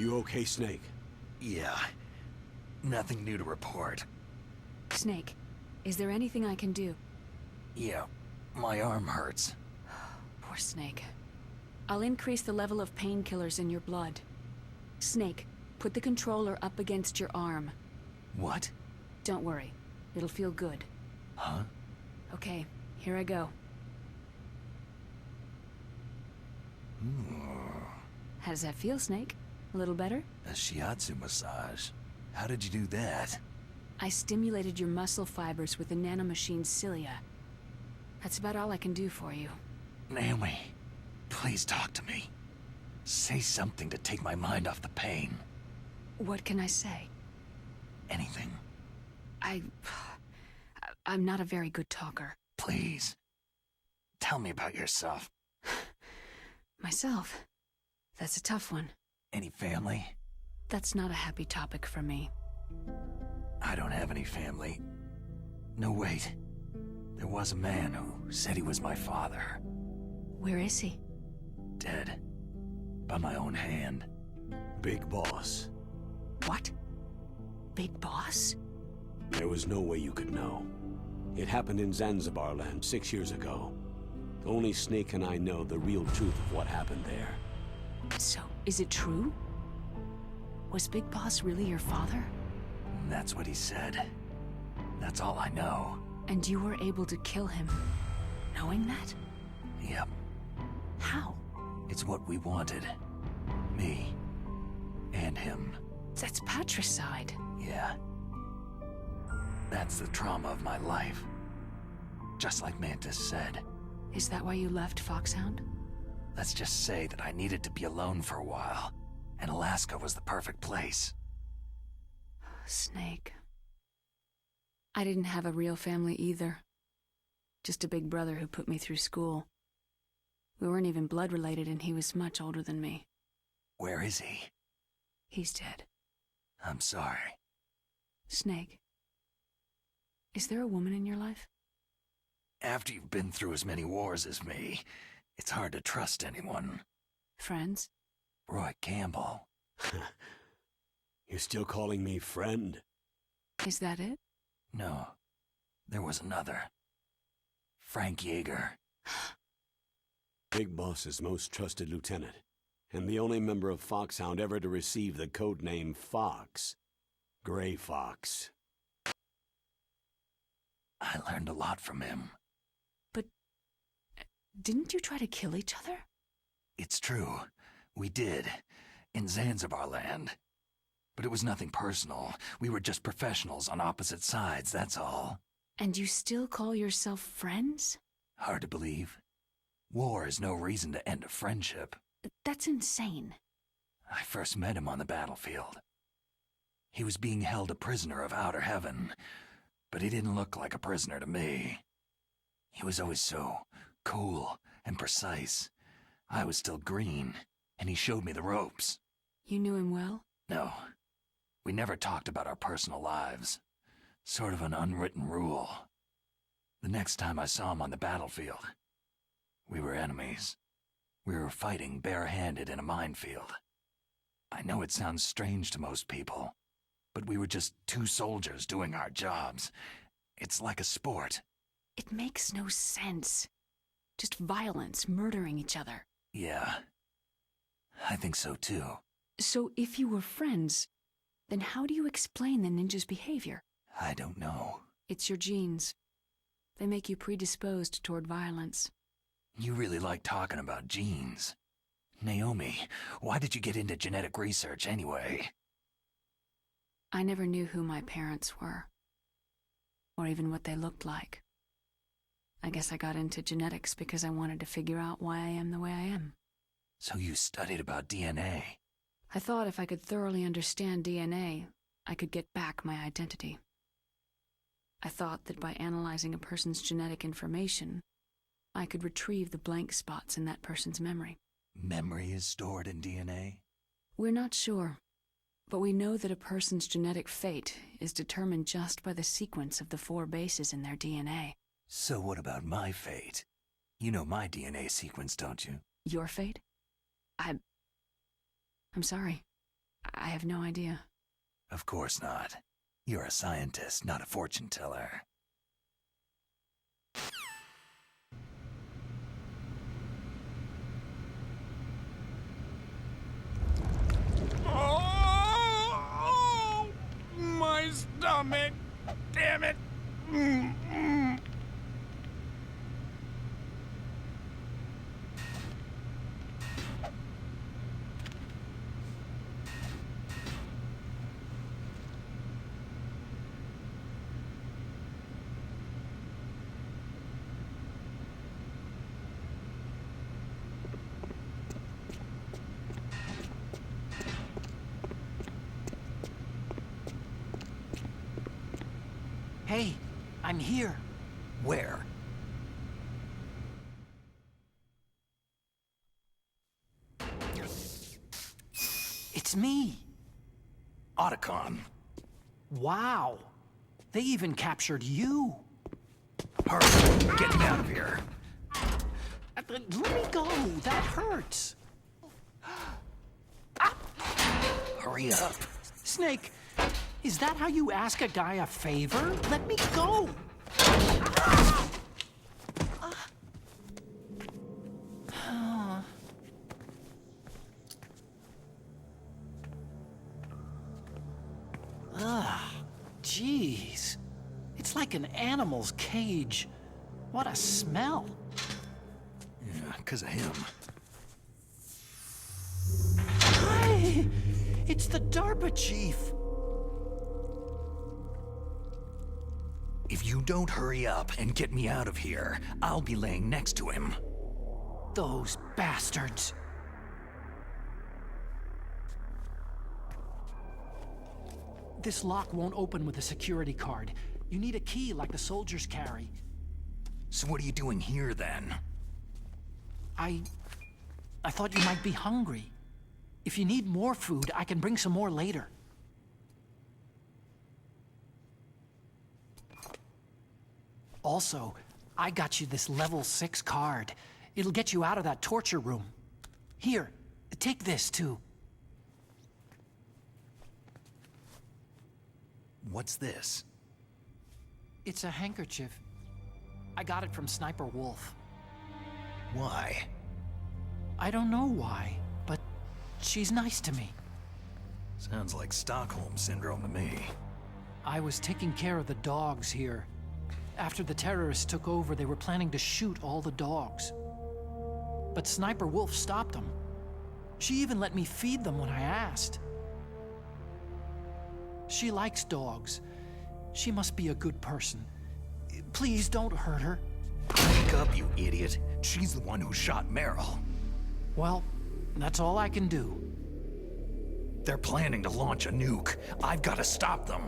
You okay, Snake? Yeah. Nothing new to report. Snake, is there anything I can do? Yeah, my arm hurts. Poor Snake. I'll increase the level of painkillers in your blood. Snake, put the controller up against your arm. What? Don't worry. It'll feel good. Huh? Okay, here I go. How does that feel, Snake? A little better? A shiatsu massage. How did you do that? I stimulated your muscle fibers with the nanomachine cilia. That's about all I can do for you. Naomi, please talk to me. Say something to take my mind off the pain. What can I say? Anything. I'm not a very good talker. Please. Tell me about yourself. Myself? That's a tough one. Any family? That's not a happy topic for me. I don't have any family. No, wait. There was a man who said he was my father. Where is he? Dead. By my own hand. Big Boss. What? Big Boss? There was no way you could know. It happened in Zanzibar land 6 years ago. Only Snake and I know the real truth of what happened there. So, is it true? Was Big Boss really your father? That's what he said. That's all I know. And you were able to kill him, knowing that? Yep. How? It's what we wanted. Me. And him. That's patricide. Yeah. That's the trauma of my life. Just like Mantis said. Is that why you left Foxhound? Let's just say that I needed to be alone for a while, and Alaska was the perfect place. Snake. I didn't have a real family either. Just a big brother who put me through school. We weren't even blood related, and he was much older than me. Where is he? He's dead. I'm sorry. Snake. Is there a woman in your life? After you've been through as many wars as me, it's hard to trust anyone. Friends? Roy Campbell. You're still calling me friend? Is that it? No. There was another. Frank Yeager. Big Boss's most trusted lieutenant, and the only member of Foxhound ever to receive the codename Fox. Gray Fox. I learned a lot from him. But didn't you try to kill each other? It's true. We did. In Zanzibar land. But it was nothing personal. We were just professionals on opposite sides, that's all. And you still call yourself friends? Hard to believe. War is no reason to end a friendship. That's insane. I first met him on the battlefield. He was being held a prisoner of outer heaven, but he didn't look like a prisoner to me. He was always so cool and precise. I was still green, and he showed me the ropes. You knew him well? No. We never talked about our personal lives. Sort of an unwritten rule. The next time I saw him on the battlefield, we were enemies. We were fighting bare-handed in a minefield. I know it sounds strange to most people, but we were just two soldiers doing our jobs. It's like a sport. It makes no sense. Just violence, murdering each other. Yeah. I think so too. So if you were friends, then how do you explain the ninja's behavior? I don't know. It's your genes. They make you predisposed toward violence. You really like talking about genes. Naomi, why did you get into genetic research anyway? I never knew who my parents were, or even what they looked like. I guess I got into genetics because I wanted to figure out why I am the way I am. So you studied about DNA? I thought if I could thoroughly understand DNA, I could get back my identity. I thought that by analyzing a person's genetic information, I could retrieve the blank spots in that person's memory. Memory is stored in DNA? We're not sure, but we know that a person's genetic fate is determined just by the sequence of the 4 bases in their DNA. So what about my fate? You know my DNA sequence, don't you? Your fate? I'm sorry. I have no idea. Of course not. You're a scientist, not a fortune teller. Oh, my stomach. Damn it. Hey, I'm here. Where? It's me. Otacon. Wow. They even captured you. Hurry, get me out of here. Let me go. That hurts. Hurry up. Snake, is that how you ask a guy a favor? Let me go. Jeez. It's like an animal's cage. What a smell. Yeah, 'cause of him. Hi! It's the DARPA chief. If you don't hurry up and get me out of here, I'll be laying next to him. Those bastards. This lock won't open with a security card. You need a key like the soldiers carry. So what are you doing here, then? I thought you might be hungry. If you need more food, I can bring some more later. Also, I got you this level 6 card. It'll get you out of that torture room. Here, take this too. What's this? It's a handkerchief. I got it from Sniper Wolf. Why? I don't know why, but she's nice to me. Sounds like Stockholm Syndrome to me. I was taking care of the dogs here. After the terrorists took over, they were planning to shoot all the dogs. But Sniper Wolf stopped them. She even let me feed them when I asked. She likes dogs. She must be a good person. Please don't hurt her. Wake up, you idiot. She's the one who shot Meryl. Well, that's all I can do. They're planning to launch a nuke. I've got to stop them.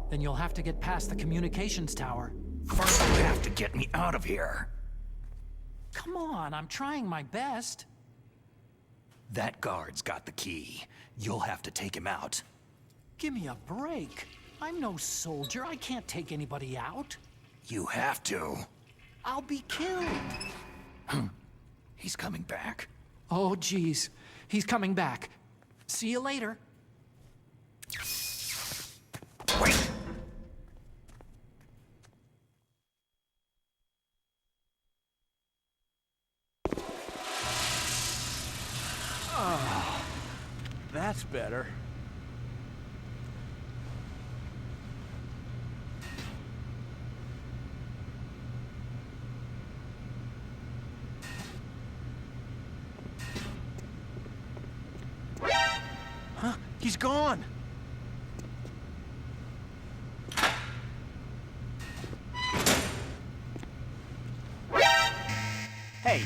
Then you'll have to get past the communications tower. First, you have to get me out of here. Come on, I'm trying my best. That guard's got the key. You'll have to take him out. Give me a break. I'm no soldier. I can't take anybody out. You have to. I'll be killed. He's coming back. Oh, geez. He's coming back. See you later. Wait! That's better. Huh? He's gone! Hey!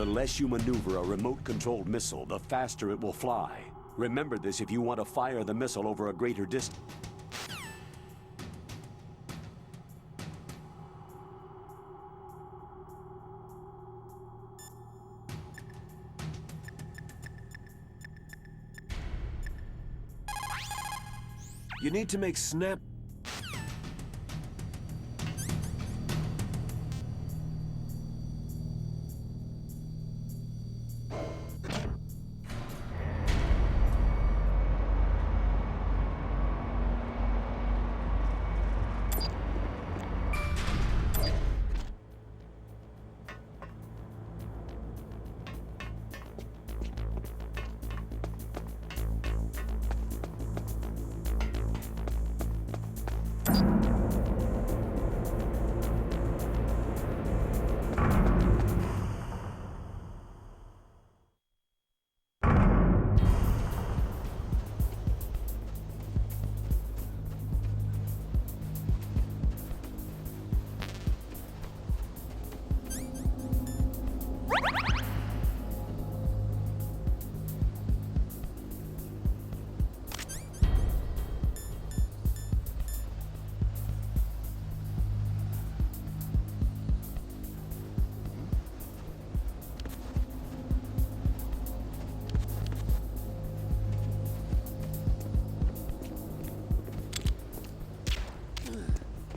The less you maneuver a remote-controlled missile, the faster it will fly. Remember this if you want to fire the missile over a greater distance. You need to make snap...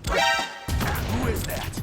Who is that?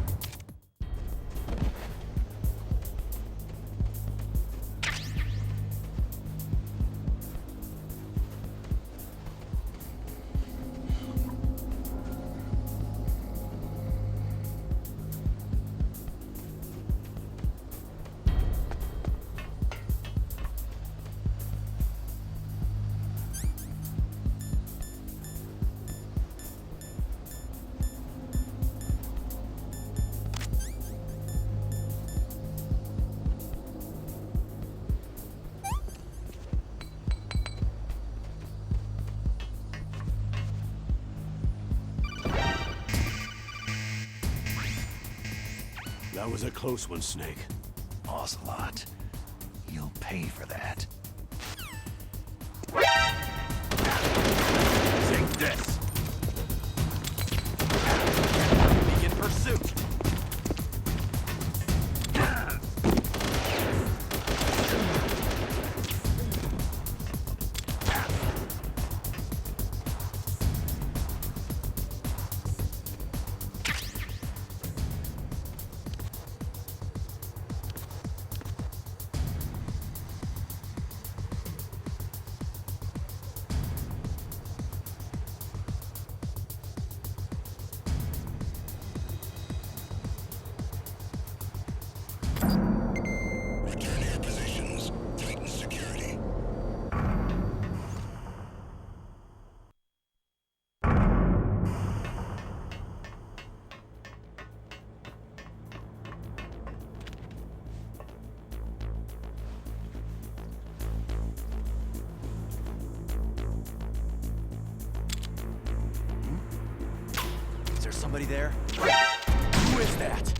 That was a close one, Snake. Ocelot, you'll pay for that. Take this! Begin pursuit! Is there somebody there? Who is that?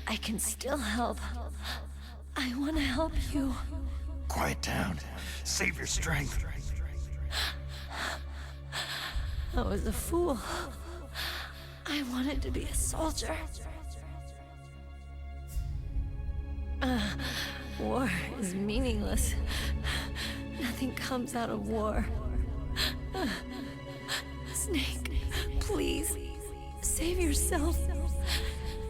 I can still help. I want to help you. Quiet down. Save your strength. I was a fool. I wanted to be a soldier. War is meaningless. Nothing comes out of war. Snake, please, save yourself.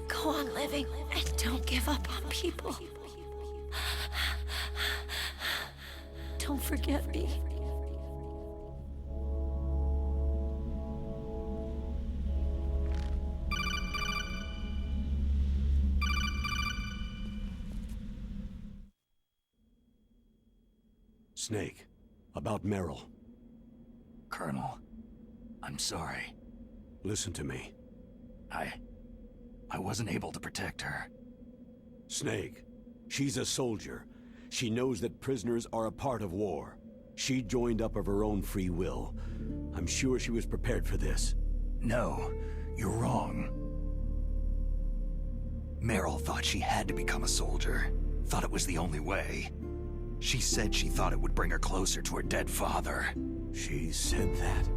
Go on living and don't give up on people. Don't forget me. Snake, about Meryl. Colonel, I'm sorry. Listen to me. I wasn't able to protect her. Snake, she's a soldier. She knows that prisoners are a part of war. She joined up of her own free will. I'm sure she was prepared for this. No, you're wrong. Meryl thought she had to become a soldier. Thought it was the only way. She said she thought it would bring her closer to her dead father. She said that?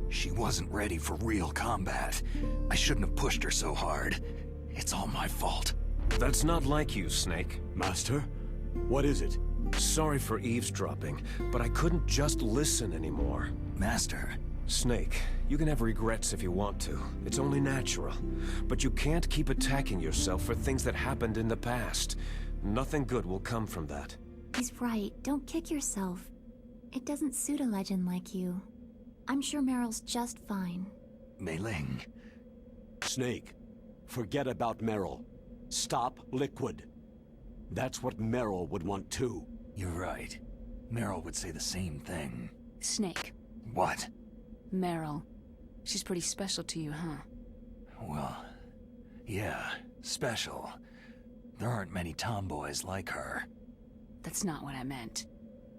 She wasn't ready for real combat. I shouldn't have pushed her so hard. It's all my fault. That's not like you, Snake. Master? What is it? Sorry for eavesdropping, but I couldn't just listen anymore. Master. Snake, you can have regrets if you want to. It's only natural. But you can't keep attacking yourself for things that happened in the past. Nothing good will come from that. He's right. Don't kick yourself. It doesn't suit a legend like you. I'm sure Meryl's just fine. Mei Ling. Snake, forget about Meryl. Stop Liquid. That's what Meryl would want too. You're right. Meryl would say the same thing. Snake. What? Meryl. She's pretty special to you, huh? Well, yeah, special. There aren't many tomboys like her. That's not what I meant.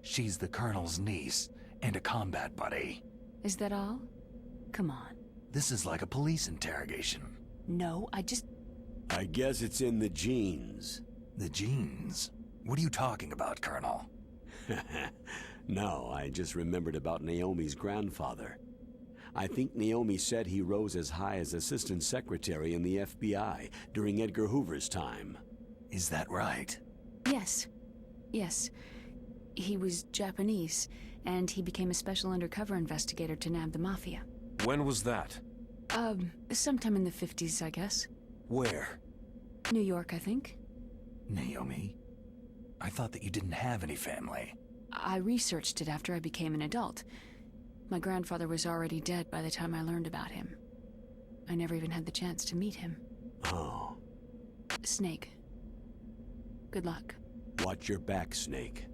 She's the Colonel's niece and a combat buddy. Is that all? Come on. This is like a police interrogation. No, I guess it's in the genes. The genes? What are you talking about, Colonel? No, I just remembered about Naomi's grandfather. I think Naomi said he rose as high as assistant secretary in the FBI during Edgar Hoover's time. Is that right? Yes. Yes. He was Japanese, and he became a special undercover investigator to nab the Mafia. When was that? Sometime in the 50s, I guess. Where? New York, I think. Naomi? I thought that you didn't have any family. I researched it after I became an adult. My grandfather was already dead by the time I learned about him. I never even had the chance to meet him. Oh. Snake. Good luck. Watch your back, Snake.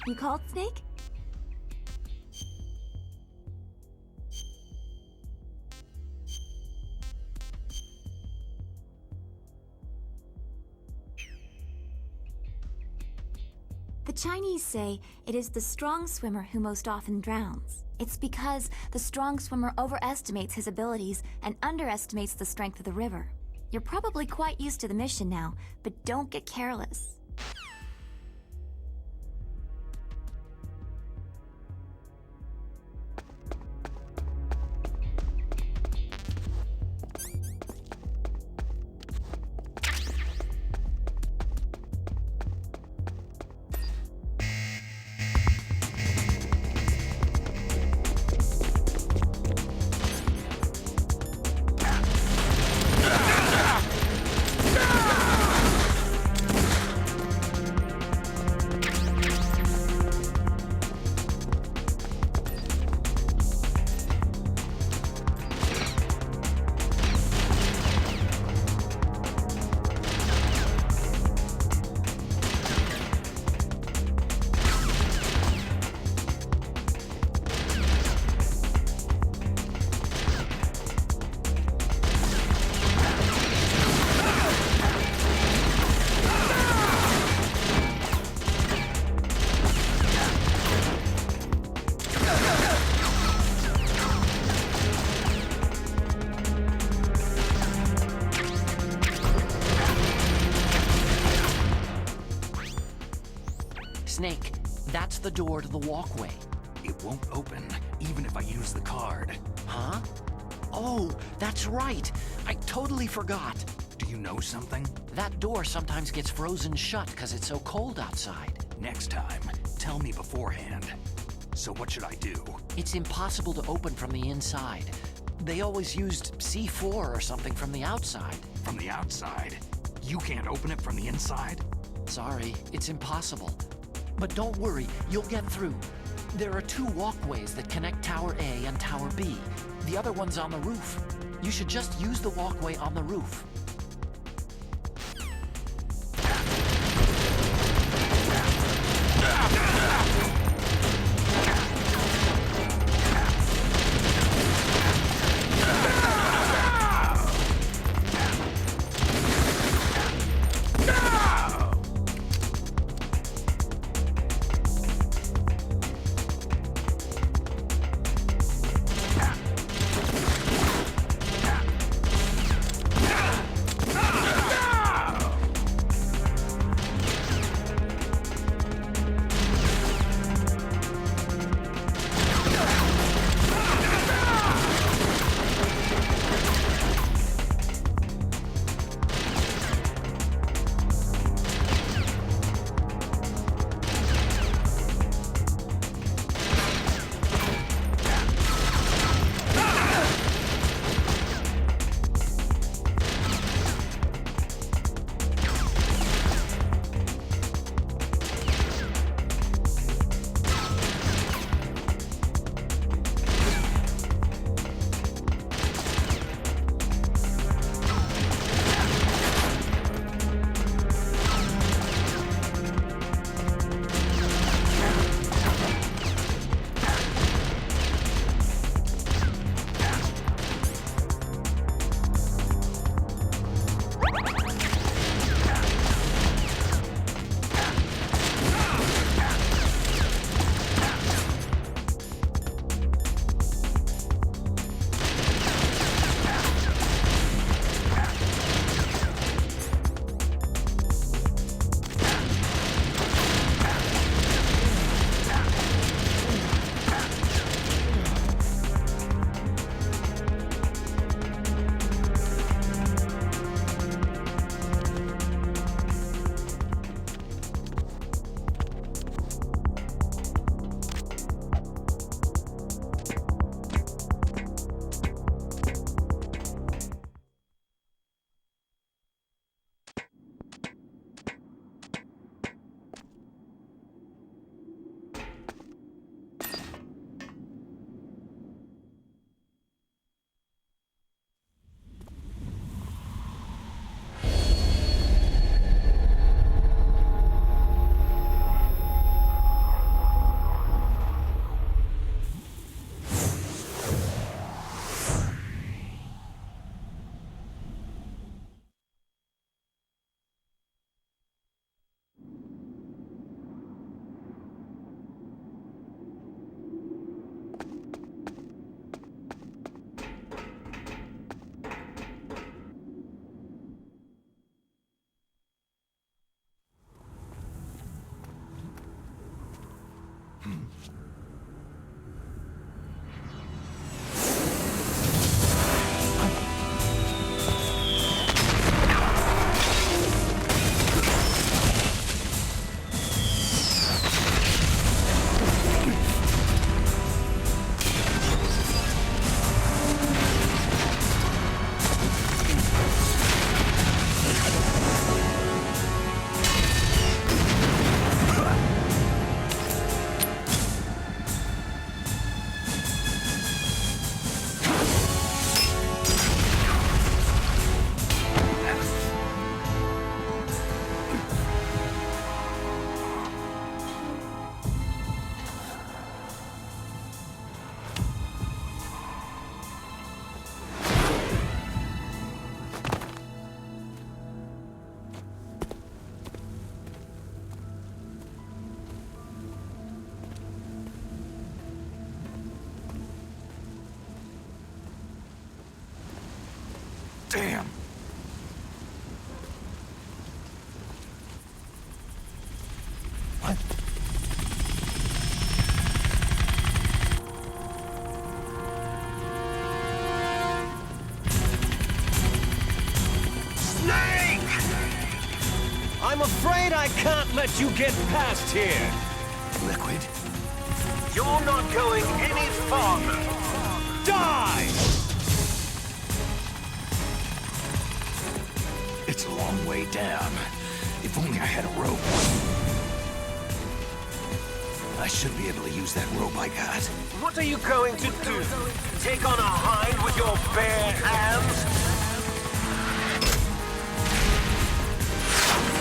You called, Snake? The Chinese say it is the strong swimmer who most often drowns. It's because the strong swimmer overestimates his abilities and underestimates the strength of the river. You're probably quite used to the mission now, but don't get careless. Snake, that's the door to the walkway. It won't open, even if I use the card. Huh? Oh, that's right. I totally forgot. Do you know something? That door sometimes gets frozen shut because it's so cold outside. Next time, tell me beforehand. So what should I do? It's impossible to open from the inside. They always used C4 or something from the outside. From the outside? You can't open it from the inside? Sorry, it's impossible. But don't worry, you'll get through. There are 2 walkways that connect Tower A and Tower B. The other one's on the roof. You should just use the walkway on the roof. Damn! What? I'm afraid I can't let you get past here. Liquid? You're not going any farther. Die! It's a long way down. If only I had a rope. I should be able to use that rope I got. What are you going to do? Take on a hind with your bare hands?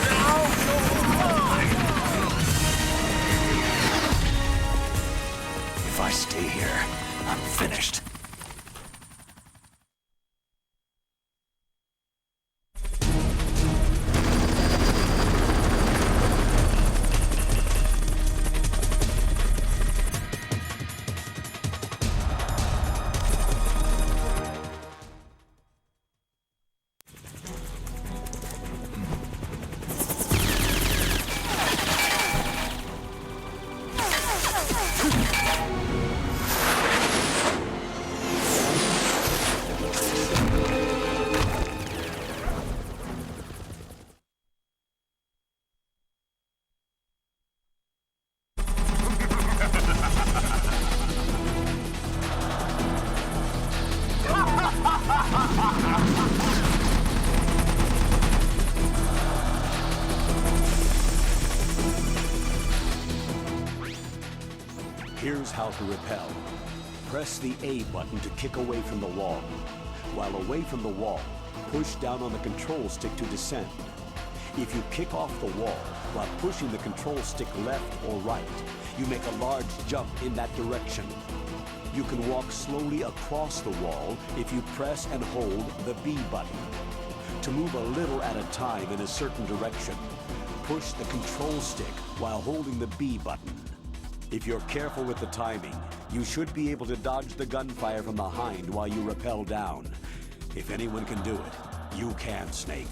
Now you're mine! If I stay here, I'm finished. Here's how to repel. Press the A button to kick away from the wall. While away from the wall, push down on the control stick to descend. If you kick off the wall while pushing the control stick left or right, you make a large jump in that direction. You can walk slowly across the wall if you press and hold the B button. To move a little at a time in a certain direction, push the control stick while holding the B button. If you're careful with the timing, you should be able to dodge the gunfire from behind while you rappel down. If anyone can do it, you can, Snake.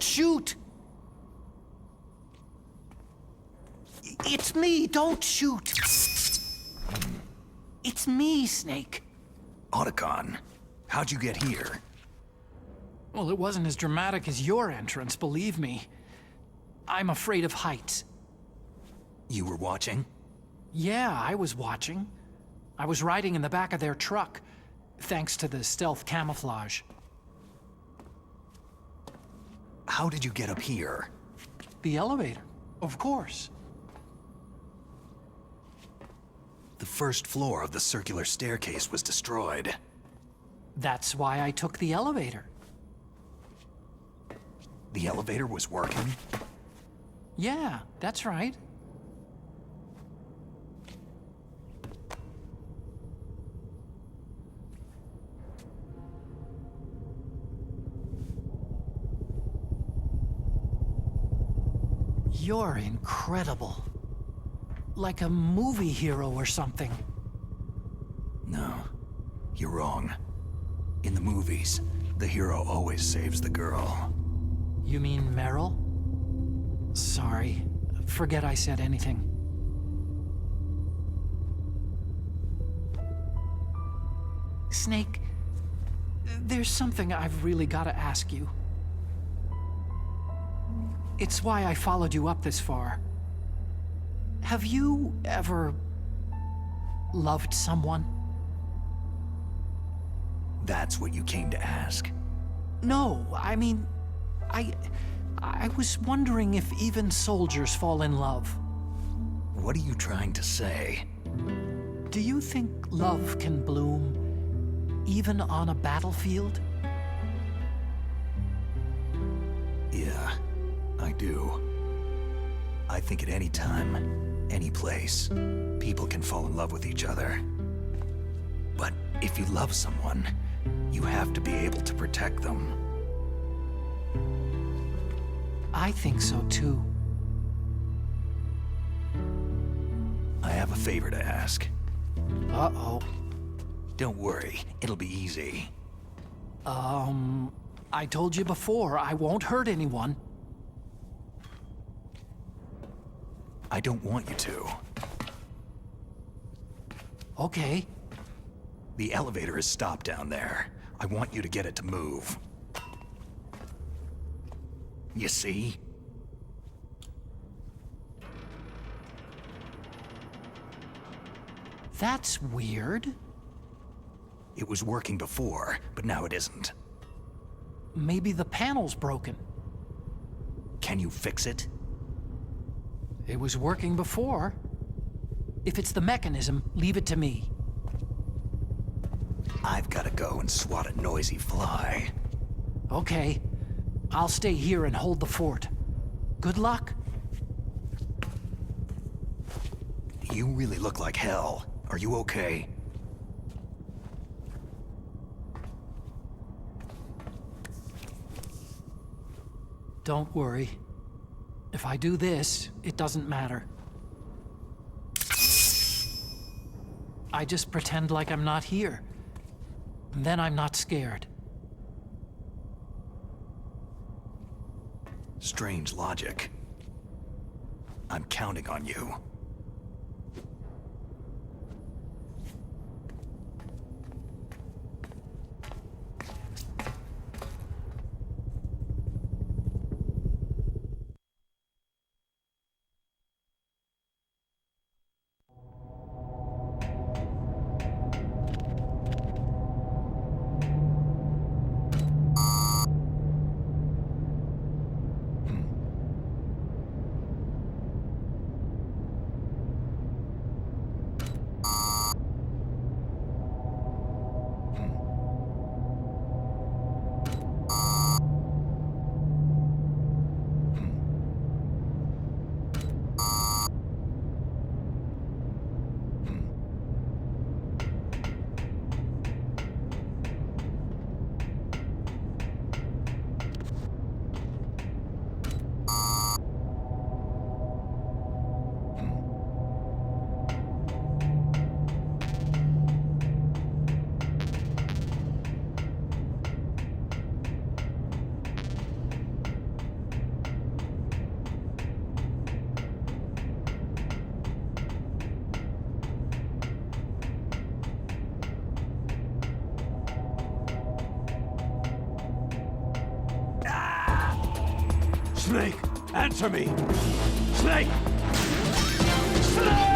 Don't shoot! It's me, don't shoot! It's me, Snake. Otacon, how'd you get here? Well, it wasn't as dramatic as your entrance, believe me. I'm afraid of heights. You were watching? Yeah, I was watching. I was riding in the back of their truck, thanks to the stealth camouflage. How did you get up here? The elevator, of course. The first floor of the circular staircase was destroyed. That's why I took the elevator. The elevator was working? Yeah, that's right. You're incredible. Like a movie hero or something. No, you're wrong. In the movies, the hero always saves the girl. You mean Meryl? Sorry. Forget I said anything. Snake, there's something I've really got to ask you. It's why I followed you up this far. Have you ever loved someone? That's what you came to ask? No, I mean, I was wondering if even soldiers fall in love. What are you trying to say? Do you think love can bloom even on a battlefield? Yeah, I do. I think at any time, any place, people can fall in love with each other. But if you love someone, you have to be able to protect them. I think so too. I have a favor to ask. Uh-oh. Don't worry, it'll be easy. I told you before, I won't hurt anyone. I don't want you to. Okay. The elevator is stopped down there. I want you to get it to move. You see? That's weird. It was working before, but now it isn't. Maybe the panel's broken. Can you fix it? It was working before. If it's the mechanism, leave it to me. I've got to go and swat a noisy fly. Okay. I'll stay here and hold the fort. Good luck. You really look like hell. Are you okay? Don't worry. If I do this, it doesn't matter. I just pretend like I'm not here. And then I'm not scared. Strange logic. I'm counting on you. Snake, answer me! Snake! Snake!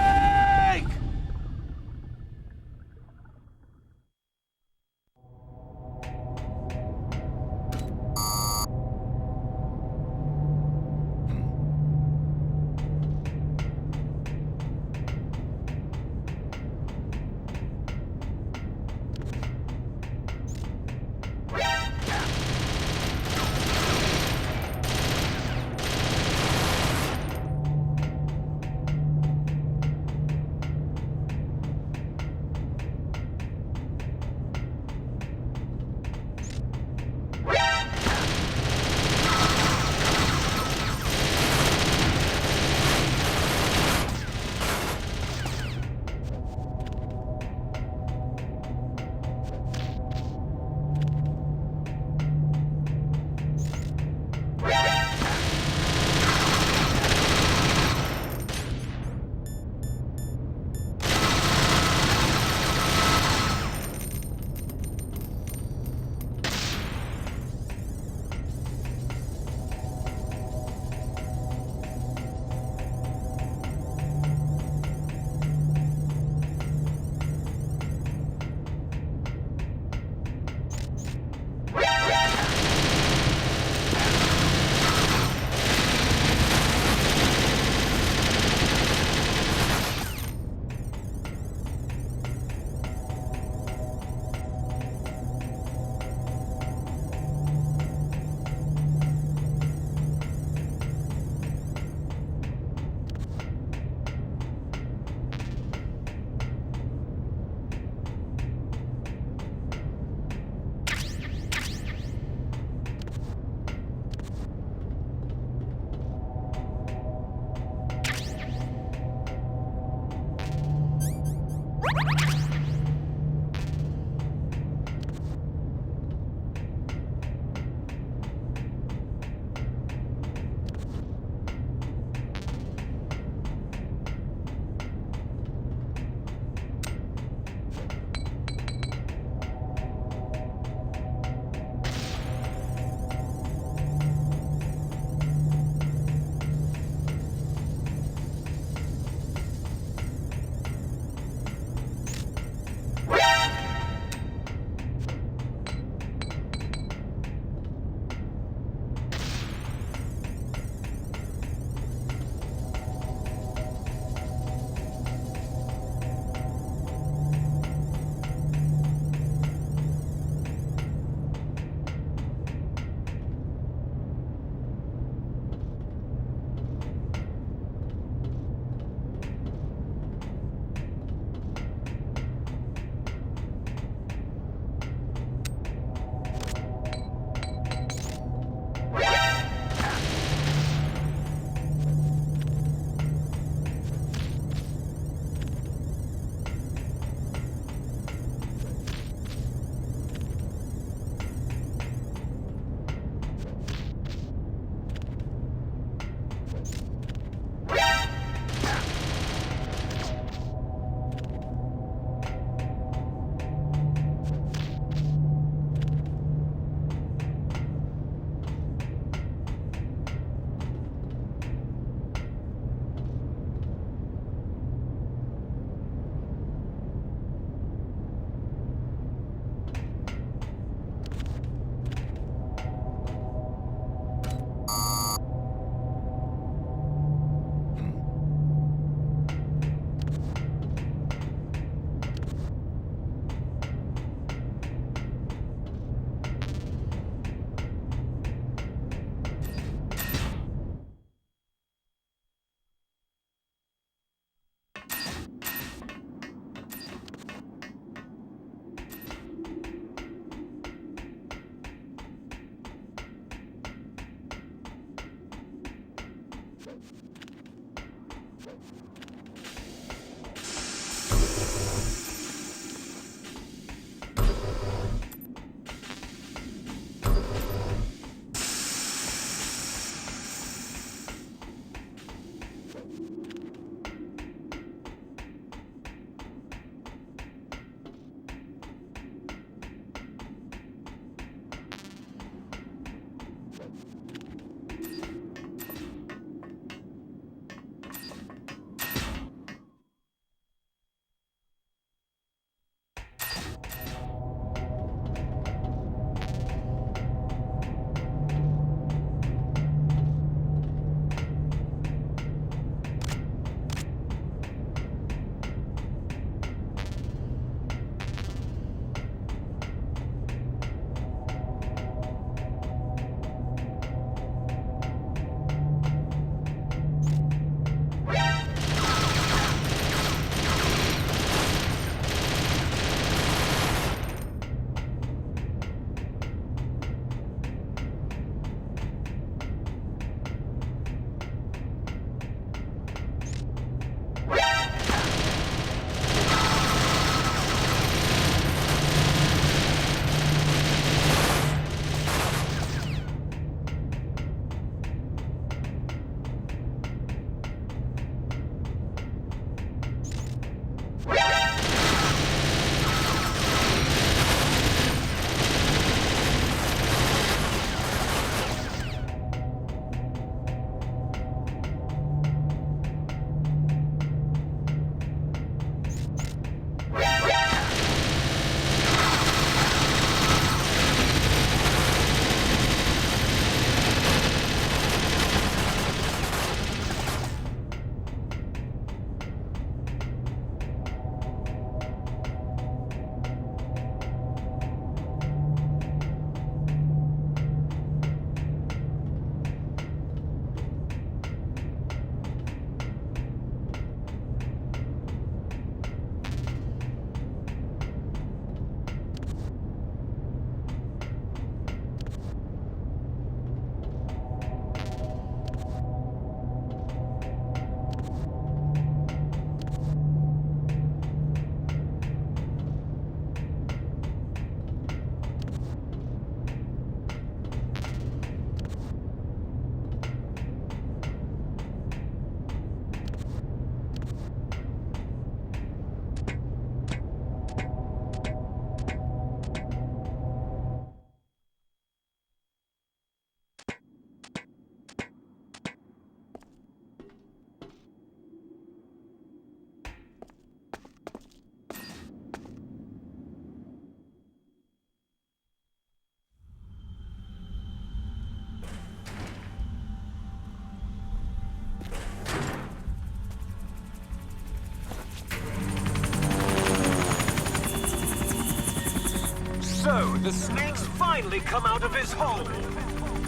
So, the snake's finally come out of his hole.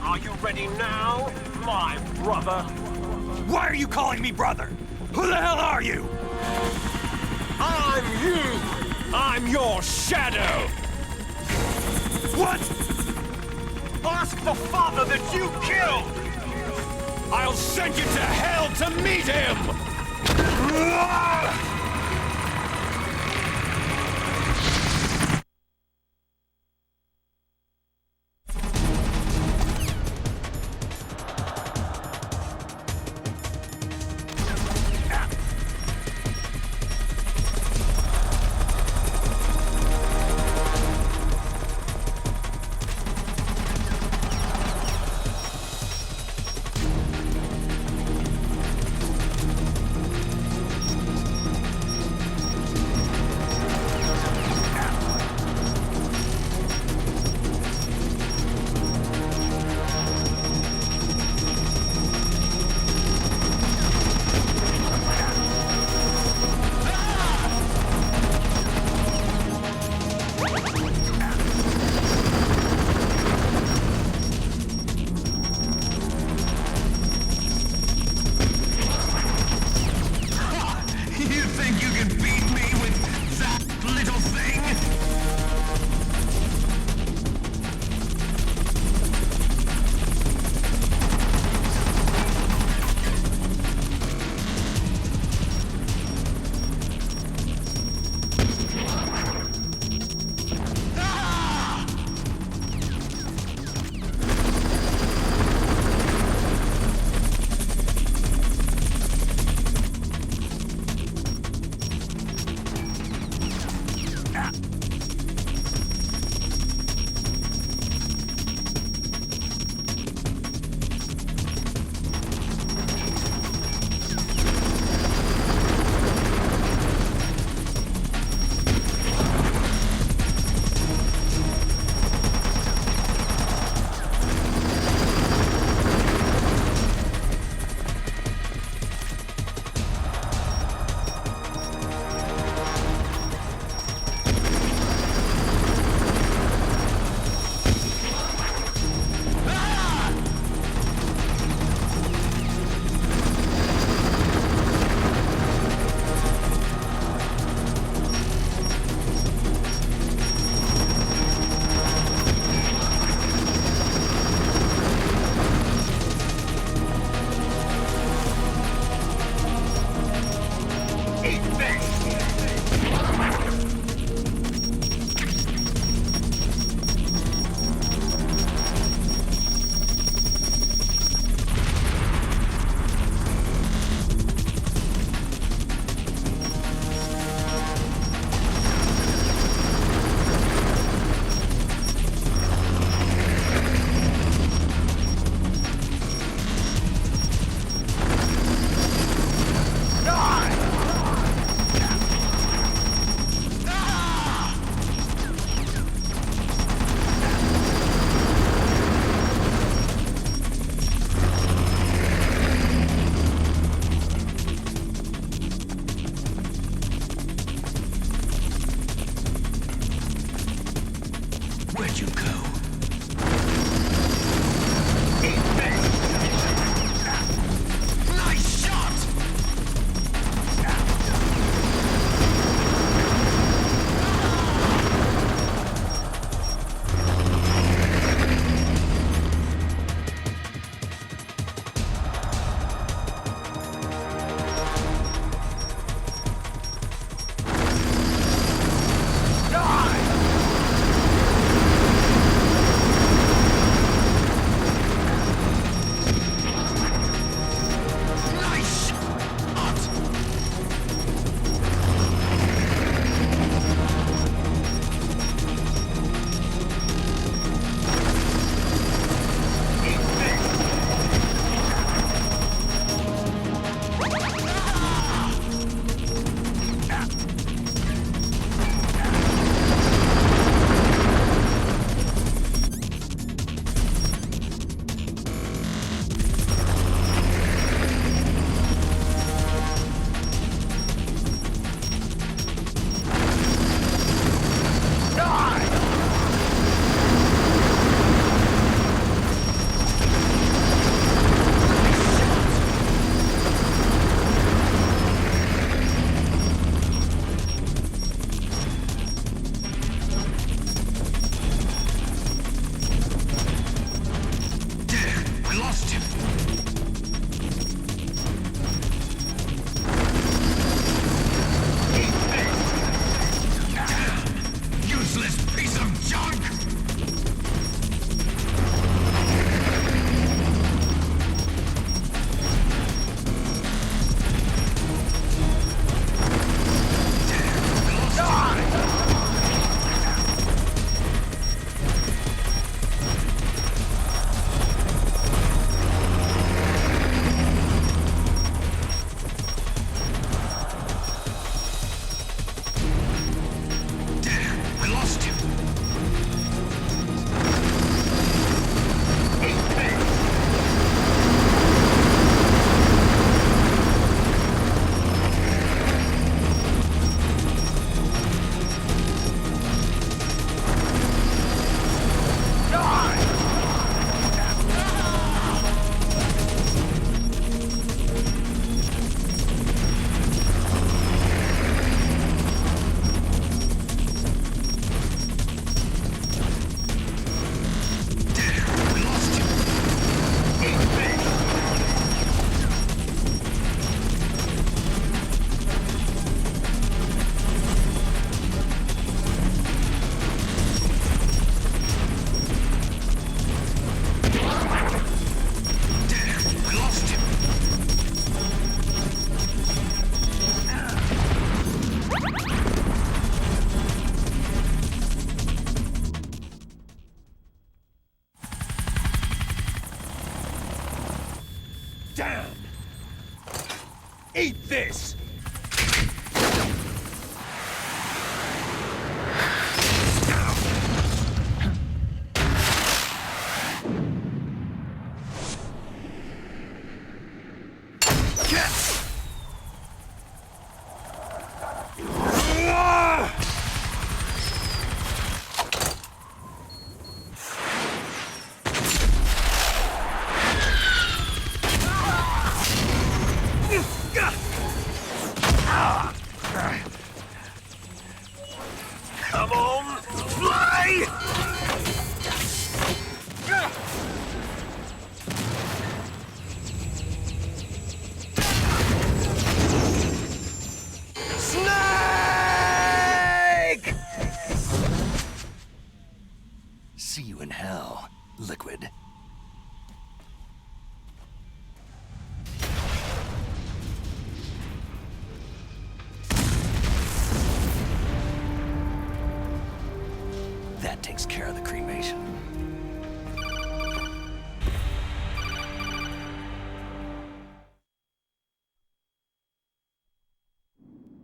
Are you ready now, my brother? Why are you calling me brother? Who the hell are you? I'm you! I'm your shadow! What? Ask the father that you killed! I'll send you to hell to meet him! let you go. Nice shot! Damn! Eat this! Come on, fly! Snake! See you in hell, Liquid. That takes care of the cremation.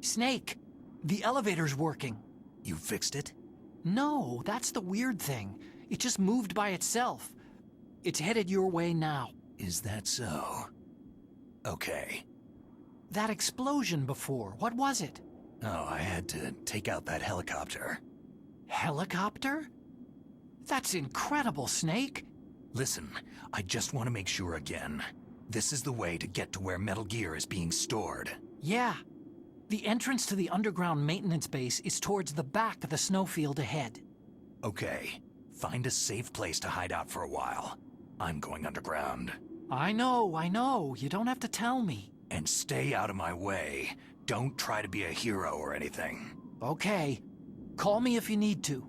Snake, the elevator's working. You fixed it? No, that's the weird thing. It just moved by itself. It's headed your way now. Is that so? Okay. That explosion before, what was it? Oh, I had to take out that helicopter. Helicopter? That's incredible, Snake. Listen, I just want to make sure again. This is the way to get to where Metal Gear is being stored. Yeah. The entrance to the underground maintenance base is towards the back of the snowfield ahead. Okay, find a safe place to hide out for a while. I'm going underground. I know. You don't have to tell me. And stay out of my way. Don't try to be a hero or anything. Okay. Call me if you need to.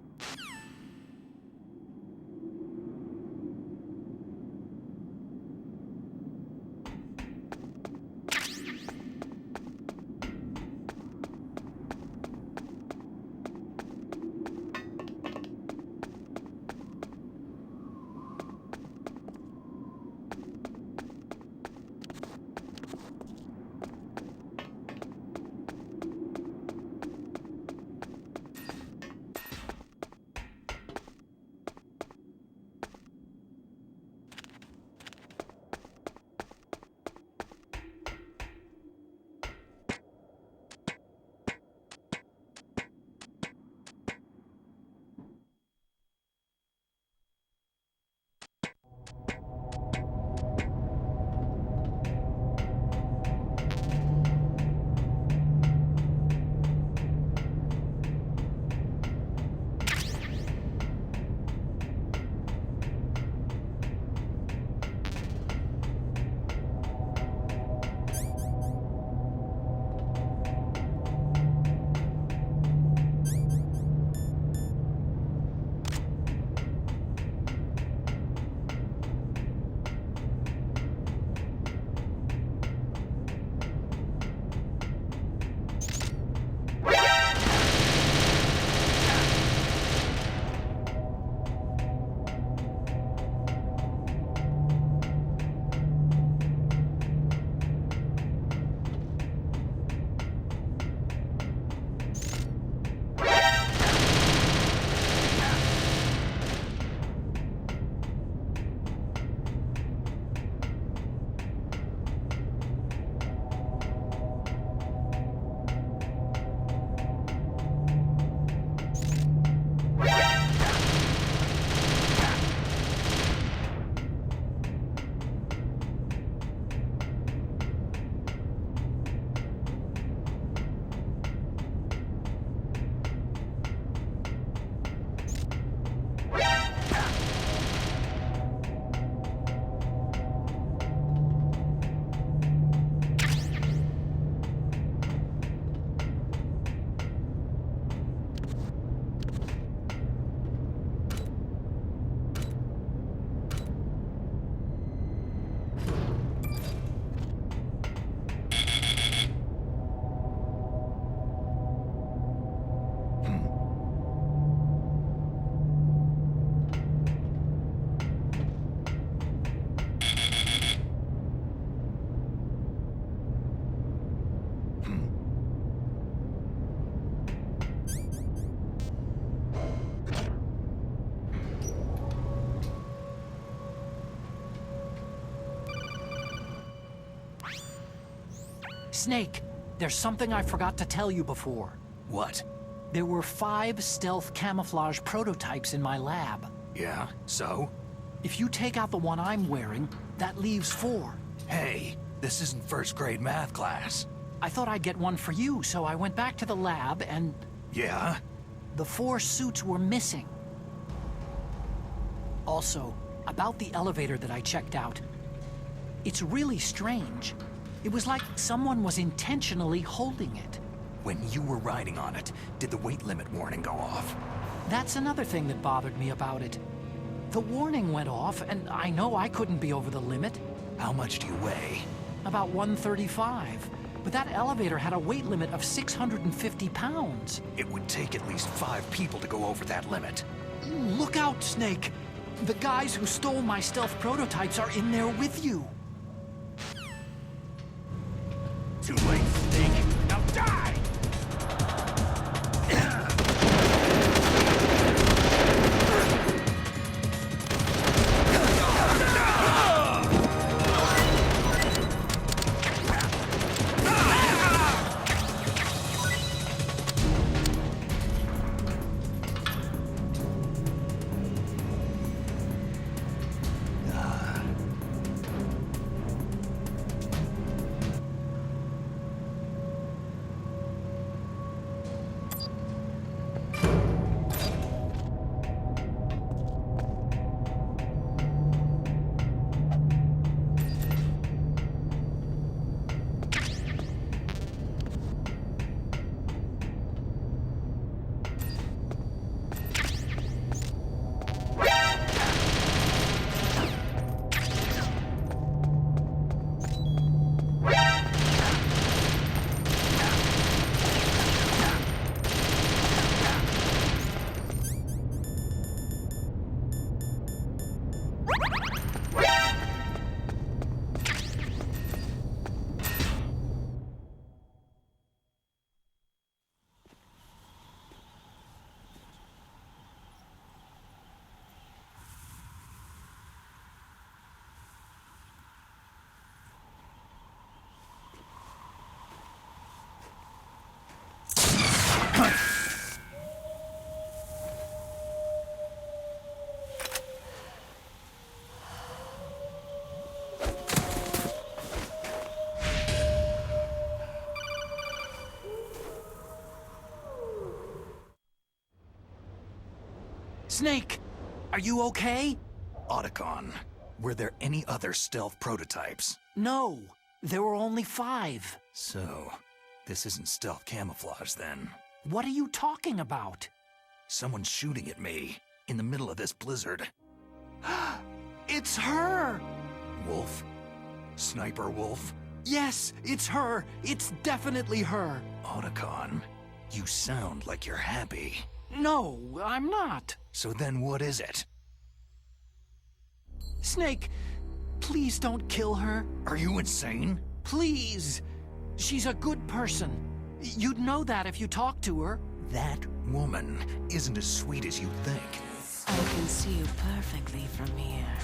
Snake, there's something I forgot to tell you before. What? There were 5 stealth camouflage prototypes in my lab. Yeah, so? If you take out the one I'm wearing, that leaves 4. Hey, this isn't first grade math class. I thought I'd get one for you, so I went back to the lab and... Yeah? The 4 suits were missing. Also, about the elevator that I checked out. It's really strange. It was like someone was intentionally holding it. When you were riding on it, did the weight limit warning go off? That's another thing that bothered me about it. The warning went off, and I know I couldn't be over the limit. How much do you weigh? About 135. But that elevator had a weight limit of 650 pounds. It would take at least 5 people to go over that limit. Look out, Snake! The guys who stole my stealth prototypes are in there with you. Too late, Snake. Now die! Snake, are you okay? Otacon, were there any other stealth prototypes? No, there were only 5. So, this isn't stealth camouflage then. What are you talking about? Someone's shooting at me, in the middle of this blizzard. It's her! Wolf? Sniper Wolf? Yes, it's her. It's definitely her. Otacon, you sound like you're happy. No, I'm not. So then what is it? Snake, please don't kill her. Are you insane? Please. She's a good person. You'd know that if you talked to her. That woman isn't as sweet as you think. I can see you perfectly from here.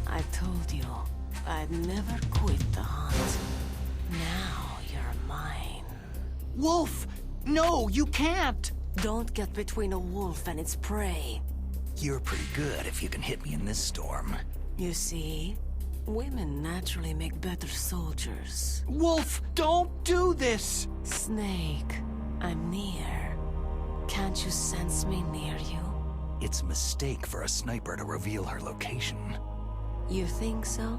I told you, I'd never quit the hunt. Now you're mine. Wolf! No, you can't! Don't get between a wolf and its prey. You're pretty good if you can hit me in this storm. You see, women naturally make better soldiers. Wolf, don't do this! Snake, I'm near. Can't you sense me near you? It's a mistake for a sniper to reveal her location. You think so?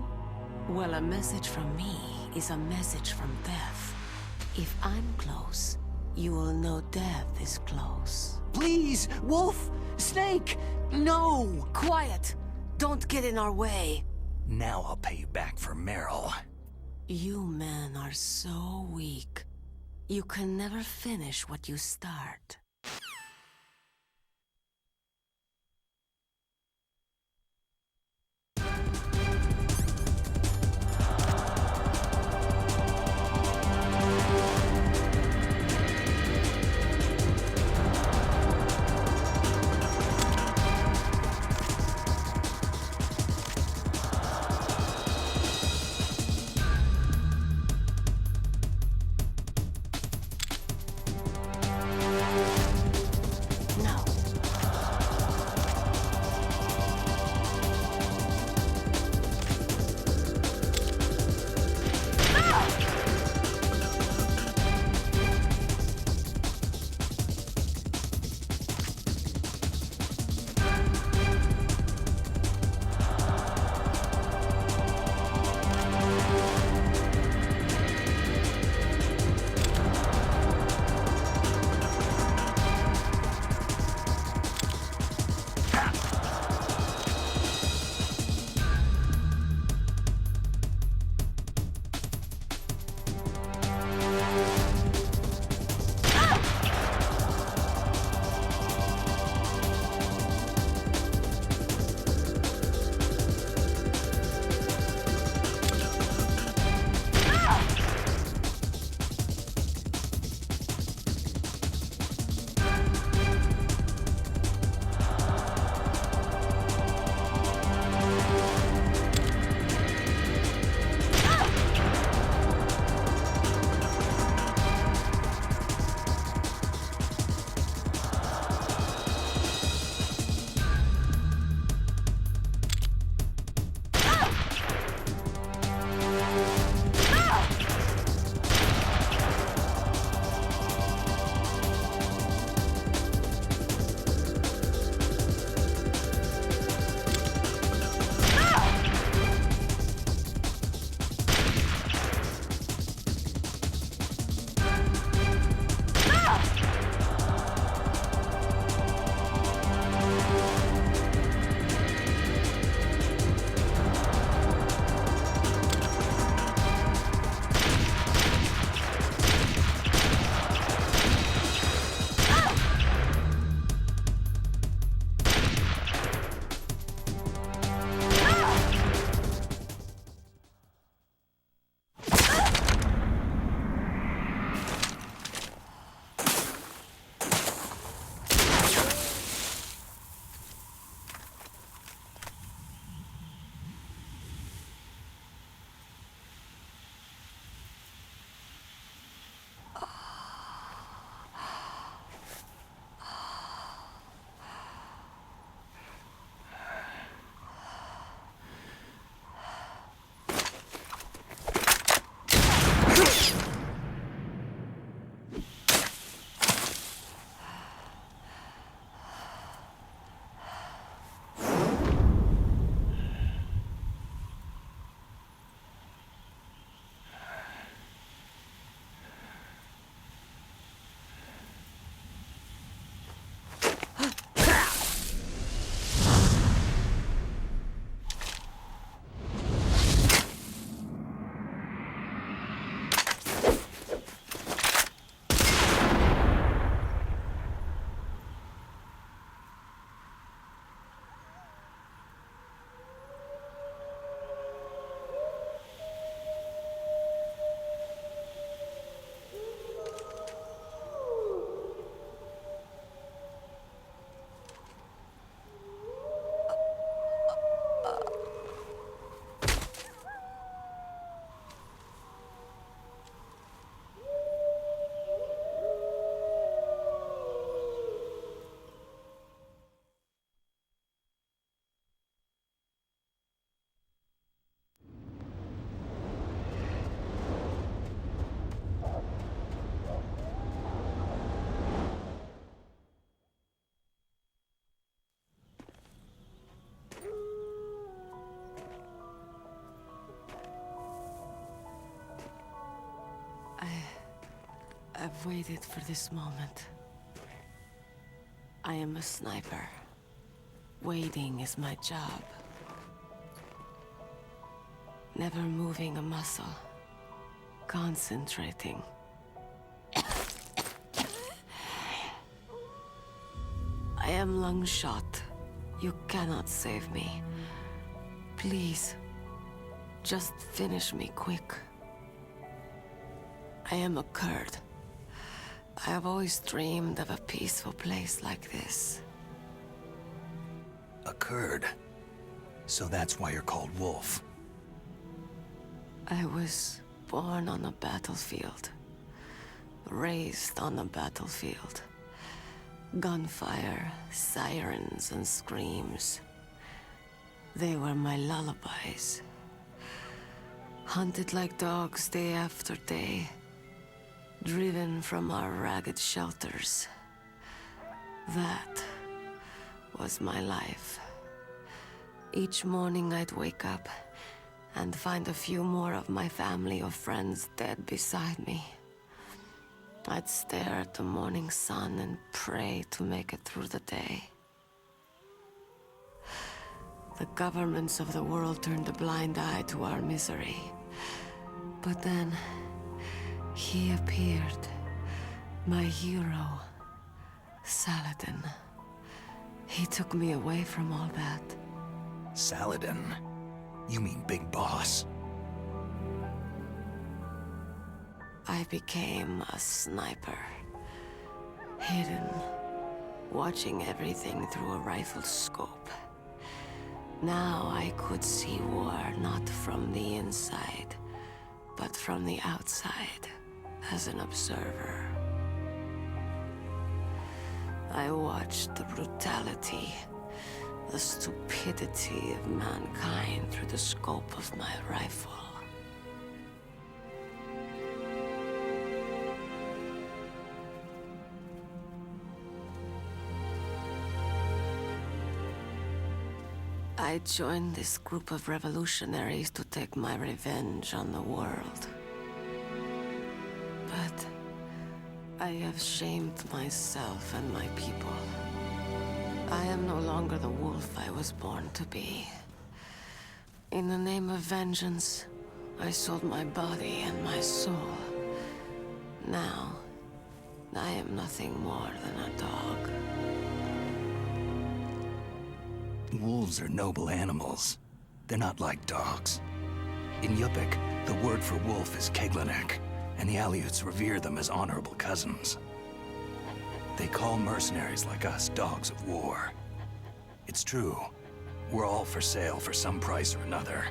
Well, a message from me is a message from death. If I'm close, you will know death is close. Please, Wolf! Snake! No! Quiet! Don't get in our way. Now I'll pay you back for Meryl. You men are so weak. You can never finish what you start. I've waited for this moment. I am a sniper. Waiting is my job. Never moving a muscle. Concentrating. I am Lungshot. You cannot save me. Please, just finish me quick. I am a Kurd. I have always dreamed of a peaceful place like this. A Kurd? So that's why you're called Wolf. I was born on a battlefield. Raised on a battlefield. Gunfire, sirens, and screams. They were my lullabies. Hunted like dogs day after day. Driven from our ragged shelters. That was my life. Each morning I'd wake up and find a few more of my family or friends dead beside me. I'd stare at the morning sun and pray to make it through the day. The governments of the world turned a blind eye to our misery. But then, he appeared. My hero, Saladin. He took me away from all that. Saladin? You mean Big Boss? I became a sniper. Hidden, watching everything through a rifle's scope. Now I could see war not from the inside, but from the outside, as an observer. I watched the brutality, the stupidity of mankind through the scope of my rifle. I joined this group of revolutionaries to take my revenge on the world. But I have shamed myself and my people. I am no longer the wolf I was born to be. In the name of vengeance, I sold my body and my soul. Now, I am nothing more than a dog. Wolves are noble animals. They're not like dogs. In Yupik, the word for wolf is Keglanek, and the Aleuts revere them as honorable cousins. They call mercenaries like us dogs of war. It's true. We're all for sale for some price or another.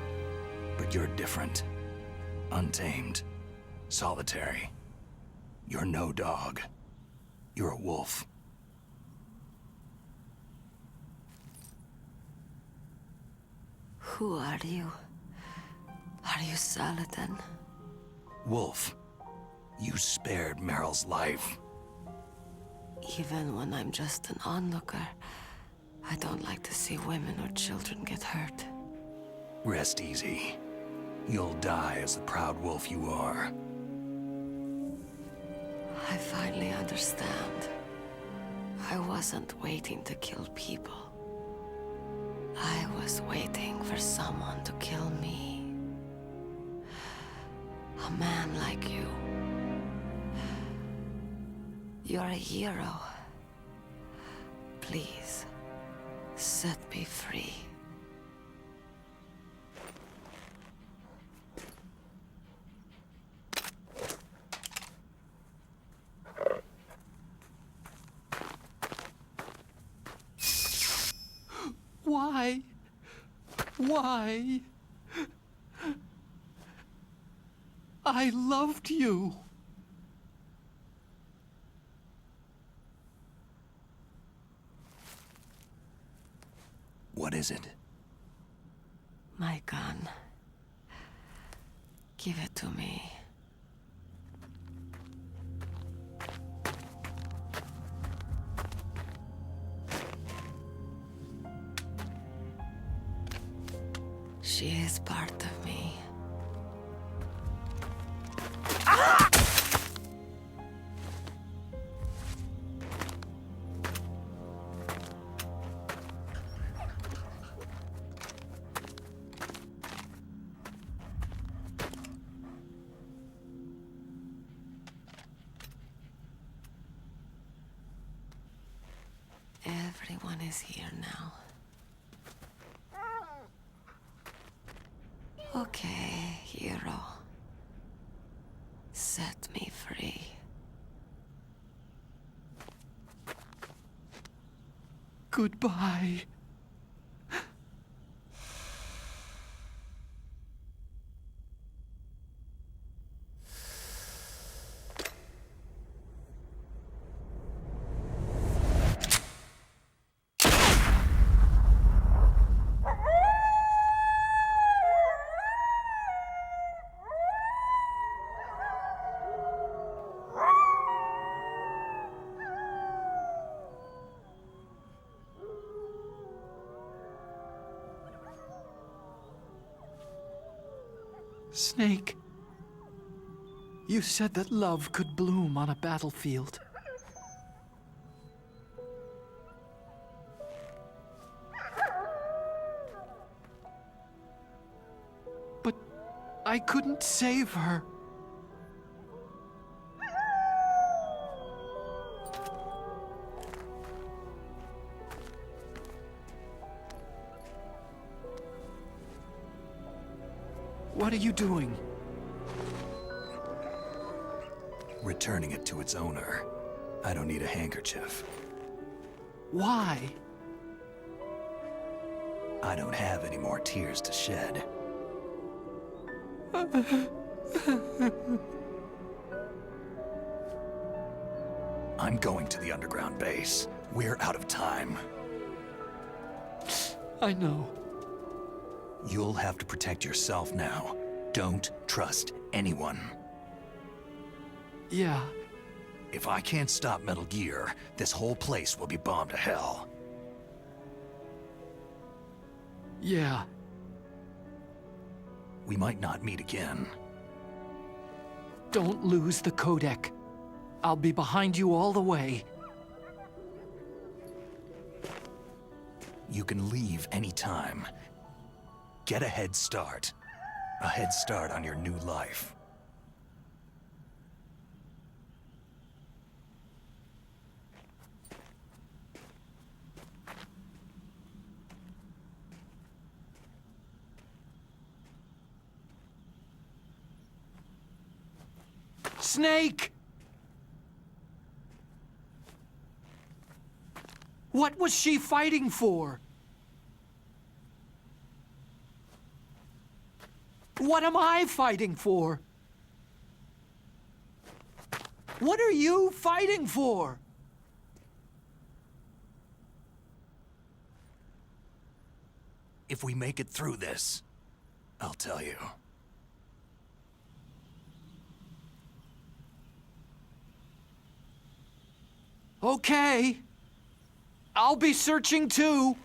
But you're different. Untamed. Solitary. You're no dog. You're a wolf. Who are you? Are you Saladin? Wolf. You spared Meryl's life. Even when I'm just an onlooker, I don't like to see women or children get hurt. Rest easy. You'll die as the proud wolf you are. I finally understand. I wasn't waiting to kill people. I was waiting for someone to kill me. A man like you. You're a hero. Please, set me free. Why? Why? I loved you. What is it? My gun. Give it to me. She is part of me. Ah! Everyone is here now. Okay, hero. Set me free. Goodbye. Snake, you said that love could bloom on a battlefield. But I couldn't save her. What are you doing? Returning it to its owner. I don't need a handkerchief. Why? I don't have any more tears to shed. I'm going to the underground base. We're out of time. I know. You'll have to protect yourself now. Don't trust anyone. Yeah. If I can't stop Metal Gear, this whole place will be bombed to hell. Yeah. We might not meet again. Don't lose the codec. I'll be behind you all the way. You can leave anytime. Get a head start. A head start on your new life. Snake! What was she fighting for? What am I fighting for? What are you fighting for? If we make it through this, I'll tell you. Okay. I'll be searching too.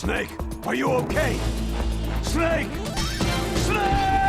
Snake, are you okay? Snake! Snake!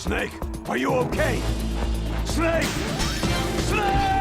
Snake, are you okay? Snake! Snake!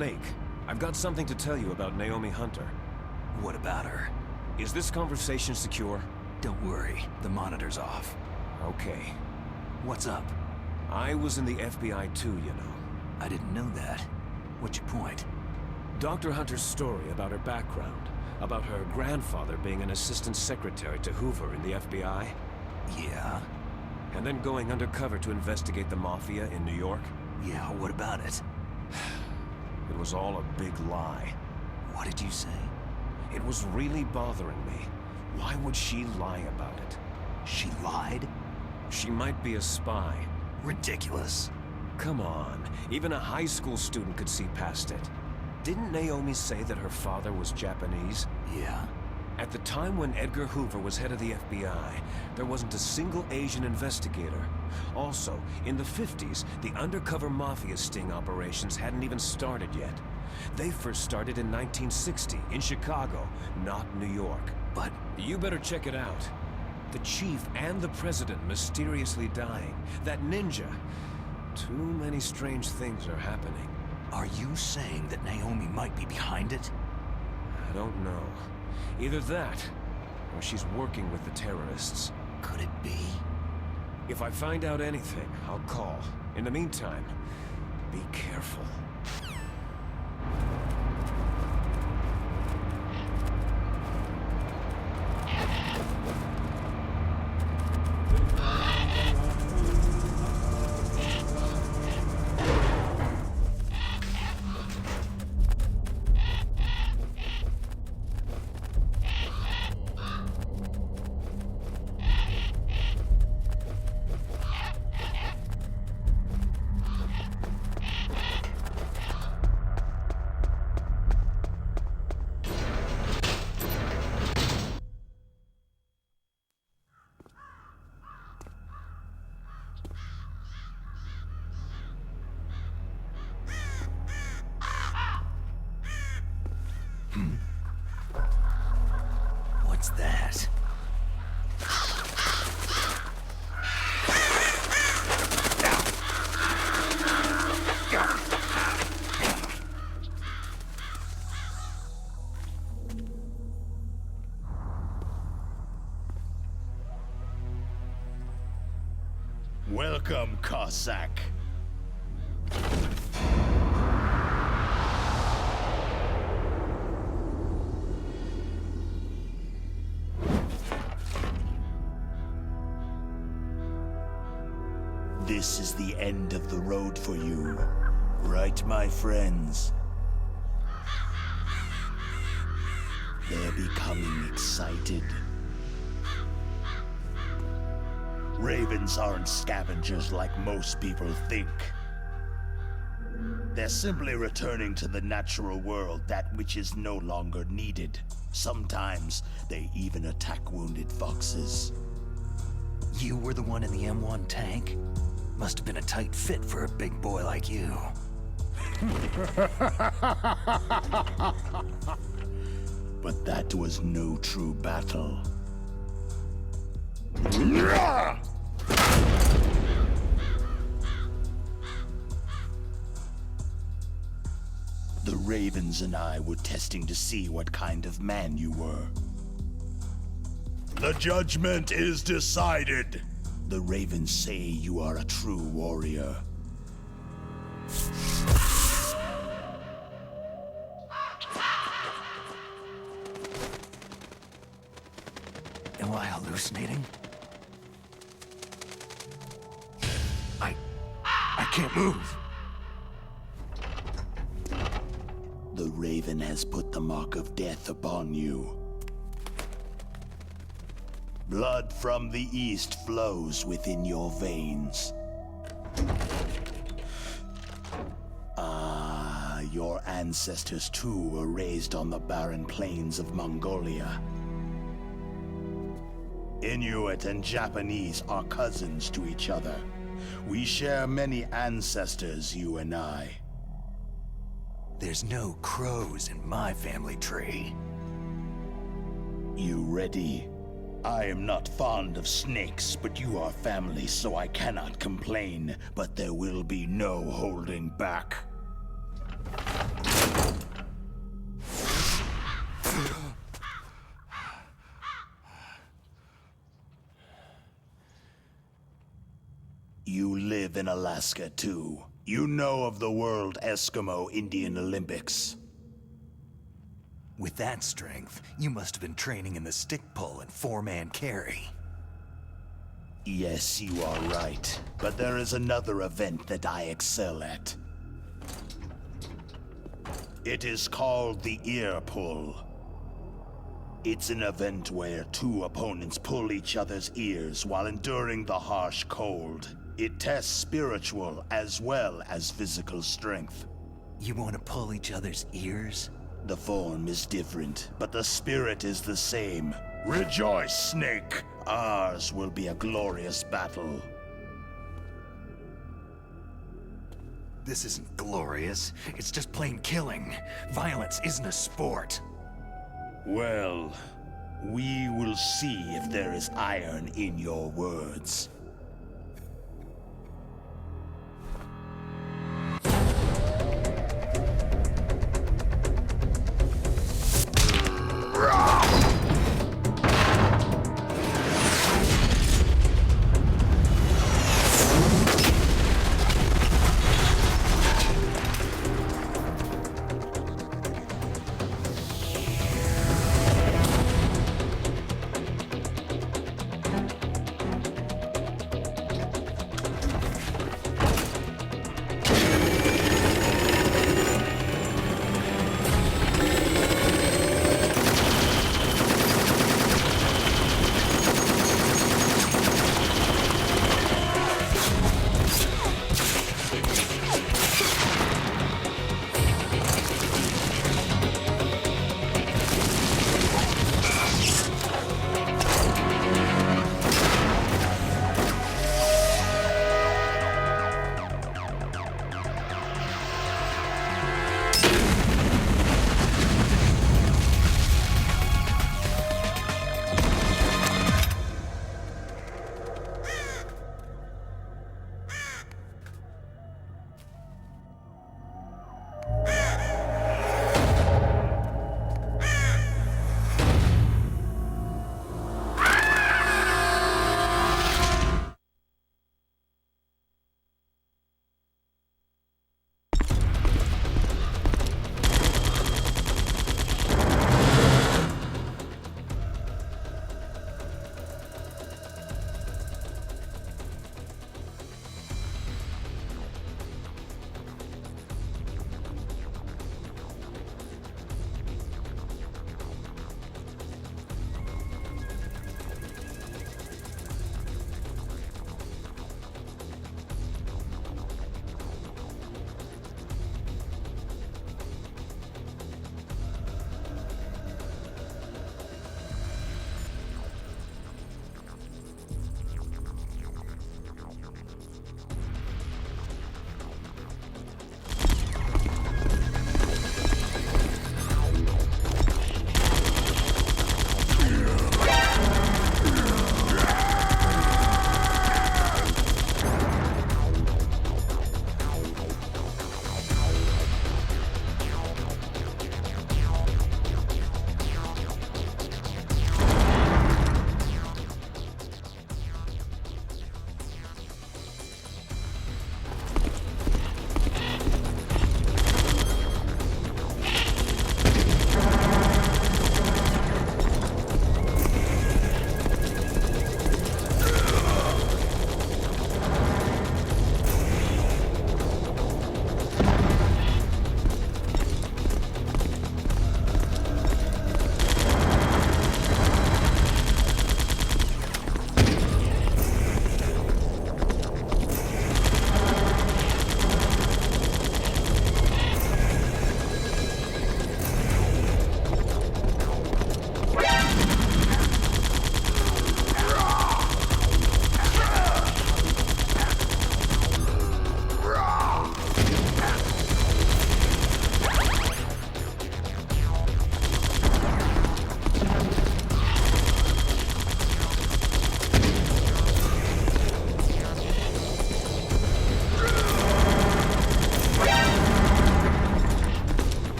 Snake, I've got something to tell you about Naomi Hunter. What about her? Is this conversation secure? Don't worry, the monitor's off. Okay. What's up? I was in the FBI too, you know. I didn't know that. What's your point? Dr. Hunter's story about her background, about her grandfather being an assistant secretary to Hoover in the FBI. Yeah? And then going undercover to investigate the Mafia in New York. Yeah, what about it? It was all a big lie. What did you say? It was really bothering me. Why would she lie about it? She lied? She might be a spy. Ridiculous. Come on, even a high school student could see past it. Didn't Naomi say that her father was Japanese? Yeah? At the time when Edgar Hoover was head of the FBI, there wasn't a single Asian investigator. Also, in the 50s, the undercover Mafia sting operations hadn't even started yet. They first started in 1960, in Chicago, not New York. But you better check it out. The chief and the president mysteriously dying. That ninja. Too many strange things are happening. are you saying that Naomi might be behind it? I don't know. Either that, or she's working with the terrorists. Could it be? If I find out anything, I'll call. In the meantime, be careful. What's that? Welcome, Cossack. This is the end of the road for you, right, my friends? They're becoming excited. Ravens aren't scavengers like most people think. They're simply returning to the natural world, that which is no longer needed. Sometimes they even attack wounded foxes. You were the one in the M1 tank? Must have been a tight fit for a big boy like you. But that was no true battle. The Ravens and I were testing to see what kind of man you were. The judgment is decided. The Ravens say you are a true warrior. Am I hallucinating? I can't move. The Raven has put the mark of death upon you. Blood from the east flows within your veins. Your ancestors too were raised on the barren plains of Mongolia. Inuit and Japanese are cousins to each other. We share many ancestors, you and I. There's no crows in my family tree. You ready? I am not fond of snakes, but you are family, so I cannot complain. But there will be no holding back. You live in Alaska, too. You know of the World Eskimo Indian Olympics. With that strength, you must have been training in the stick pull and four-man carry. Yes, you are right. But there is another event that I excel at. It is called the ear pull. It's an event where two opponents pull each other's ears while enduring the harsh cold. It tests spiritual as well as physical strength. You want to pull each other's ears? The form is different, but the spirit is the same. Rejoice, Snake! Ours will be a glorious battle. This isn't glorious. It's just plain killing. Violence isn't a sport. Well, we will see if there is iron in your words.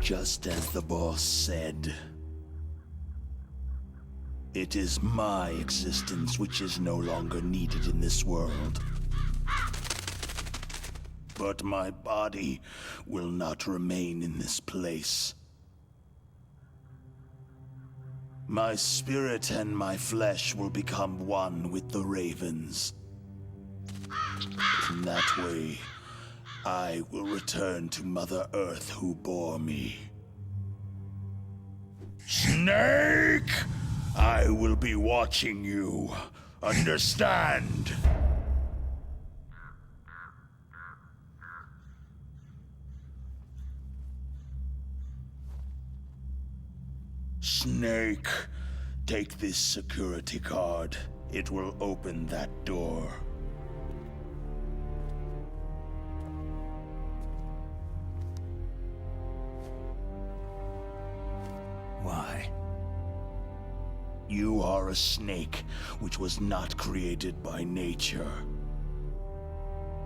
Just as the boss said. It is my existence which is no longer needed in this world. But my body will not remain in this place. My spirit and my flesh will become one with the ravens. In that way, I will return to Mother Earth who bore me. Snake! I will be watching you. Understand? Snake, take this security card. It will open that door. Why? You are a snake, which was not created by nature.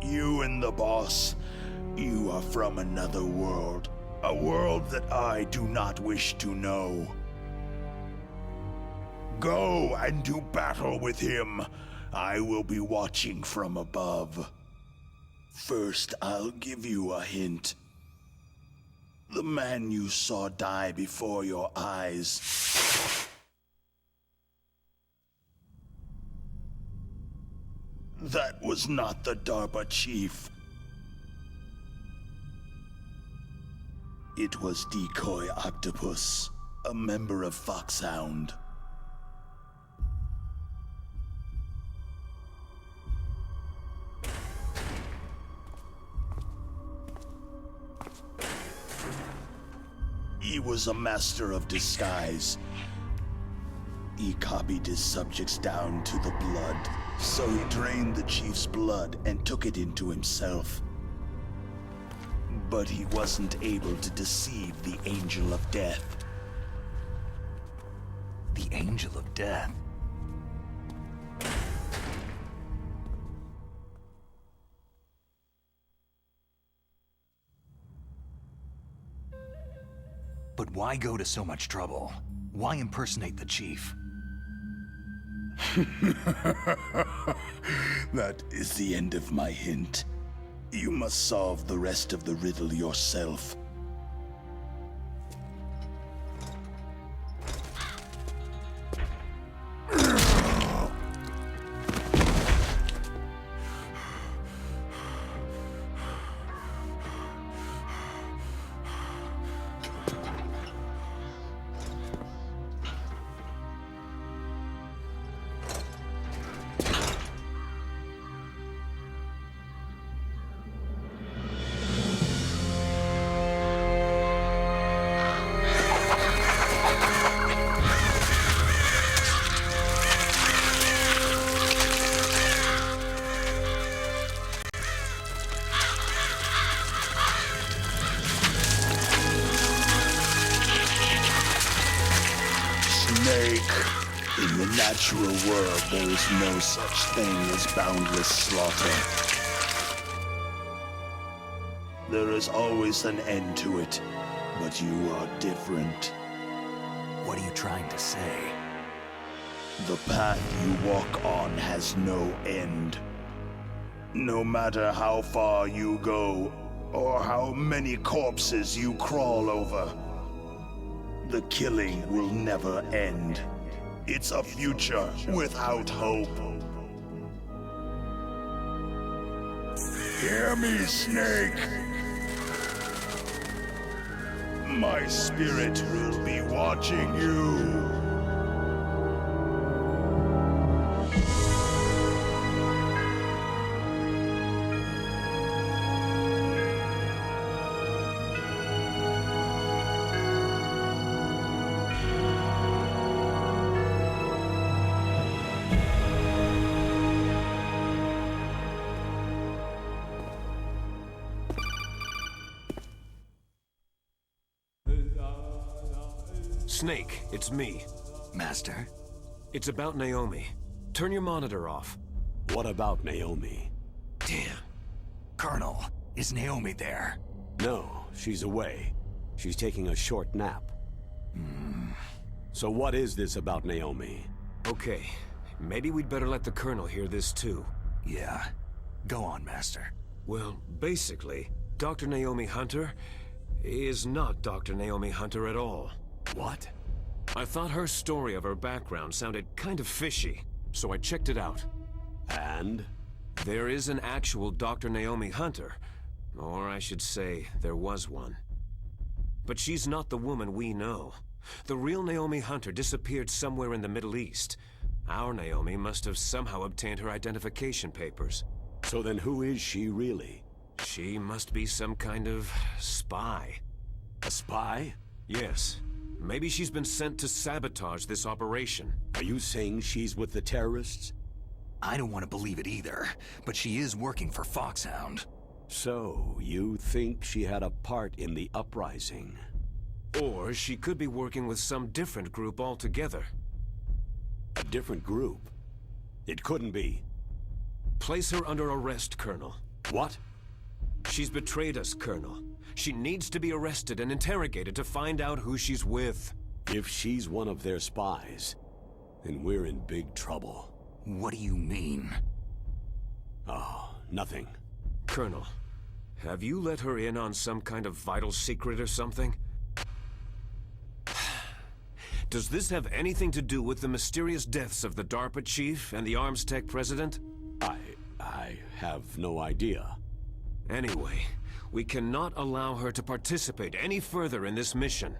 You and the boss, you are from another world. A world that I do not wish to know. Go and do battle with him. I will be watching from above. First, I'll give you a hint. The man you saw die before your eyes. That was not the DARPA chief. It was Decoy Octopus, a member of Foxhound. He was a master of disguise. He copied his subjects down to the blood, so he drained the chief's blood and took it into himself. But he wasn't able to deceive the Angel of Death. The Angel of Death? But why go to so much trouble? Why impersonate the chief? That is the end of my hint. You must solve the rest of the riddle yourself. In the natural world, there is no such thing as boundless slaughter. There is always an end to it, but you are different. What are you trying to say? The path you walk on has no end. No matter how far you go, or how many corpses you crawl over, the killing will never end. It's a future without hope. Hear me, Snake. My spirit will be watching you. Snake, it's me. Master? It's about Naomi. Turn your monitor off. What about Naomi? Damn. Colonel, is Naomi there? No, she's away. She's taking a short nap. So what is this about Naomi? Okay, maybe we'd better let the Colonel hear this too. Yeah. Go on, Master. Well, basically, Dr. Naomi Hunter is not Dr. Naomi Hunter at all. What? I thought her story of her background sounded kind of fishy, so I checked it out. And? There is an actual Dr. Naomi Hunter, or I should say, there was one. But she's not the woman we know. The real Naomi Hunter disappeared somewhere in the Middle East. Our Naomi must have somehow obtained her identification papers. So then who is she really? She must be some kind of spy. A spy? Yes. Maybe she's been sent to sabotage this operation. Are you saying she's with the terrorists? I don't want to believe it either, but she is working for Foxhound. So, you think she had a part in the uprising? Or she could be working with some different group altogether. A different group? It couldn't be. Place her under arrest, Colonel. What? She's betrayed us, Colonel. She needs to be arrested and interrogated to find out who she's with. If she's one of their spies, then we're in big trouble. What do you mean? Oh, nothing. Colonel, have you let her in on some kind of vital secret or something? Does this have anything to do with the mysterious deaths of the DARPA chief and the Arms Tech president? I have no idea. Anyway, we cannot allow her to participate any further in this mission.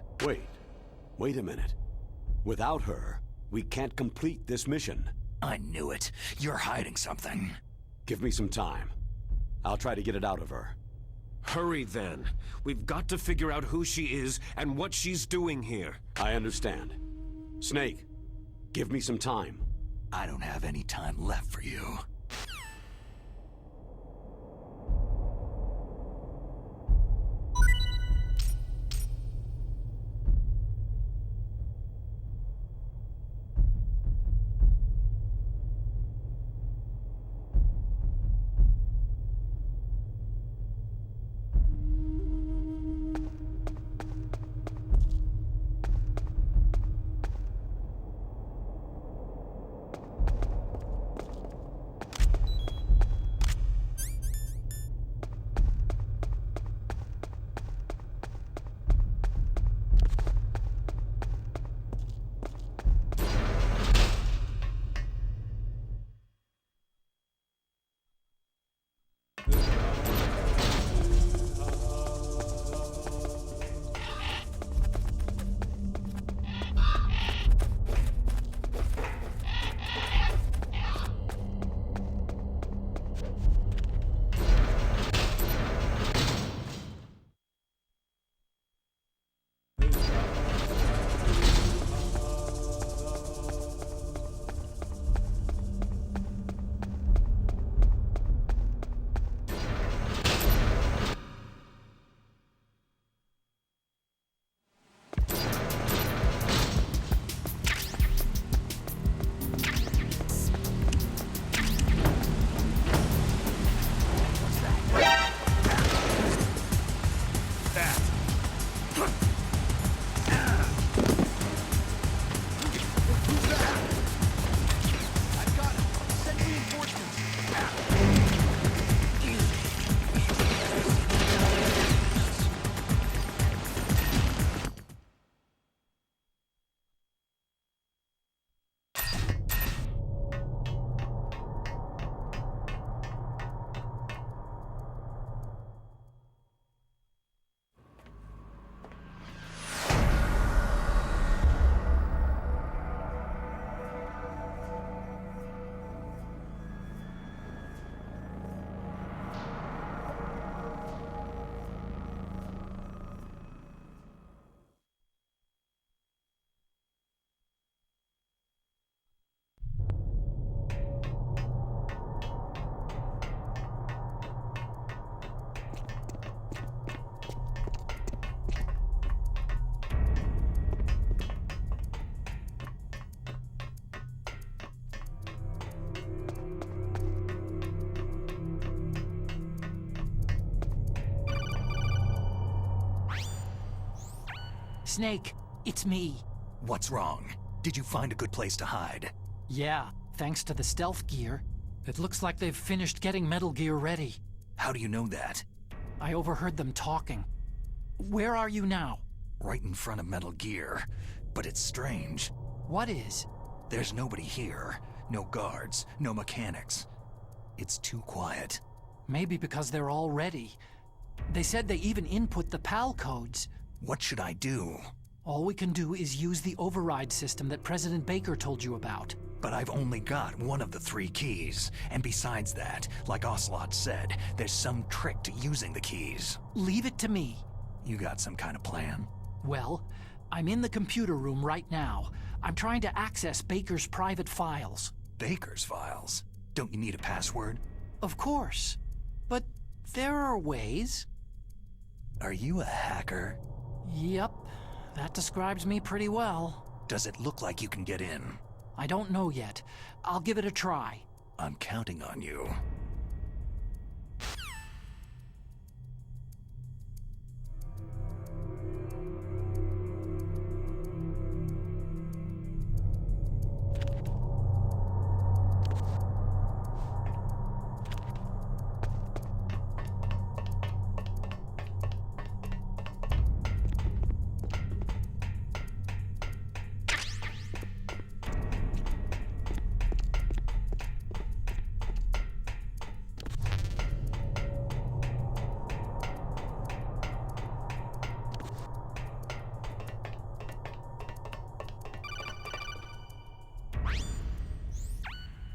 Wait a minute. Without her, we can't complete this mission. I knew it. You're hiding something. Give me some time. I'll try to get it out of her. Hurry then. We've got to figure out who she is and what she's doing here. I understand. Snake, give me some time. I don't have any time left for you. Snake, it's me. What's wrong? Did you find a good place to hide? Yeah, thanks to the stealth gear. It looks like they've finished getting Metal Gear ready. How do you know that? I overheard them talking. Where are you now? Right in front of Metal Gear. But it's strange. What is? There's nobody here. No guards, no mechanics. It's too quiet. Maybe because they're all ready. They said they even input the PAL codes. What should I do? All we can do is use the override system that President Baker told you about. But I've only got one of the 3 keys. And besides that, like Ocelot said, there's some trick to using the keys. Leave it to me. You got some kind of plan? Well, I'm in the computer room right now. I'm trying to access Baker's private files. Baker's files? Don't you need a password? Of course. But there are ways. Are you a hacker? Yep, that describes me pretty well. Does it look like you can get in? I don't know yet. I'll give it a try. I'm counting on you.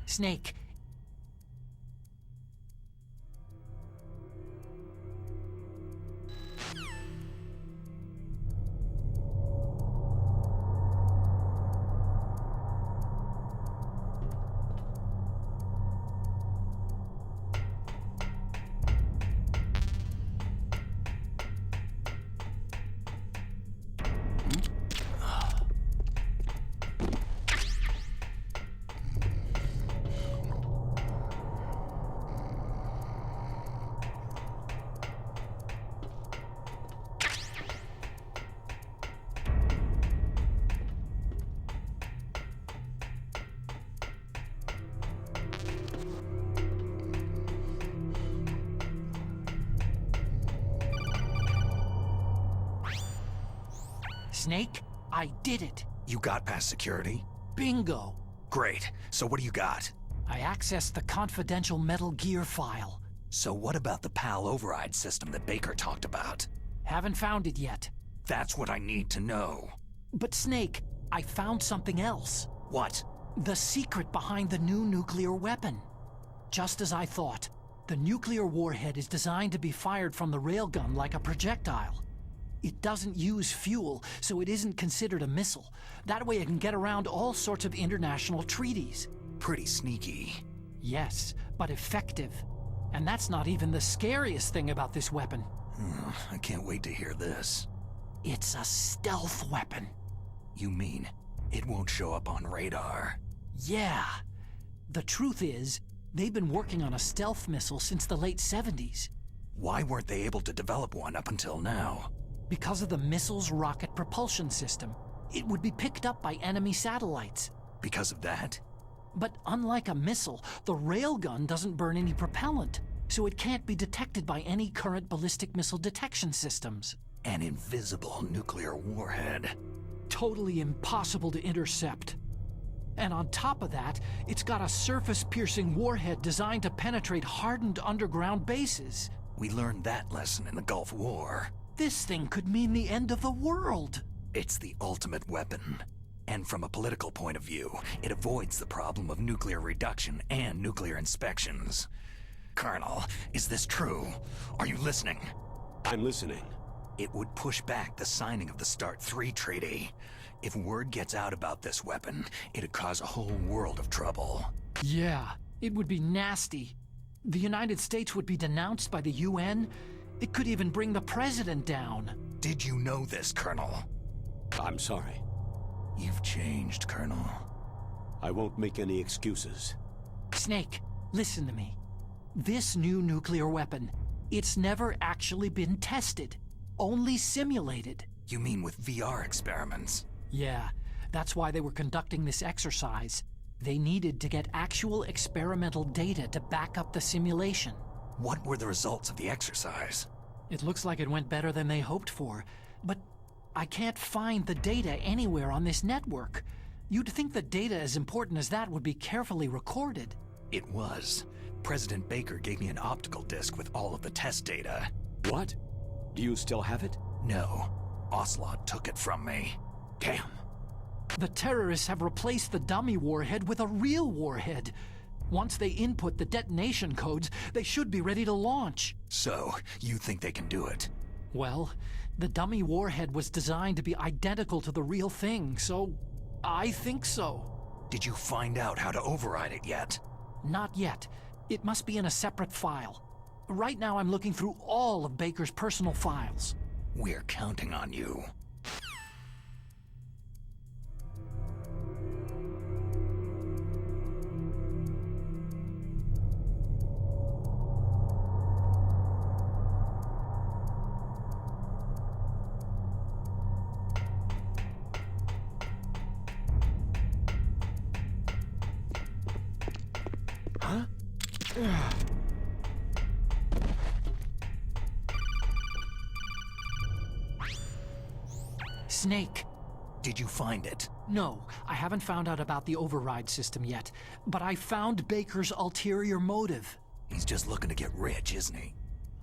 Snake. Snake, I did it. You got past security? Bingo. Great. So what do you got? I accessed the confidential Metal Gear file. So what about the PAL override system that Baker talked about? Haven't found it yet. That's what I need to know. But Snake, I found something else. What? The secret behind the new nuclear weapon. Just as I thought, the nuclear warhead is designed to be fired from the railgun like a projectile. It doesn't use fuel, so it isn't considered a missile. That way it can get around all sorts of international treaties. Pretty sneaky. Yes, but effective. And that's not even the scariest thing about this weapon. I can't wait to hear this. It's a stealth weapon. You mean it won't show up on radar? Yeah. The truth is, they've been working on a stealth missile since the late 70s. Why weren't they able to develop one up until now? Because of the missile's rocket propulsion system. It would be picked up by enemy satellites. Because of that? But unlike a missile, the railgun doesn't burn any propellant, so it can't be detected by any current ballistic missile detection systems. An invisible nuclear warhead. Totally impossible to intercept. And on top of that, it's got a surface-piercing warhead designed to penetrate hardened underground bases. We learned that lesson in the Gulf War. This thing could mean the end of the world. It's the ultimate weapon. And from a political point of view, it avoids the problem of nuclear reduction and nuclear inspections. Colonel, is this true? Are you listening? I'm listening. It would push back the signing of the START III treaty. If word gets out about this weapon, it'd cause a whole world of trouble. Yeah, it would be nasty. The United States would be denounced by the UN. It could even bring the president down. Did you know this, Colonel? I'm sorry. You've changed, Colonel. I won't make any excuses. Snake, listen to me. This new nuclear weapon, it's never actually been tested. Only simulated. You mean with VR experiments? Yeah, that's why they were conducting this exercise. They needed to get actual experimental data to back up the simulation. What were the results of the exercise? It looks like it went better than they hoped for, but I can't find the data anywhere on this network. You'd think the data as important as that would be carefully recorded. It was. President Baker gave me an optical disc with all of the test data. What? Do you still have it? No. Ocelot took it from me. Damn. The terrorists have replaced the dummy warhead with a real warhead. Once they input the detonation codes, they should be ready to launch. So, you think they can do it? Well, the dummy warhead was designed to be identical to the real thing, so I think so. Did you find out how to override it yet? Not yet. It must be in a separate file. Right now I'm looking through all of Baker's personal files. We're counting on you. Snake. Did you find it? No, I haven't found out about the override system yet, but I found Baker's ulterior motive. He's just looking to get rich, isn't he?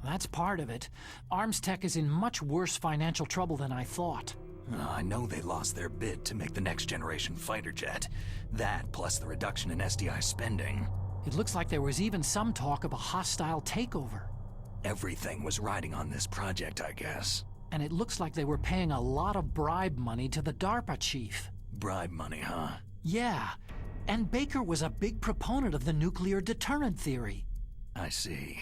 That's part of it. Armstech is in much worse financial trouble than I thought. I know they lost their bid to make the next generation fighter jet. That, plus the reduction in SDI spending. It looks like there was even some talk of a hostile takeover. Everything was riding on this project, I guess. And it looks like they were paying a lot of bribe money to the DARPA chief. Bribe money, huh? Yeah, and Baker was a big proponent of the nuclear deterrent theory. I see.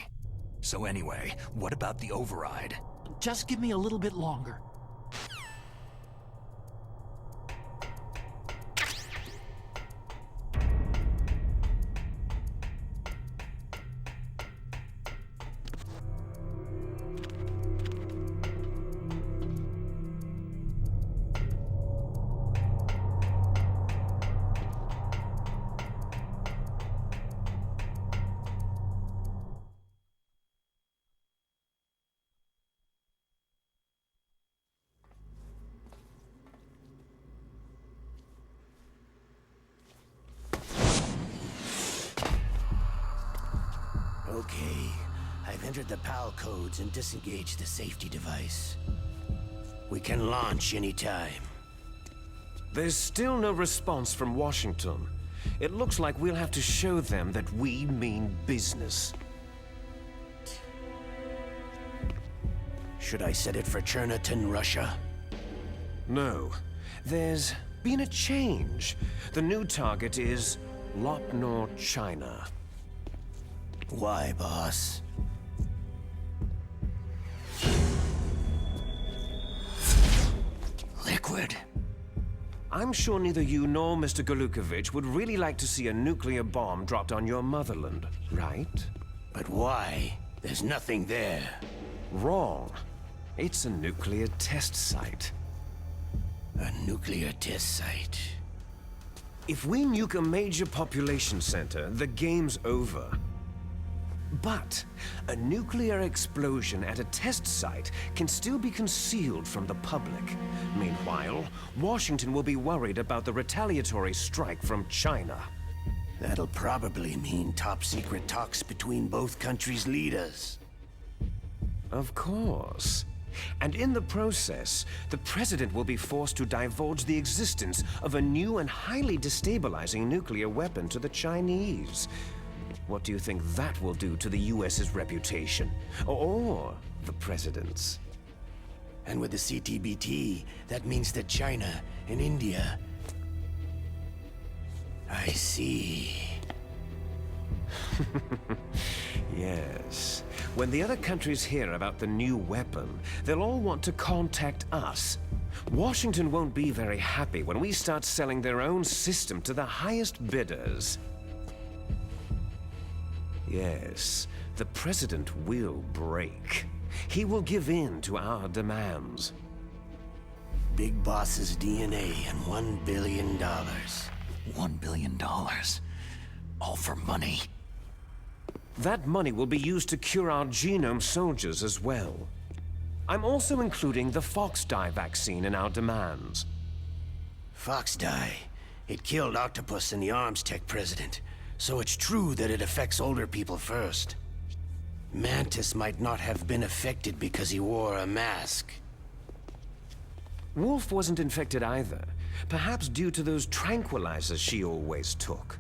So anyway, what about the override? Just give me a little bit longer. Okay, I've entered the PAL codes and disengaged the safety device. We can launch anytime. There's still no response from Washington. It looks like we'll have to show them that we mean business. Should I set it for Cherniton, Russia? No. There's been a change. The new target is Lopnor, China. Why, boss? Liquid. I'm sure neither you nor Mr. Golukovich would really like to see a nuclear bomb dropped on your motherland, right? But why? There's nothing there. Wrong. It's a nuclear test site. A nuclear test site. If we nuke a major population center, the game's over. But a nuclear explosion at a test site can still be concealed from the public. Meanwhile, Washington will be worried about the retaliatory strike from China. That'll probably mean top-secret talks between both countries' leaders. Of course. And in the process, the president will be forced to divulge the existence of a new and highly destabilizing nuclear weapon to the Chinese. What do you think that will do to the US's reputation? Or the president's? And with the CTBT, that means that China and India... I see. Yes. When the other countries hear about the new weapon, they'll all want to contact us. Washington won't be very happy when we start selling their own system to the highest bidders. Yes, the president will break. He will give in to our demands. Big Boss's DNA and $1 billion. $1 billion. All for money. That money will be used to cure our genome soldiers as well. I'm also including the Fox-Die vaccine in our demands. Fox-Die. It killed Octopus and the Armstech president, so it's true that it affects older people first. Mantis might not have been affected because he wore a mask. Wolf wasn't infected either, perhaps due to those tranquilizers she always took.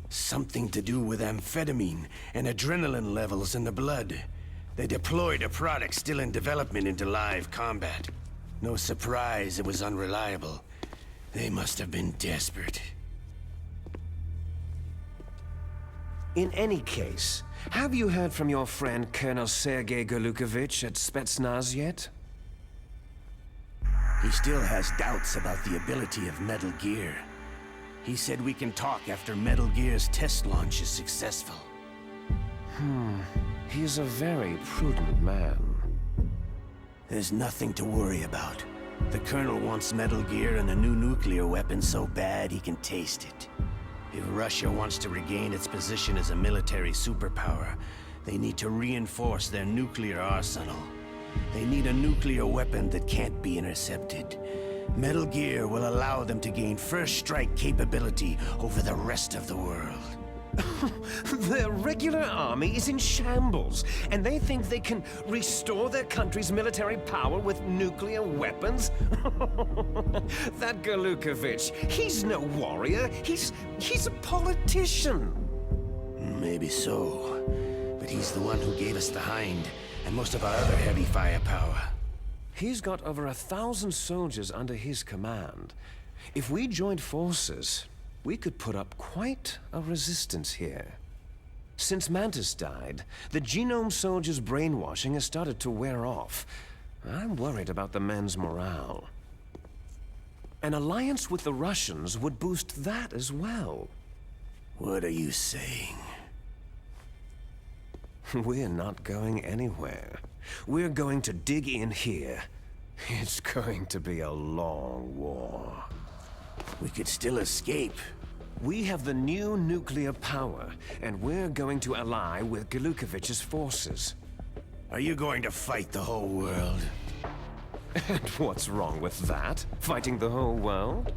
Something to do with amphetamine and adrenaline levels in the blood. They deployed a product still in development into live combat. No surprise it was unreliable. They must have been desperate. In any case, have you heard from your friend Colonel Sergei Golukovich at Spetsnaz yet? He still has doubts about the ability of Metal Gear. He said we can talk after Metal Gear's test launch is successful. He's a very prudent man. There's nothing to worry about. The Colonel wants Metal Gear and a new nuclear weapon so bad he can taste it. If Russia wants to regain its position as a military superpower, they need to reinforce their nuclear arsenal. They need a nuclear weapon that can't be intercepted. Metal Gear will allow them to gain first strike capability over the rest of the world. Their regular army is in shambles, and they think they can restore their country's military power with nuclear weapons? That Golukovich, he's no warrior, he's a politician. Maybe so, but he's the one who gave us the Hind, and most of our other heavy firepower. He's got over 1,000 soldiers under his command. If we joined forces, we could put up quite a resistance here. Since Mantis died, the genome soldiers' brainwashing has started to wear off. I'm worried about the men's morale. An alliance with the Russians would boost that as well. What are you saying? We're not going anywhere. We're going to dig in here. It's going to be a long war. We could still escape. We have the new nuclear power, and we're going to ally with Golukovich's forces. Are you going to fight the whole world? And what's wrong with that? Fighting the whole world?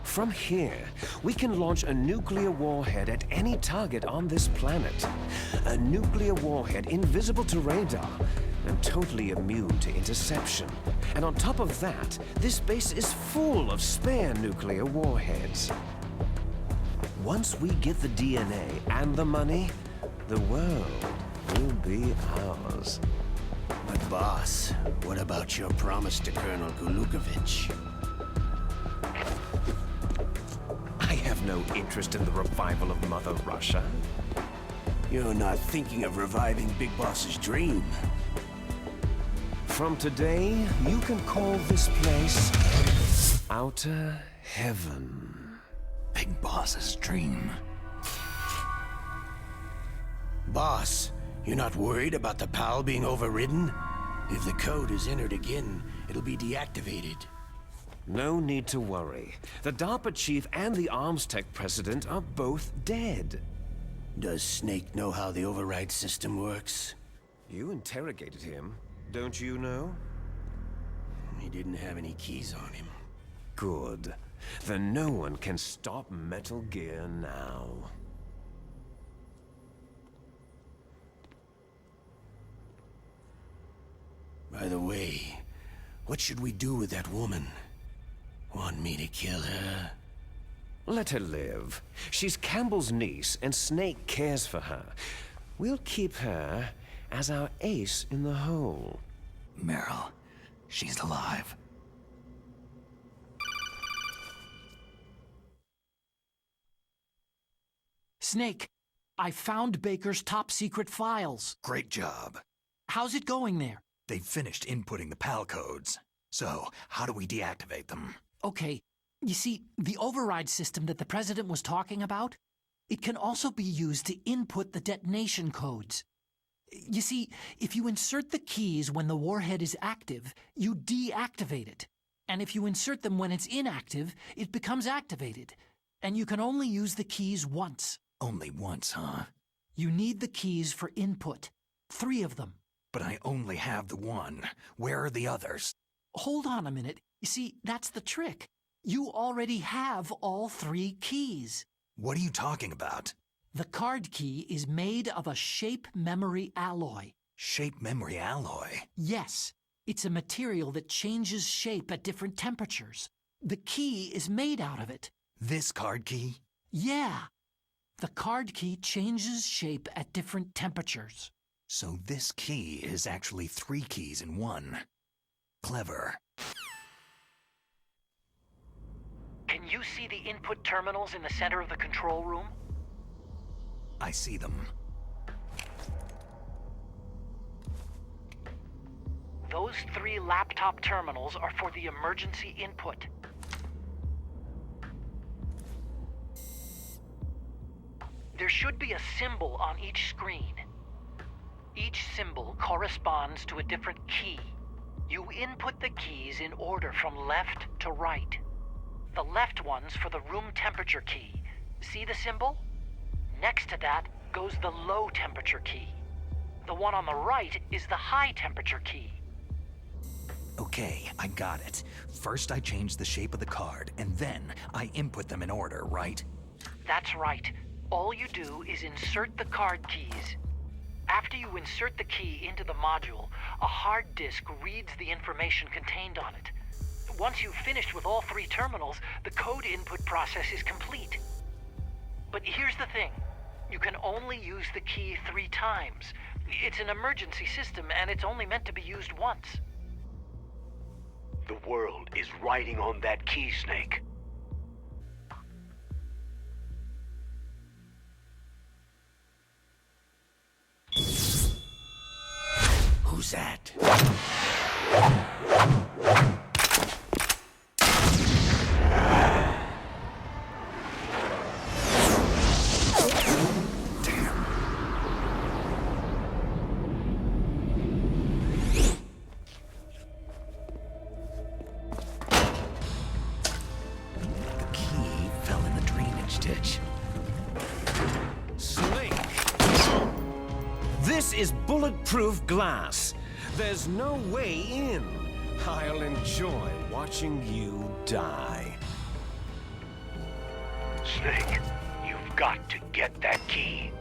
From here, we can launch a nuclear warhead at any target on this planet. A nuclear warhead invisible to radar and totally immune to interception. And on top of that, this base is full of spare nuclear warheads. Once we get the DNA and the money, the world will be ours. But boss, what about your promise to Colonel Golukovich? I have no interest in the revival of Mother Russia. You're not thinking of reviving Big Boss's dream. From today, you can call this place Outer Heaven. Big Boss's dream. Boss, you're not worried about the PAL being overridden? If the code is entered again, it'll be deactivated. No need to worry. The DARPA chief and the Armstech president are both dead. Does Snake know how the override system works? You interrogated him, don't you know? He didn't have any keys on him. Good. Then no one can stop Metal Gear now. By the way, what should we do with that woman? Want me to kill her? Let her live. She's Campbell's niece, and Snake cares for her. We'll keep her as our ace in the hole. Meryl, she's alive. Snake, I found Baker's top-secret files. Great job. How's it going there? They've finished inputting the PAL codes. So, how do we deactivate them? Okay, you see, the override system that the President was talking about, it can also be used to input the detonation codes. You see, if you insert the keys when the warhead is active, you deactivate it. And if you insert them when it's inactive, it becomes activated. And you can only use the keys once. Only once, huh? You need the keys for input. 3 of them. But I only have the one. Where are the others? Hold on a minute. You see, that's the trick. You already have all 3 keys. What are you talking about? The card key is made of a shape memory alloy. Shape memory alloy? Yes. It's a material that changes shape at different temperatures. The key is made out of it. This card key? Yeah. The card key changes shape at different temperatures. So this key is actually 3 keys in one. Clever. Can you see the input terminals in the center of the control room? I see them. Those 3 laptop terminals are for the emergency input. There should be a symbol on each screen. Each symbol corresponds to a different key. You input the keys in order from left to right. The left one's for the room temperature key. See the symbol? Next to that goes the low temperature key. The one on the right is the high temperature key. Okay, I got it. First I change the shape of the card, and then I input them in order, right? That's right. All you do is insert the card keys. After you insert the key into the module, a hard disk reads the information contained on it. Once you've finished with all 3 terminals, the code input process is complete. But here's the thing. You can only use the key 3 times. It's an emergency system, and it's only meant to be used once. The world is riding on that key, Snake. Who's that? This is bulletproof glass. There's no way in. I'll enjoy watching you die. Snake, you've got to get that key.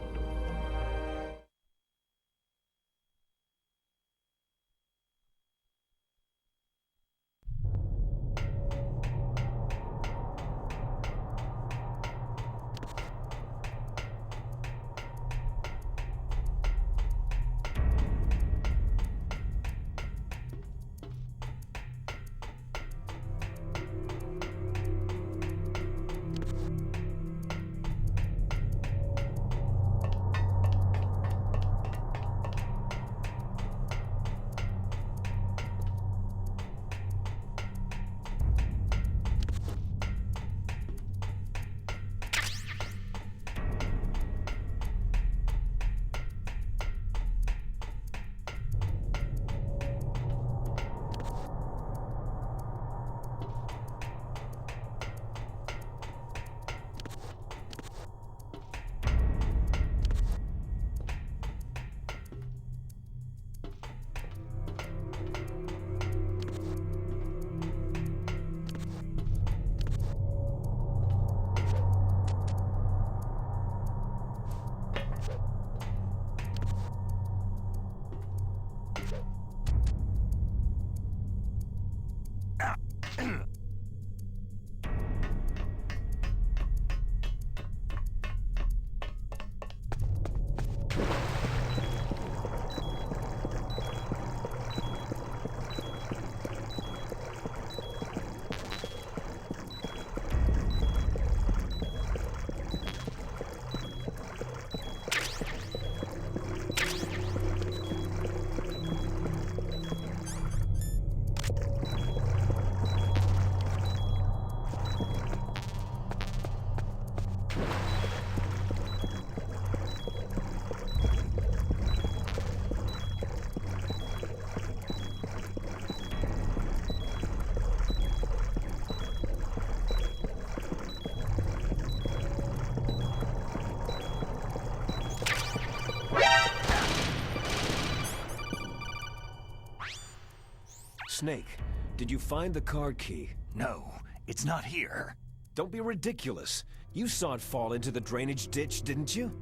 Snake, did you find the card key? No, it's not here. Don't be ridiculous. You saw it fall into the drainage ditch, didn't you?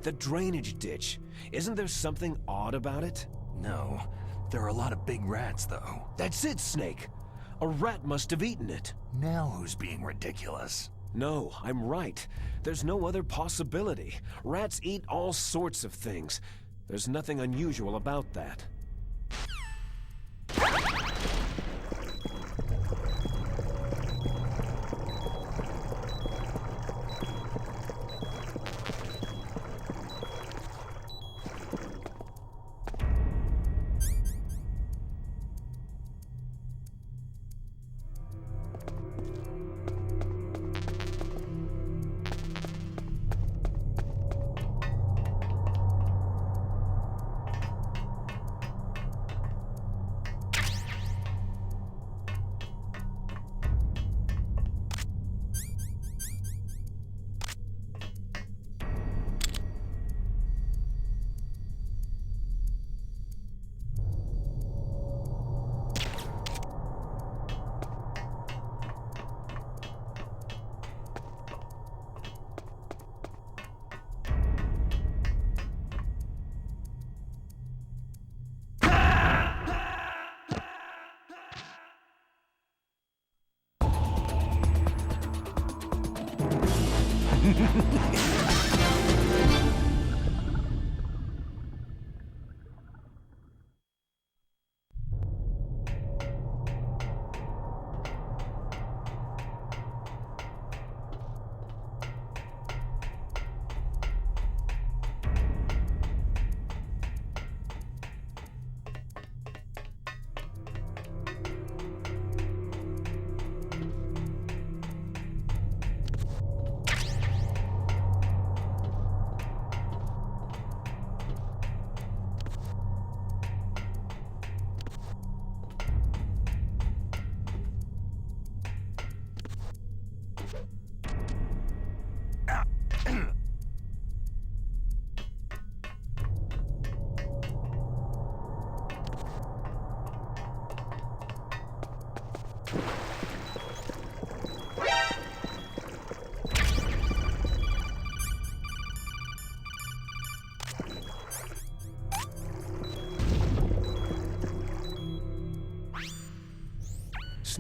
The drainage ditch. Isn't there something odd about it? No, there are a lot of big rats, though. That's it, Snake. A rat must have eaten it. Now who's being ridiculous? No, I'm right. There's no other possibility. Rats eat all sorts of things. There's nothing unusual about that.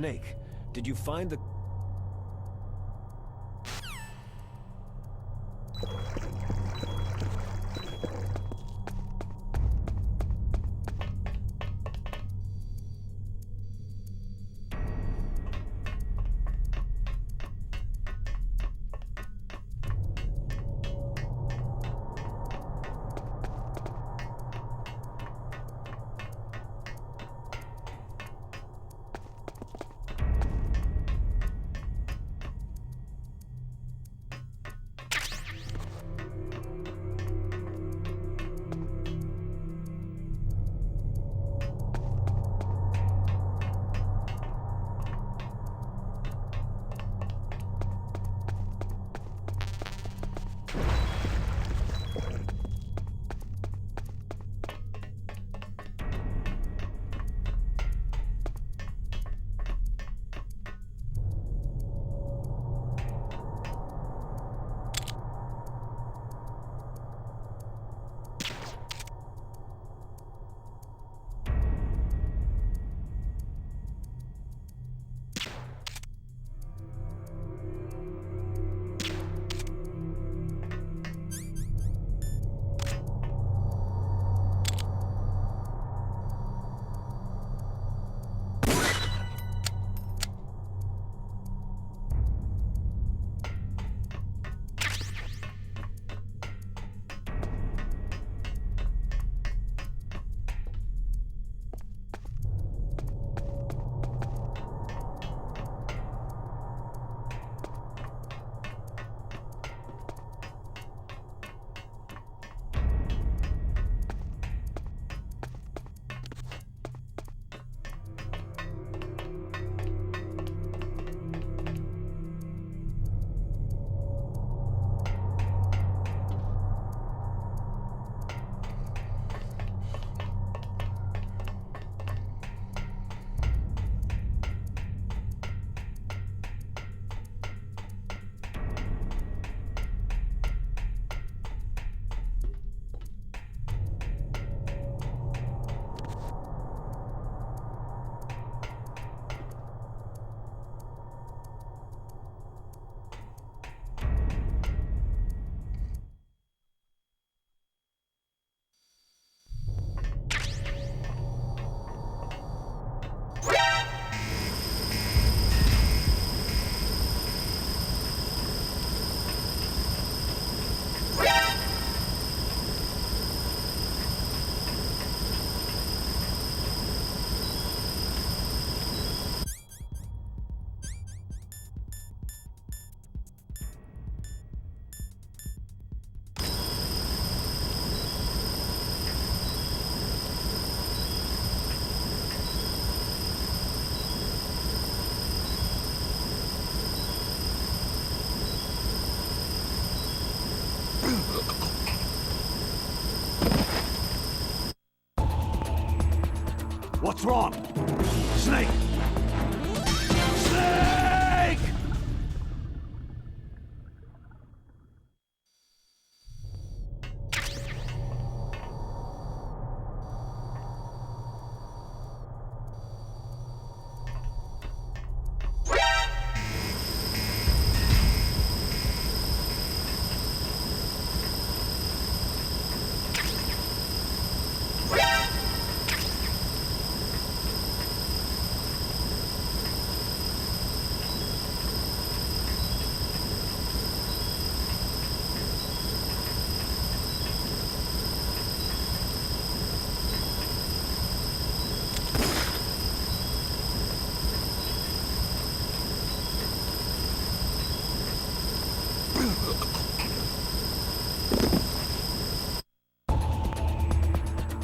Snake, did you find the... What's wrong? Snake! Snake!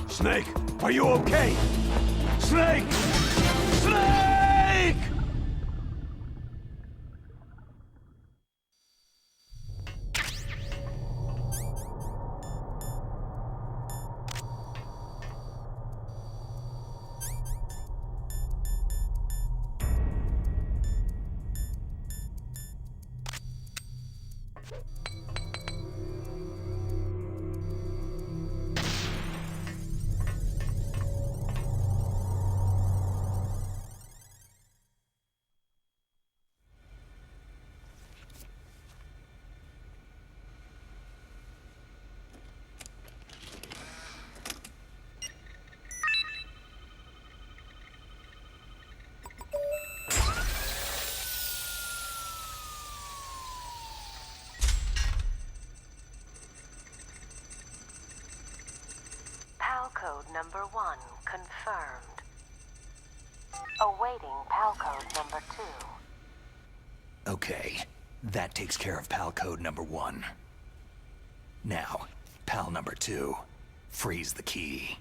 Snake, are you okay? Snake! Snake! PAL code number 1 confirmed. Awaiting PAL code number 2. Okay, that takes care of PAL code number 1. Now, PAL number 2, freeze the key.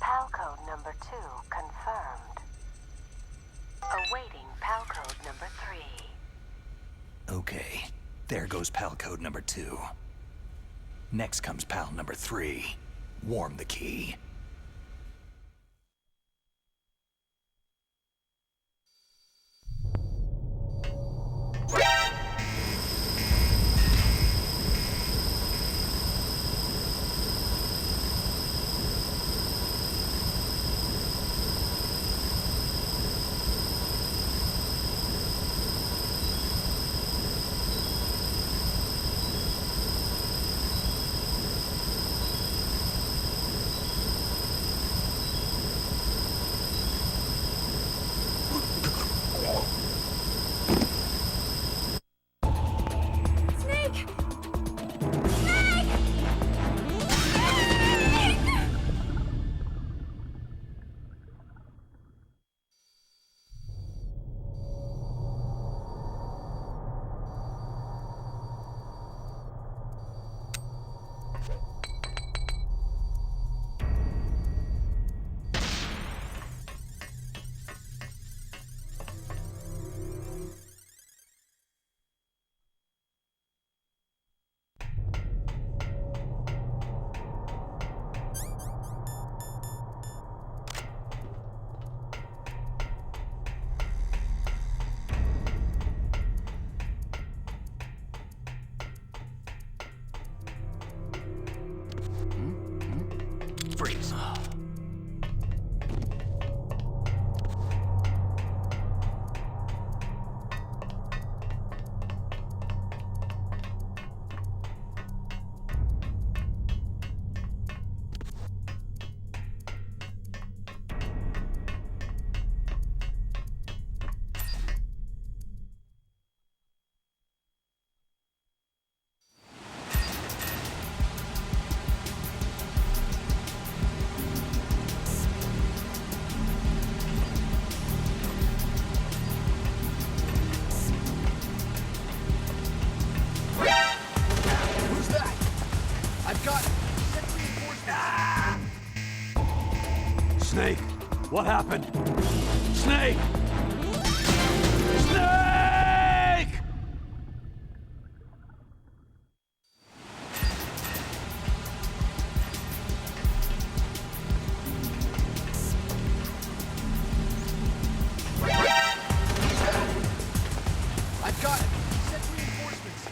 PAL code number 2 confirmed. Awaiting PAL code number 3. Okay, there goes PAL code number 2. Next comes PAL number 3. Warm the key. Freeze. Snake, what happened? Snake! Snake! I've got it. Send reinforcements.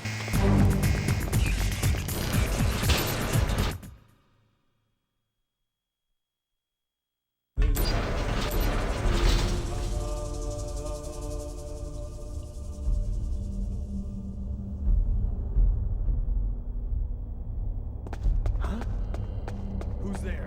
Who's there?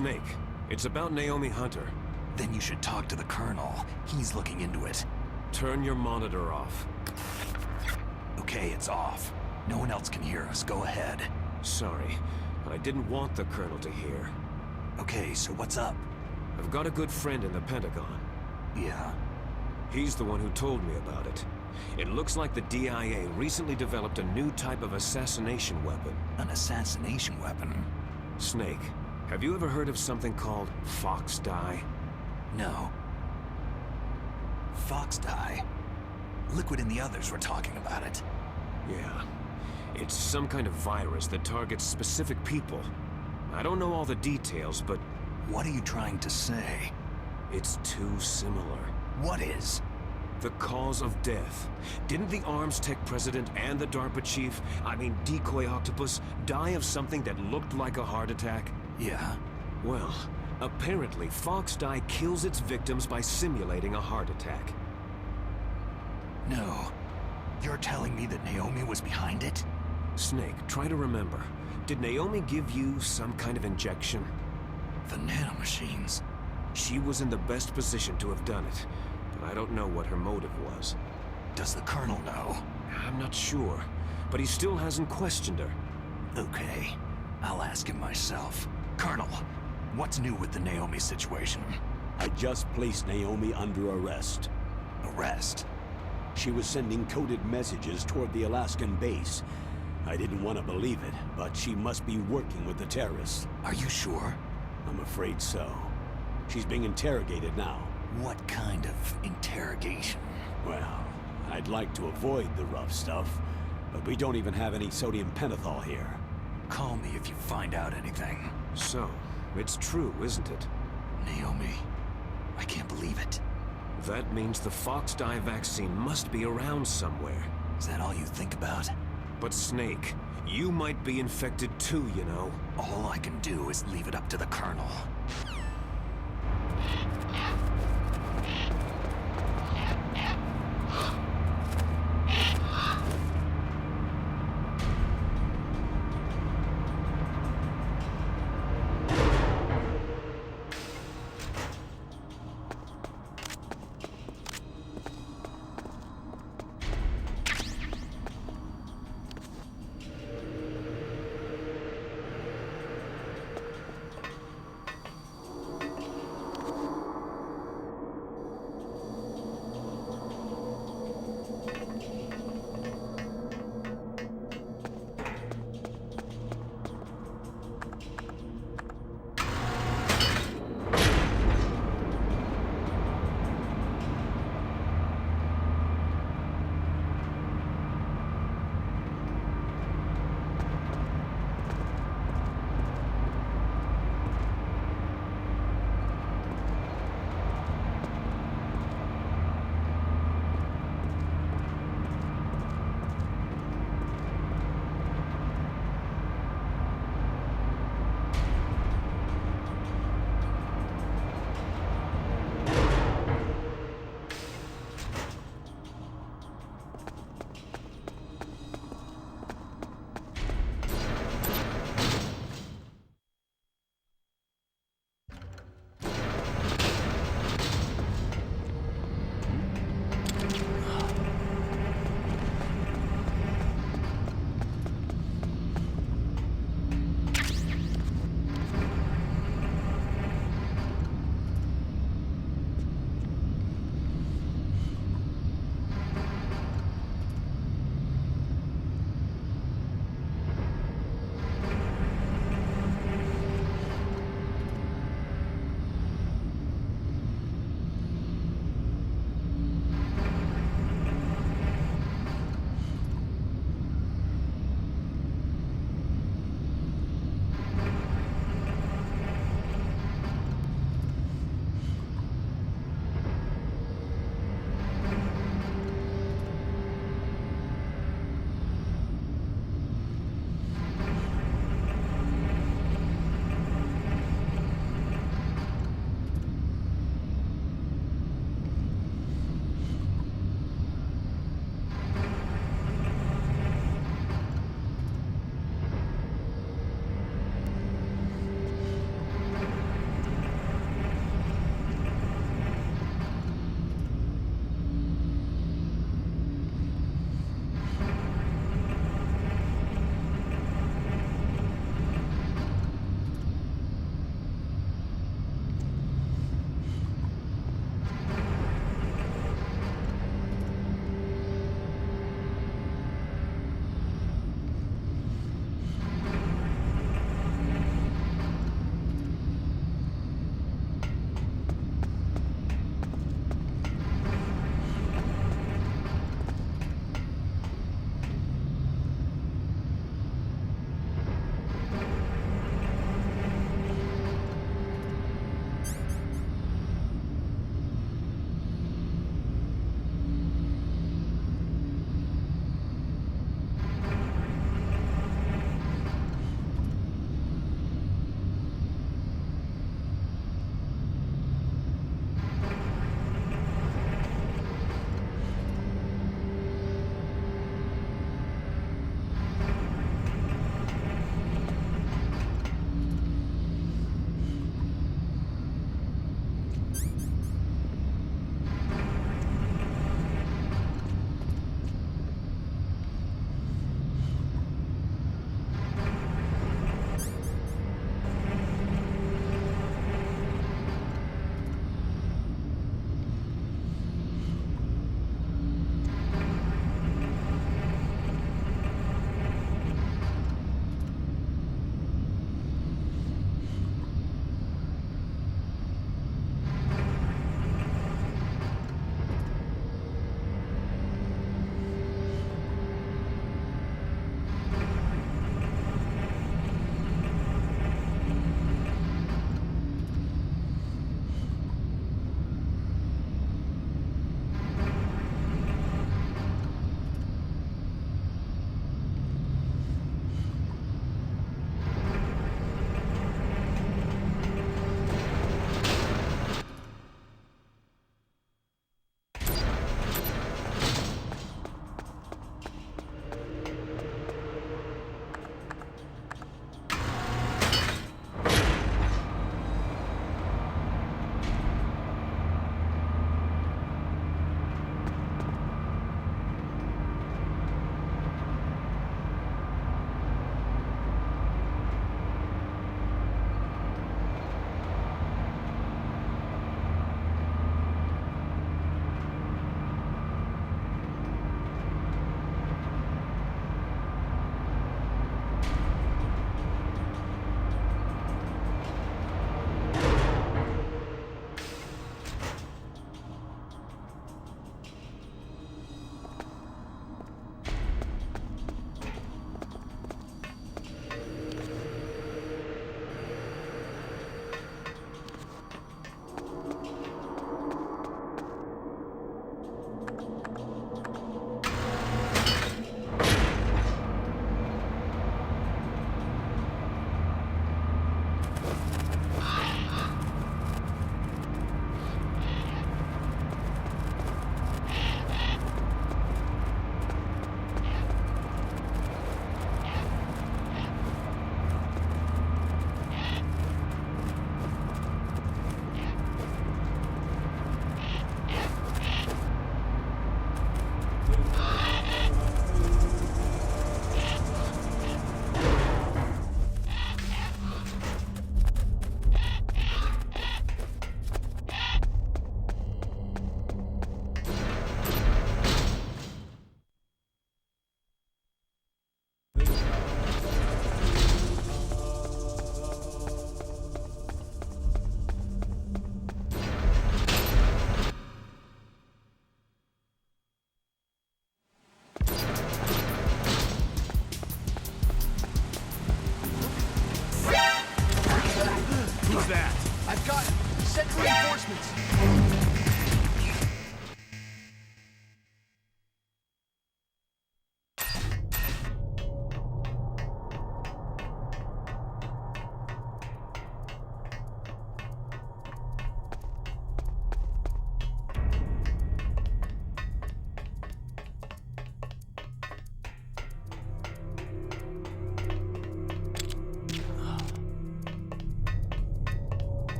Snake, it's about Naomi Hunter. Then you should talk to the Colonel. He's looking into it. Turn your monitor off. Okay, it's off. No one else can hear us. Go ahead. Sorry, but I didn't want the Colonel to hear. Okay, so what's up? I've got a good friend in the Pentagon. Yeah? He's the one who told me about it. It looks like the DIA recently developed a new type of assassination weapon. An assassination weapon? Snake, have you ever heard of something called Fox Dye? No. Fox Dye? Liquid and the others were talking about it. Yeah. It's some kind of virus that targets specific people. I don't know all the details, but... What are you trying to say? It's too similar. What is? The cause of death. Didn't the Arms Tech president and the DARPA chief, Decoy Octopus, die of something that looked like a heart attack? Yeah. Well, apparently Fox Dye kills its victims by simulating a heart attack. No. You're telling me that Naomi was behind it? Snake, try to remember. Did Naomi give you some kind of injection? The nanomachines. She was in the best position to have done it, but I don't know what her motive was. Does the Colonel know? I'm not sure, but he still hasn't questioned her. Okay, I'll ask him myself. Colonel, what's new with the Naomi situation? I just placed Naomi under arrest. Arrest? She was sending coded messages toward the Alaskan base. I didn't want to believe it, but she must be working with the terrorists. Are you sure? I'm afraid so. She's being interrogated now. What kind of interrogation? Well, I'd like to avoid the rough stuff, but we don't even have any sodium pentothal here. Call me if you find out anything. So, it's true, isn't it? Naomi, I can't believe it. That means the Fox Dye vaccine must be around somewhere. Is that all you think about? But Snake, you might be infected too, you know. All I can do is leave it up to the Colonel.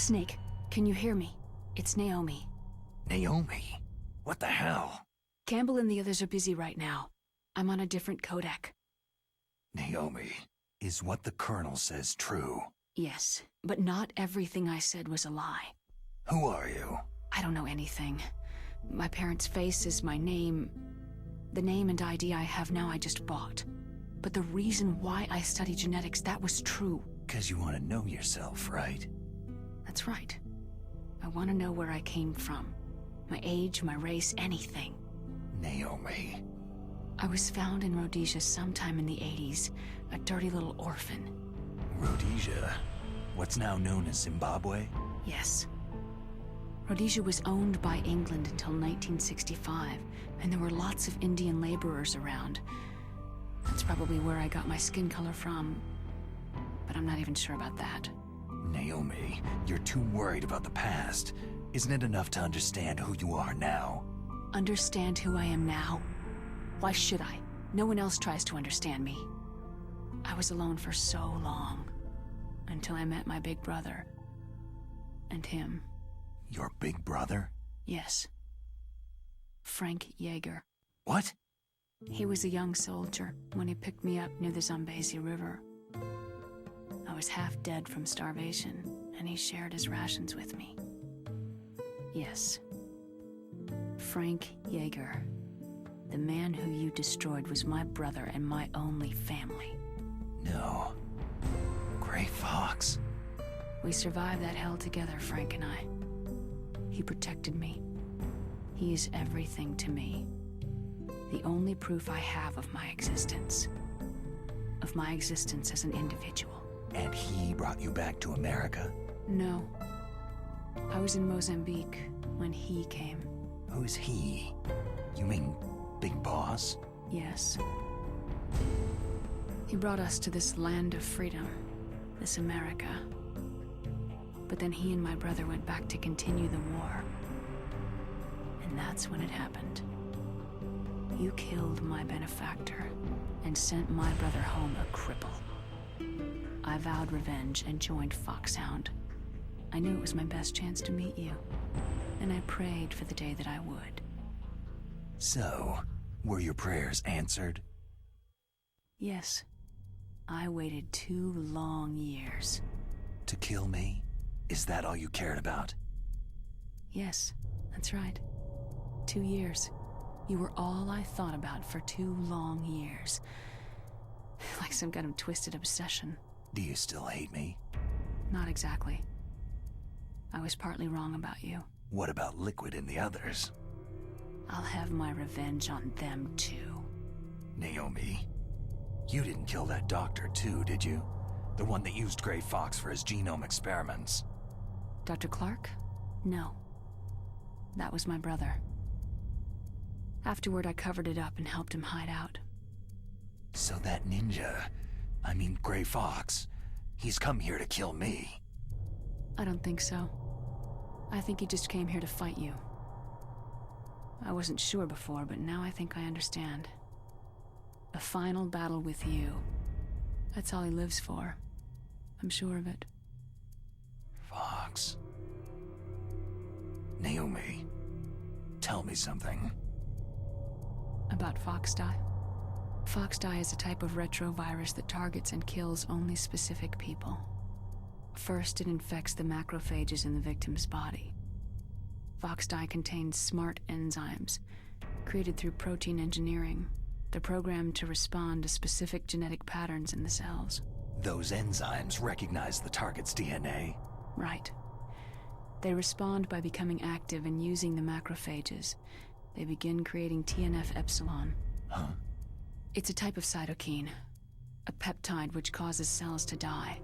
Snake, can you hear me? It's Naomi. Naomi? What the hell? Campbell and the others are busy right now. I'm on a different codec. Naomi, is what the Colonel says true? Yes, but not everything I said was a lie. Who are you? I don't know anything. My parents' face is my name. The name and ID I have now I just bought. But the reason why I study genetics, that was true. 'Cause you want to know yourself, right? That's right. I want to know where I came from. My age, my race, anything. Naomi. I was found in Rhodesia sometime in the 80s, a dirty little orphan. Rhodesia? What's now known as Zimbabwe? Yes. Rhodesia was owned by England until 1965, and there were lots of Indian laborers around. That's probably where I got my skin color from, but I'm not even sure about that. Naomi, you're too worried about the past. Isn't it enough to understand who you are now? Understand who I am now? Why should I? No one else tries to understand me. I was alone for so long, until I met my big brother. And him. Your big brother? Yes. Frank Yeager. What? He was a young soldier when he picked me up near the Zambezi River. I was half dead from starvation, and he shared his rations with me. Yes. Frank Yeager. The man who you destroyed was my brother and my only family. No. Gray Fox. We survived that hell together, Frank and I. He protected me. He is everything to me. The only proof I have of my existence. Of my existence as an individual. And he brought you back to America? No. I was in Mozambique when he came. Who's he? You mean Big Boss? Yes. He brought us to this land of freedom, this America. But then he and my brother went back to continue the war. And that's when it happened. You killed my benefactor and sent my brother home a cripple. I vowed revenge and joined Foxhound. I knew it was my best chance to meet you, and I prayed for the day that I would. So, were your prayers answered? Yes. I waited 2 long years. To kill me? Is that all you cared about? Yes, that's right. 2 years. You were all I thought about for 2 long years. Like some kind of twisted obsession. Do you still hate me? Not exactly. I was partly wrong about you. What about Liquid and the others? I'll have my revenge on them too. Naomi, you didn't kill that doctor too, did you? The one that used Gray Fox for his genome experiments. Dr. Clark? No. That was my brother. Afterward, I covered it up and helped him hide out. So that ninja, I mean Gray Fox, he's come here to kill me. I don't think so. I think he just came here to fight you. I wasn't sure before, but now I think I understand. A final battle with you. That's all he lives for. I'm sure of it. Fox. Naomi, tell me something. About Foxdie? Foxdie is a type of retrovirus that targets and kills only specific people. First, it infects the macrophages in the victim's body. Foxdie contains smart enzymes, created through protein engineering. They're programmed to respond to specific genetic patterns in the cells. Those enzymes recognize the target's DNA? Right. They respond by becoming active and using the macrophages. They begin creating TNF-epsilon. Huh? It's a type of cytokine, a peptide which causes cells to die.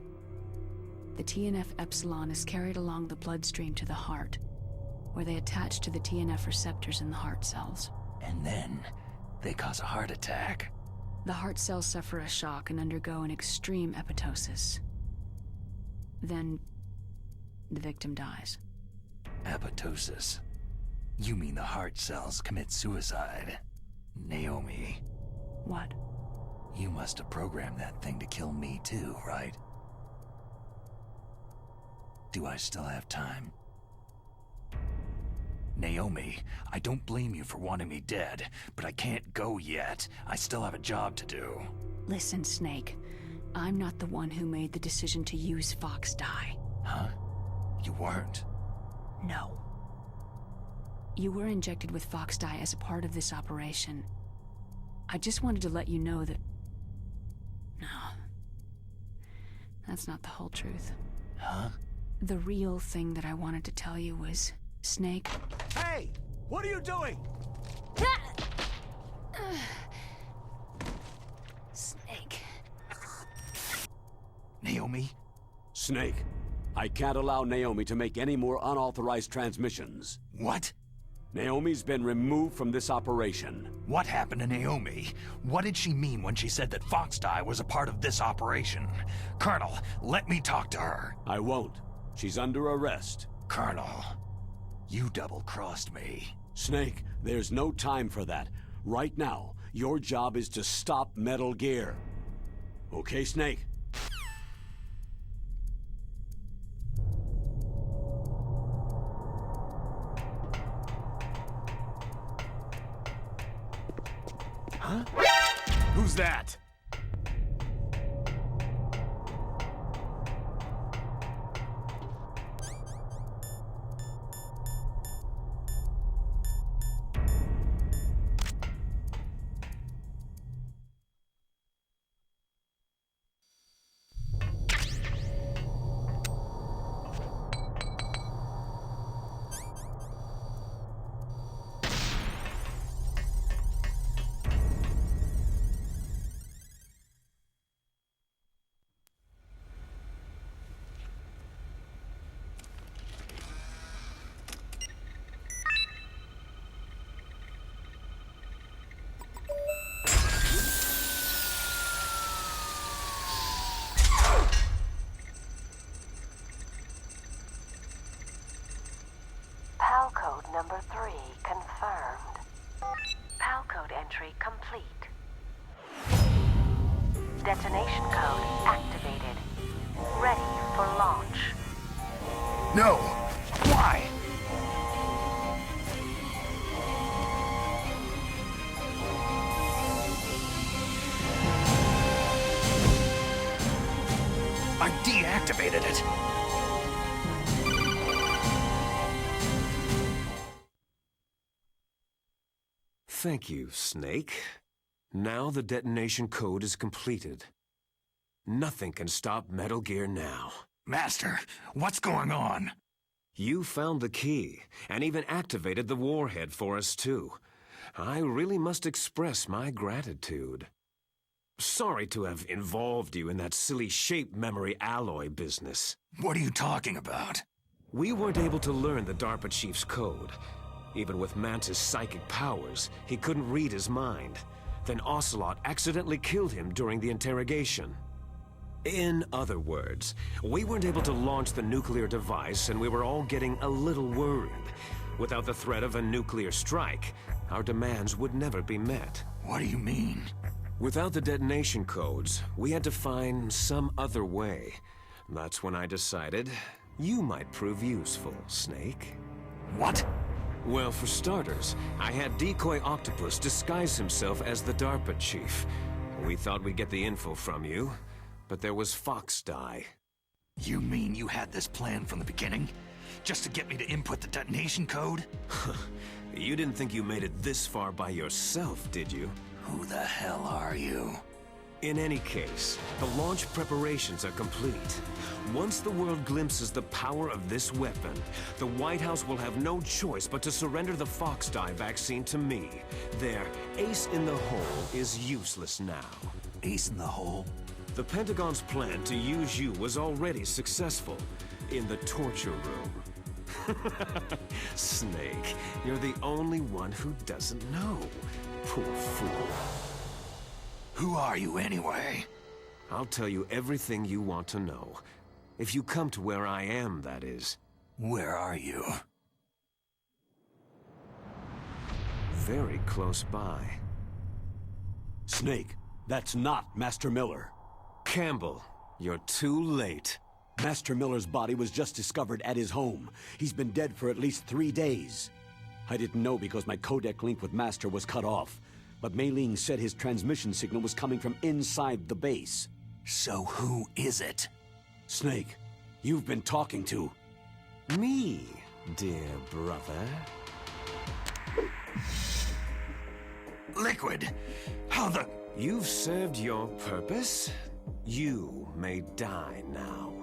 The TNF-epsilon is carried along the bloodstream to the heart, where they attach to the TNF receptors in the heart cells. And then, they cause a heart attack. The heart cells suffer a shock and undergo an extreme apoptosis. Then, the victim dies. Apoptosis? You mean the heart cells commit suicide? Naomi. What? You must have programmed that thing to kill me too, right? Do I still have time? Naomi, I don't blame you for wanting me dead, but I can't go yet. I still have a job to do. Listen, Snake. I'm not the one who made the decision to use Fox dye. Huh? You weren't? No. You were injected with Fox dye as a part of this operation. I just wanted to let you know that... No. That's not the whole truth. Huh? The real thing that I wanted to tell you was... Snake... Hey! What are you doing? Snake... Naomi? Snake, I can't allow Naomi to make any more unauthorized transmissions. What? Naomi's been removed from this operation. What happened to Naomi? What did she mean when she said that Fox dye was a part of this operation? Colonel, let me talk to her. I won't. She's under arrest. Colonel, you double-crossed me. Snake, there's no time for that. Right now, your job is to stop Metal Gear. Okay, Snake? Huh? Who's that? PAL code number 3 confirmed. PAL code entry complete. Detonation code activated. Ready for launch. No! Why? I deactivated it. Thank you, Snake. Now the detonation code is completed. Nothing can stop Metal Gear now. Master, what's going on? You found the key, and even activated the warhead for us too. I really must express my gratitude. Sorry to have involved you in that silly shape memory alloy business. What are you talking about? We weren't able to learn the DARPA chief's code. Even with Mantis' psychic powers, he couldn't read his mind. Then Ocelot accidentally killed him during the interrogation. In other words, we weren't able to launch the nuclear device, and we were all getting a little worried. Without the threat of a nuclear strike, our demands would never be met. What do you mean? Without the detonation codes, we had to find some other way. That's when I decided you might prove useful, Snake. What? Well, for starters, I had Decoy Octopus disguise himself as the DARPA chief. We thought we'd get the info from you, but there was Fox dye. You mean you had this plan from the beginning? Just to get me to input the detonation code? You didn't think you made it this far by yourself, did you? Who the hell are you? In any case, the launch preparations are complete. Once the world glimpses the power of this weapon, the White House will have no choice but to surrender the Fox dye vaccine to me. Their ace in the hole is useless now. Ace in the hole? The Pentagon's plan to use you was already successful in the torture room. Snake, you're the only one who doesn't know. Poor fool. Who are you anyway? I'll tell you everything you want to know. If you come to where I am, that is. Where are you? Very close by. Snake, that's not Master Miller. Campbell, you're too late. Master Miller's body was just discovered at his home. He's been dead for at least 3 days. I didn't know because my codec link with Master was cut off. But Mei Ling said his transmission signal was coming from inside the base. So who is it? Snake, you've been talking to... Me, dear brother. Liquid! How the... You've served your purpose. You may die now.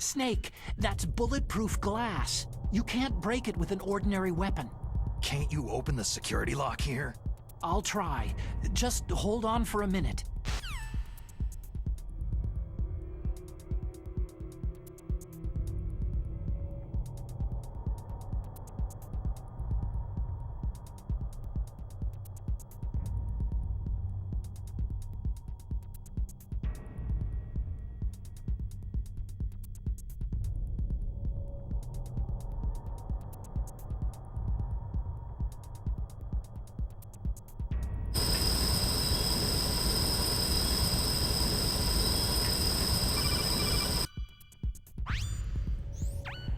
Snake, that's bulletproof glass. You can't break it with an ordinary weapon. Can't you open the security lock here? I'll try. Just hold on for a minute.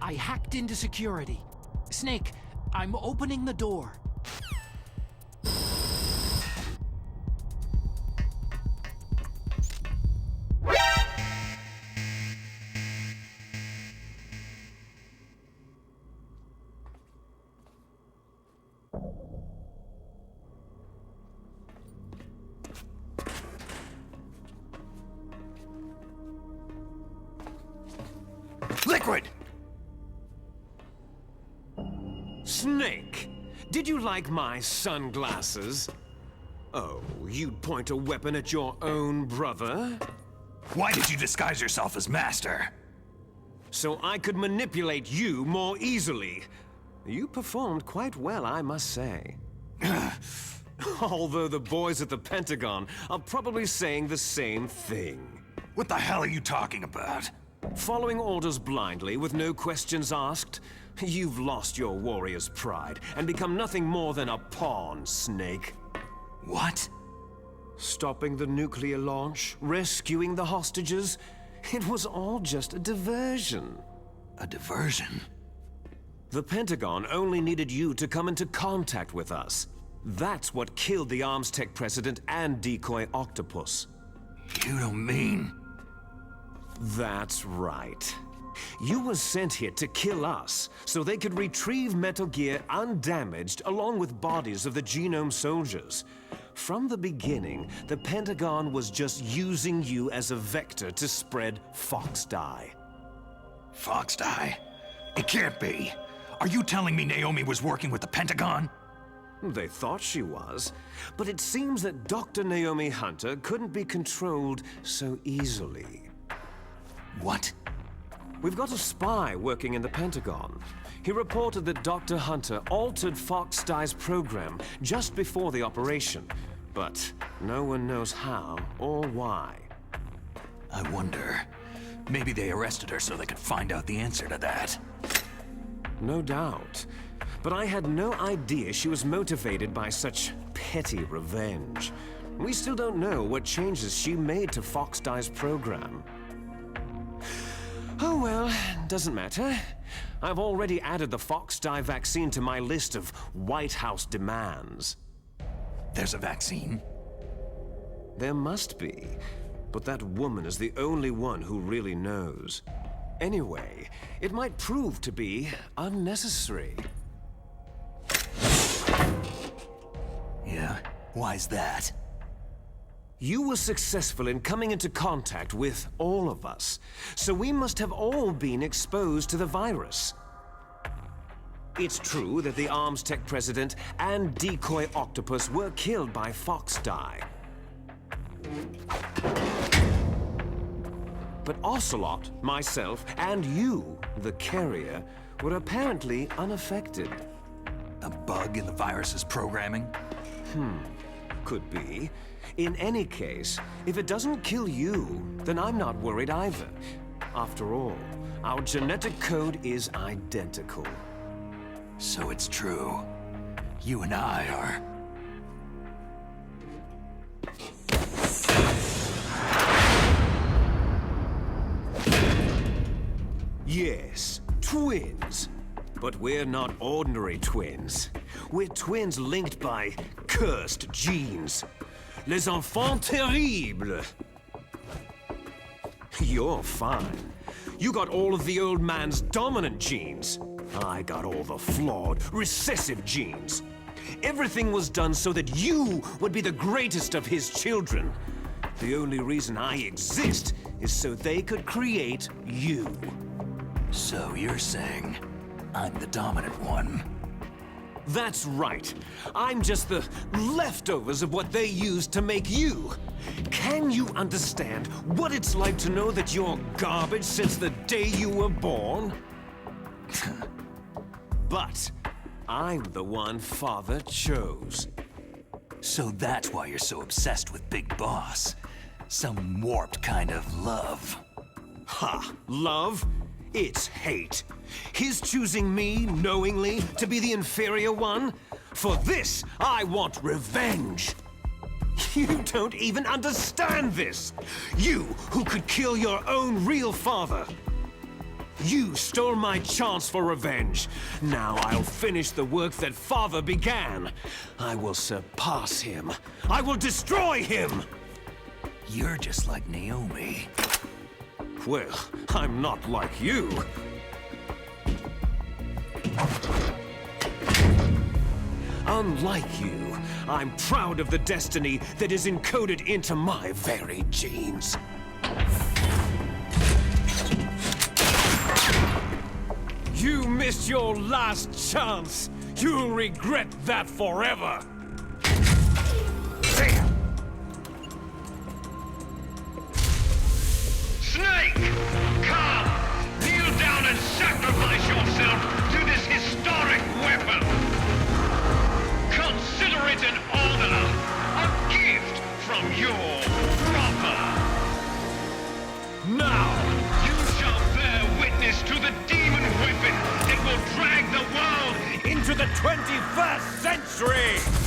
I hacked into security. Snake, I'm opening the door. Liquid! Snake, did you like my sunglasses? Oh, you'd point a weapon at your own brother? Why did you disguise yourself as Master? So I could manipulate you more easily. You performed quite well, I must say. Although the boys at the Pentagon are probably saying the same thing. What the hell are you talking about? Following orders blindly with no questions asked, you've lost your warrior's pride and become nothing more than a pawn, Snake. What? Stopping the nuclear launch, rescuing the hostages, it was all just a diversion. A diversion? The Pentagon only needed you to come into contact with us. That's what killed the ArmsTech president and decoy Octopus. You don't mean... That's right. You were sent here to kill us, so they could retrieve Metal Gear undamaged along with bodies of the Genome soldiers. From the beginning, the Pentagon was just using you as a vector to spread Foxdie. Foxdie? It can't be. Are you telling me Naomi was working with the Pentagon? They thought she was, but it seems that Dr. Naomi Hunter couldn't be controlled so easily. What? We've got a spy working in the Pentagon. He reported that Dr. Hunter altered Foxdie's program just before the operation, but no one knows how or why. I wonder, Maybe they arrested her so they could find out the answer to that. No doubt. But I had no idea she was motivated by such petty revenge. We still don't know what changes she made to Fox Die's program. Oh well, doesn't matter. I've already added the Fox Die vaccine to my list of White House demands. There's a vaccine? There must be, but that woman is the only one who really knows. Anyway, it might prove to be unnecessary. Yeah? Why's that? You were successful in coming into contact with all of us, so we must have all been exposed to the virus. It's true that the Armstech president and decoy octopus were killed by Fox Die. But Ocelot, myself, and you, the carrier, were apparently unaffected. A bug in the virus's programming? Could be. In any case, if it doesn't kill you, then I'm not worried either. After all, our genetic code is identical. So it's true. You and I are... Yes, twins. But we're not ordinary twins. We're twins linked by cursed genes. Les enfants terribles. You're fine. You got all of the old man's dominant genes. I got all the flawed, recessive genes. Everything was done so that you would be the greatest of his children. The only reason I exist is so they could create you. So you're saying I'm the dominant one? That's right. I'm just the leftovers of what they used to make you. Can you understand what it's like to know that you're garbage since the day you were born? But I'm the one Father chose. So that's why you're so obsessed with Big Boss. Some warped kind of love. Ha! Love? It's hate. His choosing me, knowingly, to be the inferior one? For this, I want revenge. You don't even understand this! You, who could kill your own real father! You stole my chance for revenge. Now I'll finish the work that Father began. I will surpass him. I will destroy him! You're just like Naomi. Well, I'm not like you. Unlike you, I'm proud of the destiny that is encoded into my very genes. You missed your last chance. You'll regret that forever. Snake! Come! Kneel down and sacrifice yourself to this historic weapon! Consider it an honor, a gift from your brother! Now! You shall bear witness to the demon weapon that will drag the world Into the 21st century!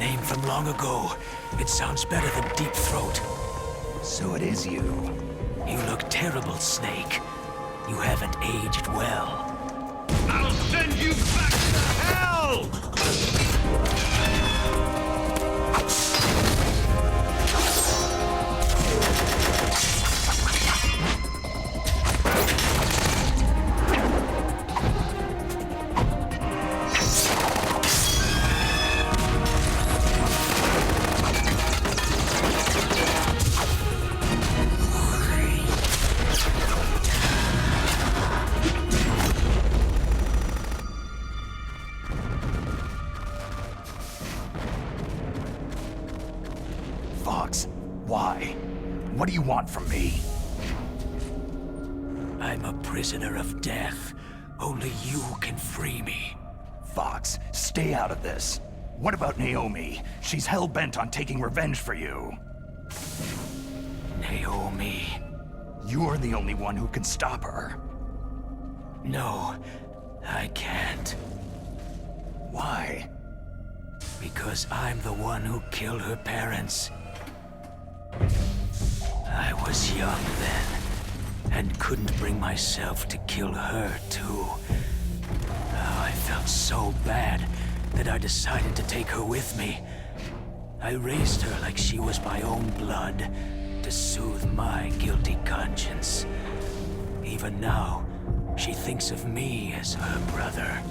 name from long ago. It sounds better than Deep Throat. So it is you. You look terrible, Snake. You haven't aged well. I'll send you back to hell! Fox, why? What do you want from me? I'm a prisoner of death. Only you can free me. Fox, stay out of this. What about Naomi? She's hell-bent on taking revenge for you. Naomi? You're the only one who can stop her. No, I can't. Why? Because I'm the one who killed her parents. I was young then, and couldn't bring myself to kill her, too. I felt so bad that I decided to take her with me. I raised her like she was my own blood, to soothe my guilty conscience. Even now, she thinks of me as her brother.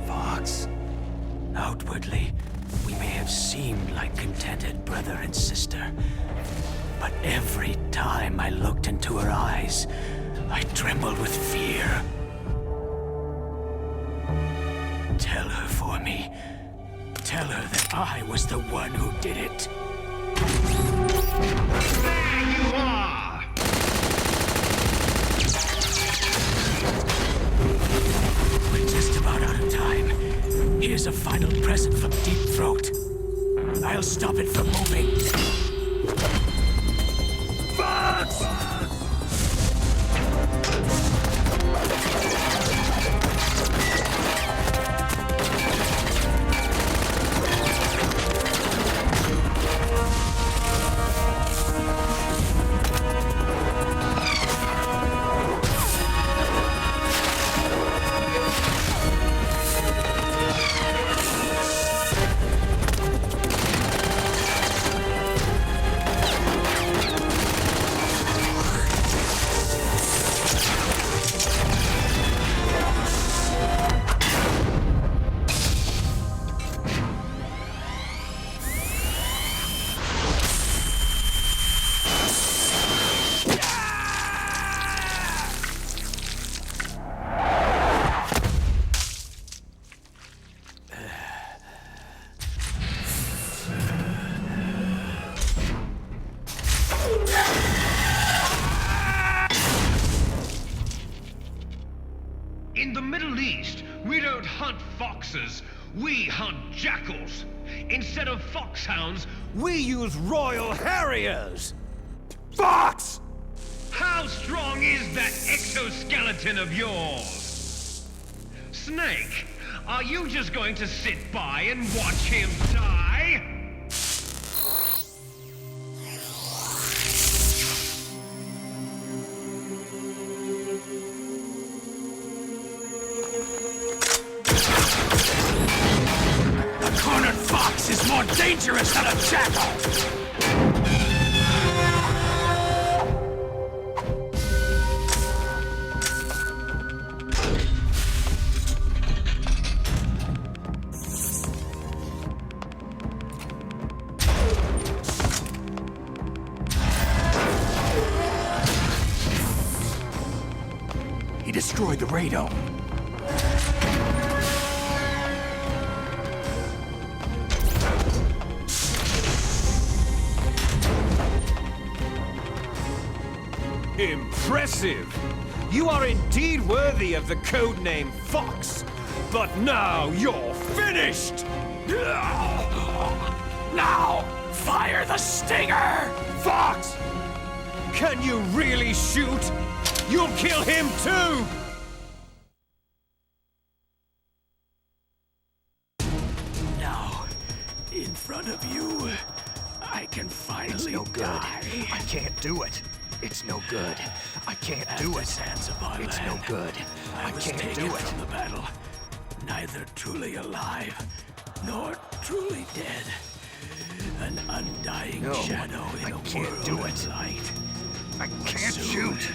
Fox. Outwardly, we may have seemed like contented brother and sister. But every time I looked into her eyes, I trembled with fear. Tell her for me. Tell her that I was the one who did it. There you are! We're just about out of time. Here's a final present from Deep Throat. I'll stop it from moving. Fox! In the Middle East, we don't hunt foxes, we hunt jackals. Instead of foxhounds, We use Royal Harriers! Fox! how strong is that exoskeleton of yours? Snake, are you just going to sit by and watch him die? A cornered fox is more dangerous than a jackal! He destroyed the radome. Impressive! You are indeed worthy of the codename Fox, but now you're finished! Now, fire the stinger! Fox! Can you really shoot? You'll kill him too! Now, In front of you, I can finally It's no good. die. I can't do it. It's no good. I can't do it. Zanzibar It's land, no good. I was can't taken do it. from the battle, neither truly alive nor truly dead. An undying No, shadow in I a can't world do of it. light. I can't Soon. shoot.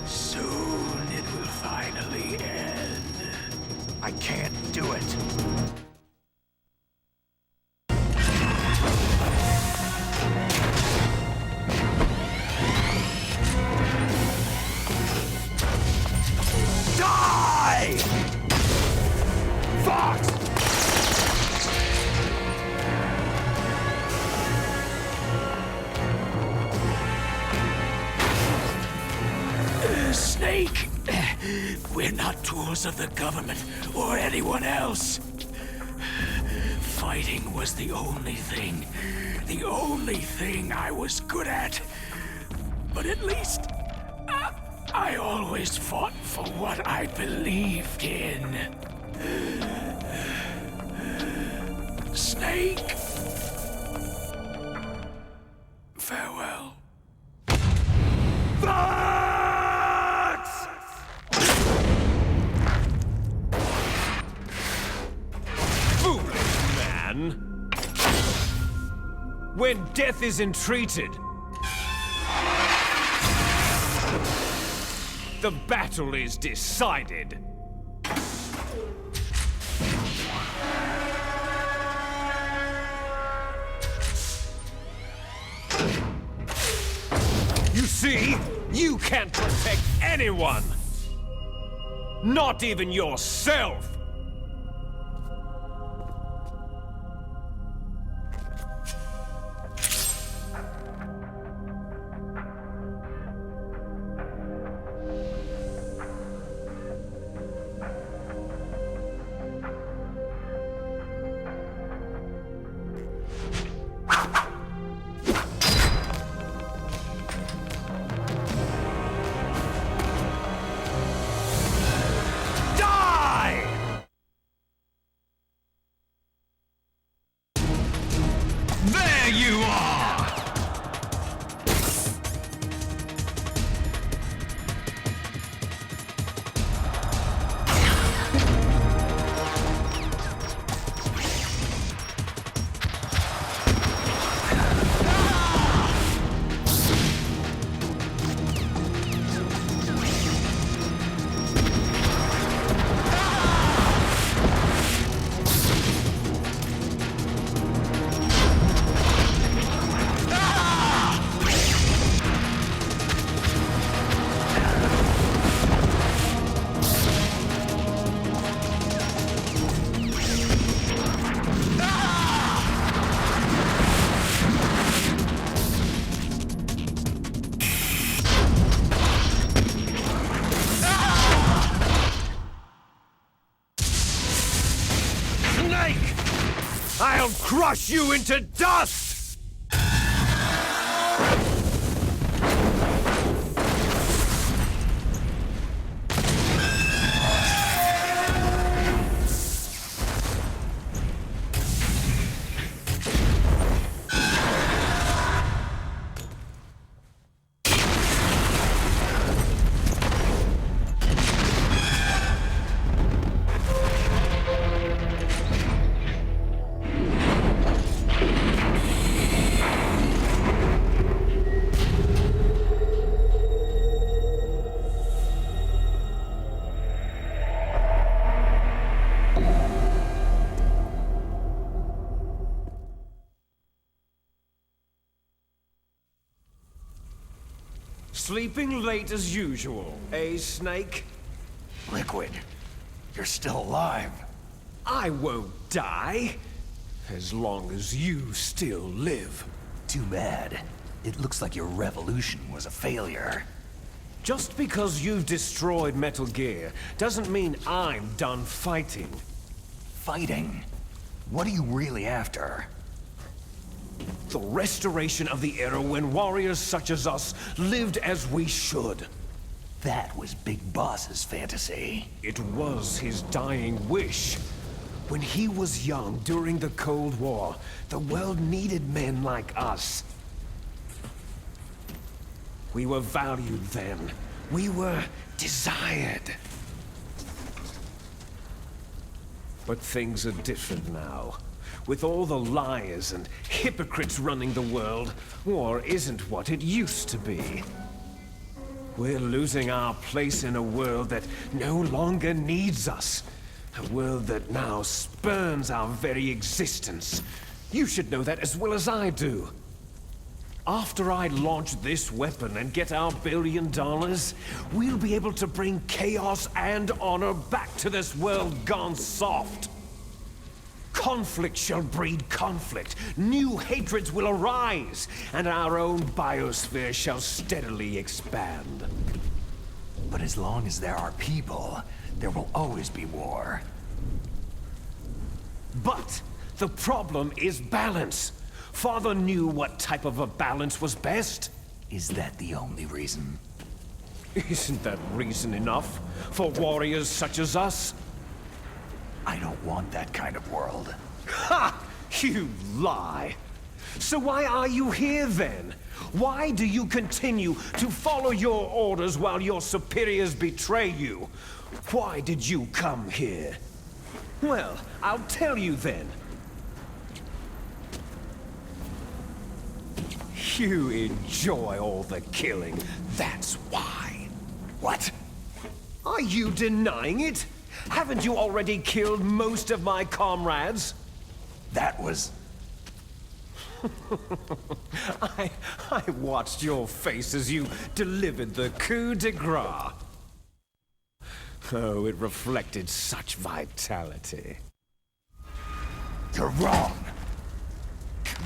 Soon it will finally end. I can't do it. Die! Fox! Snake! We're not tools of the government or anyone else. Fighting was the only thing I was good at. But at least, I always fought for what I believed in. Snake! Farewell. Foolish man! When death is entreated, the battle is decided. You see, you can't protect anyone! Not even yourself! There you are! I'll crush you into dust! Sleeping late as usual, eh, Snake? Liquid, you're still alive. I won't die, as long as you still live. Too bad. It looks like your revolution was a failure. Just because you've destroyed Metal Gear doesn't mean I'm done fighting. Fighting? What are you really after? The restoration of the era when warriors such as us lived as we should. That was Big Boss's fantasy. It was his dying wish. When he was young, during the Cold War, the world needed men like us. We were valued then. We were desired. But things are different now. With all the liars and hypocrites running the world, war isn't what it used to be. We're losing our place in a world that no longer needs us. A world that now spurns our very existence. You should know that as well as I do. After I launch this weapon and get our $1 billion, we'll be able to bring chaos and honor back to this world gone soft. Conflict shall breed conflict. New hatreds will arise, and our own biosphere shall steadily expand. But as long as there are people, there will always be war. But the problem is balance. Father knew what type of a balance was best. Is that the only reason? Isn't that reason enough for warriors such as us? I don't want that kind of world. Ha! You lie! So why are you here then? Why do you continue to follow your orders while your superiors betray you? Why did you come here? Well, I'll tell you then. You enjoy all the killing, that's why. What? Are you denying it? Haven't you already killed most of my comrades? That was... I watched your face as you delivered the coup de grace. Oh, it reflected such vitality. You're wrong.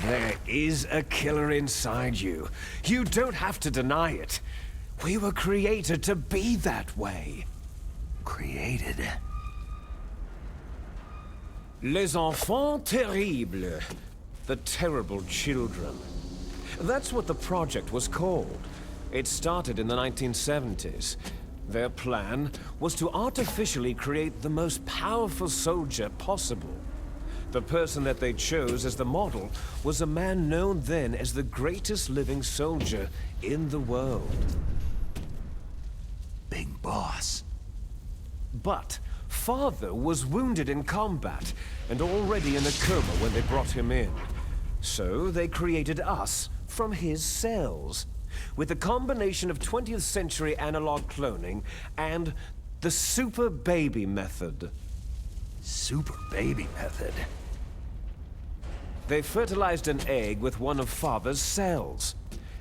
There is a killer inside you. You don't have to deny it. We were created to be that way. Created? Les enfants terribles. The terrible children. That's what the project was called. It started in the 1970s. Their plan was to artificially create the most powerful soldier possible. The person that they chose as the model was a man known then as the greatest living soldier in the world. Big Boss. But Father was wounded in combat and already in a coma when they brought him in. So they created us from his cells, with a combination of 20th century analog cloning and the Super Baby method. Super Baby method? They fertilized an egg with one of Father's cells,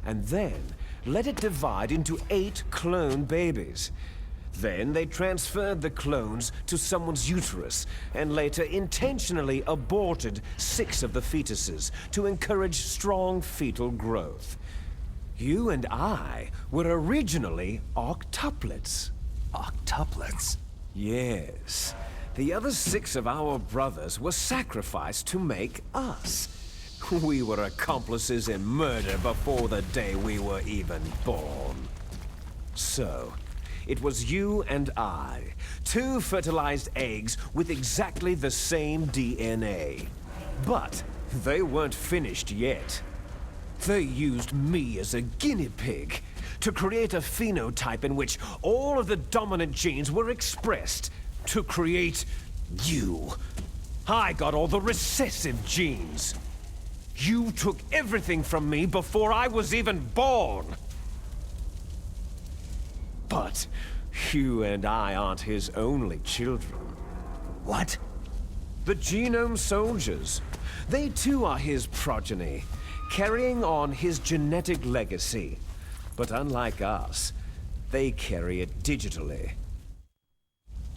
and then let it divide into 8 clone babies. Then they transferred the clones to someone's uterus, and later intentionally aborted 6 of the fetuses to encourage strong fetal growth. You and I were originally octuplets. Octuplets? Yes. The other 6 of our brothers were sacrificed to make us. We were accomplices in murder before the day we were even born. So, it was you and I, 2 fertilized eggs with exactly the same DNA. But they weren't finished yet. They used me as a guinea pig to create a phenotype in which all of the dominant genes were expressed to create you. I got all the recessive genes. You took everything from me before I was even born. But you and I aren't his only children. What? The Genome Soldiers. They too are his progeny, carrying on his genetic legacy. But unlike us, they carry it digitally.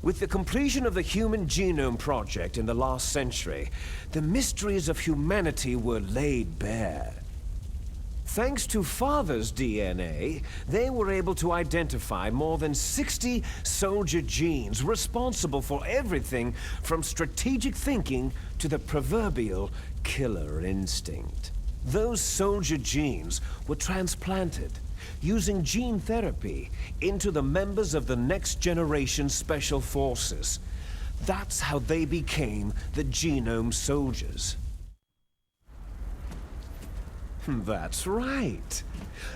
With the completion of the Human Genome Project in the last century, the mysteries of humanity were laid bare. Thanks to Father's DNA, they were able to identify more than 60 soldier genes responsible for everything from strategic thinking to the proverbial killer instinct. Those soldier genes were transplanted, using gene therapy, into the members of the Next Generation Special Forces. That's how they became the Genome Soldiers. That's right.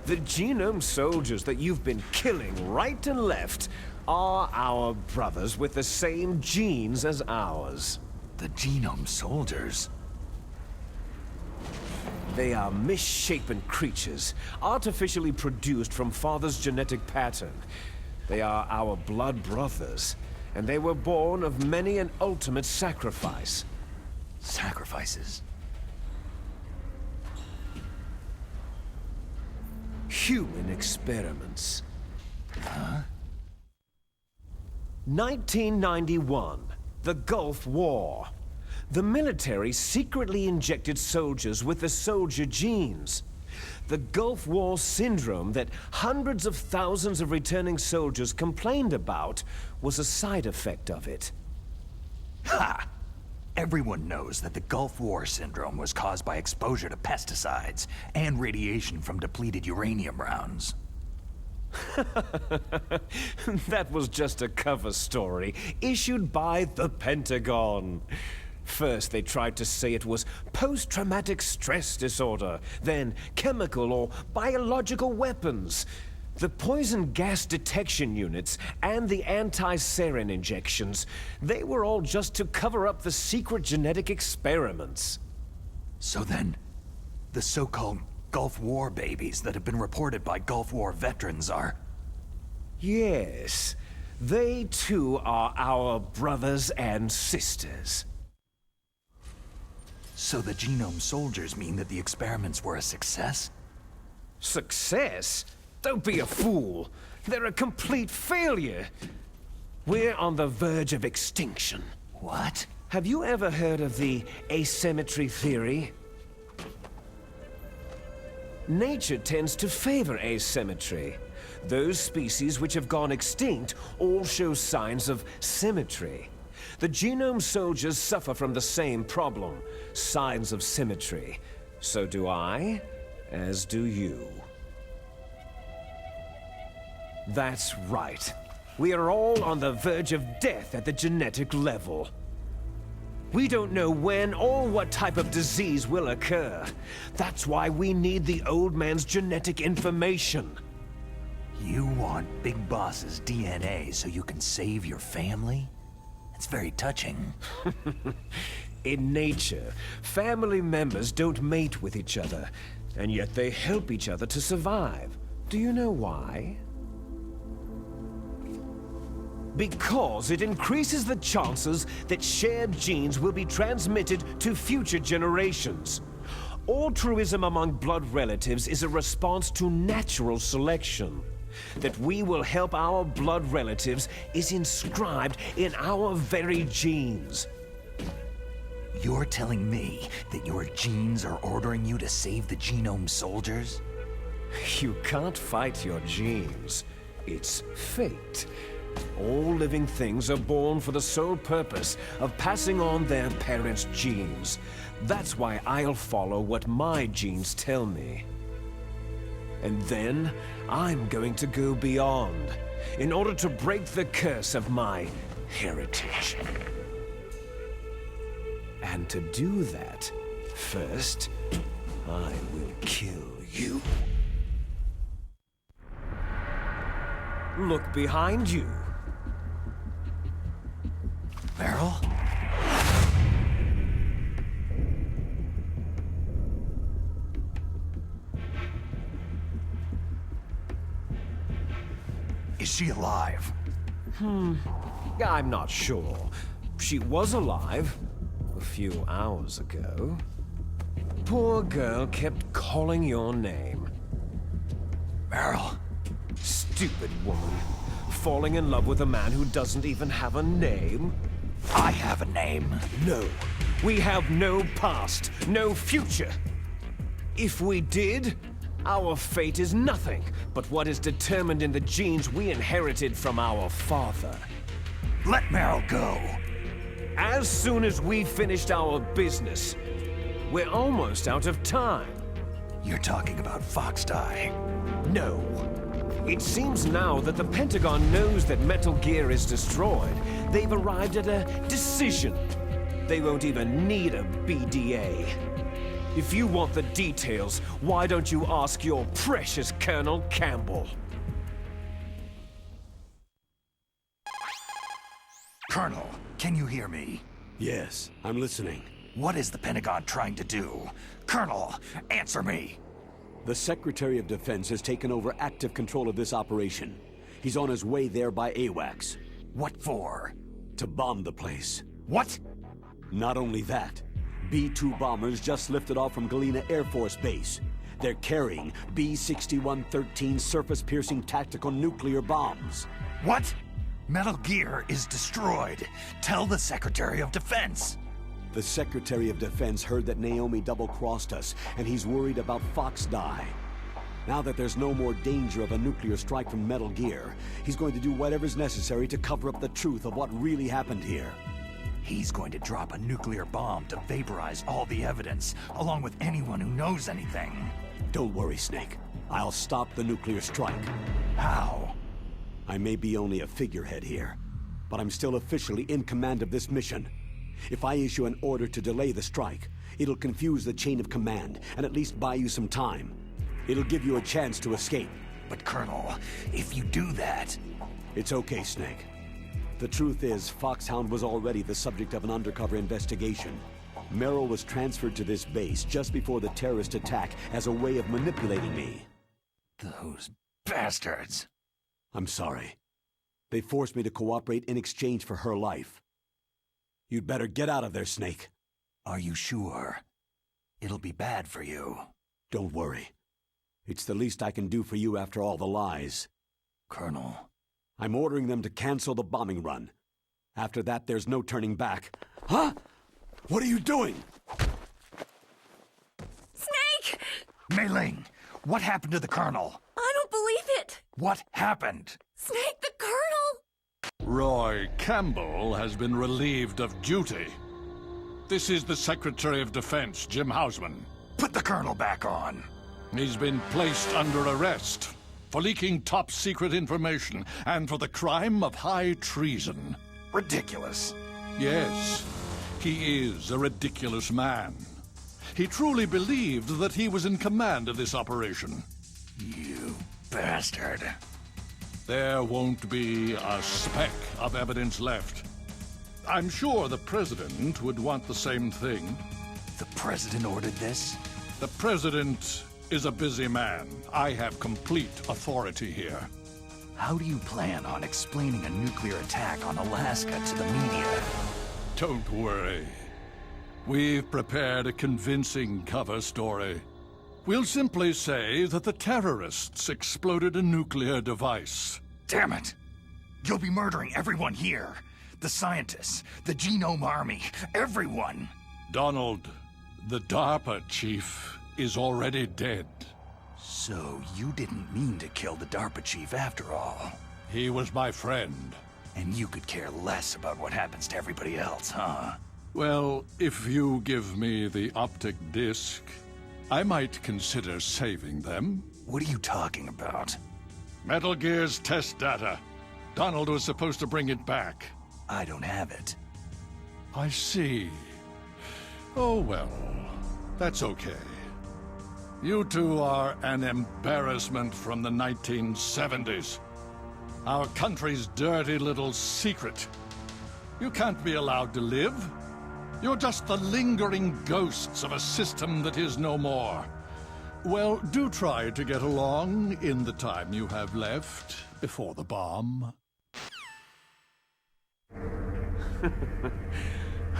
The Genome Soldiers that you've been killing right and left are our brothers with the same genes as ours. The Genome Soldiers? They are misshapen creatures, artificially produced from Father's genetic pattern. They are our blood brothers, and they were born of many an ultimate sacrifice. Sacrifices? Human experiments. Huh? 1991, the Gulf War. The military secretly injected soldiers with the soldier genes. The Gulf War syndrome that hundreds of thousands of returning soldiers complained about was a side effect of it. Ha! Everyone knows that the Gulf War syndrome was caused by exposure to pesticides and radiation from depleted uranium rounds. That was just a cover story issued by the Pentagon. First, they tried to say it was post-traumatic stress disorder, then chemical or biological weapons. The poison gas detection units and the anti-sarin injections, they were all just to cover up the secret genetic experiments. So then, the so-called Gulf War babies that have been reported by Gulf War veterans are... Yes, they too are our brothers and sisters. So the Genome Soldiers mean that the experiments were a success? Success? Don't be a fool. They're a complete failure. We're on the verge of extinction. What? Have you ever heard of the asymmetry theory? Nature tends to favor asymmetry. Those species which have gone extinct all show signs of symmetry. The Genome Soldiers suffer from the same problem, signs of symmetry. So do I, as do you. That's right. We are all on the verge of death at the genetic level. We don't know when or what type of disease will occur. That's why we need the old man's genetic information. You want Big Boss's DNA so you can save your family? It's very touching. In nature, family members don't mate with each other, and yet they help each other to survive. Do you know why? Because it increases the chances that shared genes will be transmitted to future generations. Altruism among blood relatives is a response to natural selection. That we will help our blood relatives is inscribed in our very genes. You're telling me that your genes are ordering you to save the Genome Soldiers? You can't fight your genes. It's fate. All living things are born for the sole purpose of passing on their parents' genes. That's why I'll follow what my genes tell me. And then, I'm going to go beyond, in order to break the curse of my heritage. And to do that, first, I will kill you. Look behind you. Meryl? Is she alive? I'm not sure. She was alive a few hours ago. Poor girl kept calling your name. Meryl? Stupid woman. Falling in love with a man who doesn't even have a name? I have a name. No. We have no past, no future. If we did, our fate is nothing but what is determined in the genes we inherited from our father. Let Meryl go. As soon as we finished our business, we're almost out of time. You're talking about Foxdie. No. It seems now that the Pentagon knows that Metal Gear is destroyed. They've arrived at a decision. They won't even need a BDA. If you want the details, why don't you ask your precious Colonel Campbell? Colonel, can you hear me? Yes, I'm listening. What is the Pentagon trying to do? Colonel, answer me! The Secretary of Defense has taken over active control of this operation. He's on his way there by AWACS. What for? To bomb the place. What? Not only that, B-2 bombers just lifted off from Galena Air Force Base. They're carrying B-6113 surface-piercing tactical nuclear bombs. What? Metal Gear is destroyed. Tell the Secretary of Defense. The Secretary of Defense heard that Naomi double-crossed us, and he's worried about Fox Die. Now that there's no more danger of a nuclear strike from Metal Gear, he's going to do whatever's necessary to cover up the truth of what really happened here. He's going to drop a nuclear bomb to vaporize all the evidence, along with anyone who knows anything. Don't worry, Snake. I'll stop the nuclear strike. How? I may be only a figurehead here, but I'm still officially in command of this mission. If I issue an order to delay the strike, it'll confuse the chain of command and at least buy you some time. It'll give you a chance to escape. But Colonel, if you do that... It's okay, Snake. The truth is, Foxhound was already the subject of an undercover investigation. Merrill was transferred to this base just before the terrorist attack as a way of manipulating me. Those bastards! I'm sorry. They forced me to cooperate in exchange for her life. You'd better get out of there, Snake. Are you sure? It'll be bad for you. Don't worry. It's the least I can do for you after all the lies. Colonel. I'm ordering them to cancel the bombing run. After that, there's no turning back. Huh? What are you doing? Snake! Mei Ling, what happened to the Colonel? I don't believe it! What happened? Snake, the Colonel! Roy Campbell has been relieved of duty. This is the Secretary of Defense, Jim Hausman. Put the Colonel back on. He's been placed under arrest for leaking top-secret information and for the crime of high treason. Ridiculous. Yes, he is a ridiculous man. He truly believed that he was in command of this operation. You bastard. There won't be a speck of evidence left. I'm sure the President would want the same thing. The President ordered this? The President is a busy man. I have complete authority here. How do you plan on explaining a nuclear attack on Alaska to the media? Don't worry. We've prepared a convincing cover story. We'll simply say that the terrorists exploded a nuclear device. Damn it! You'll be murdering everyone here. The scientists, the Genome Army, everyone. Donald, the DARPA chief, is already dead. So you didn't mean to kill the DARPA chief after all. He was my friend. And you could care less about what happens to everybody else, huh? Well, if you give me the optic disc, I might consider saving them. What are you talking about? Metal Gear's test data. Donald was supposed to bring it back. I don't have it. I see. Oh well, that's okay. You two are an embarrassment from the 1970s. Our country's dirty little secret. You can't be allowed to live. You're just the lingering ghosts of a system that is no more. Well, do try to get along in the time you have left before the bomb.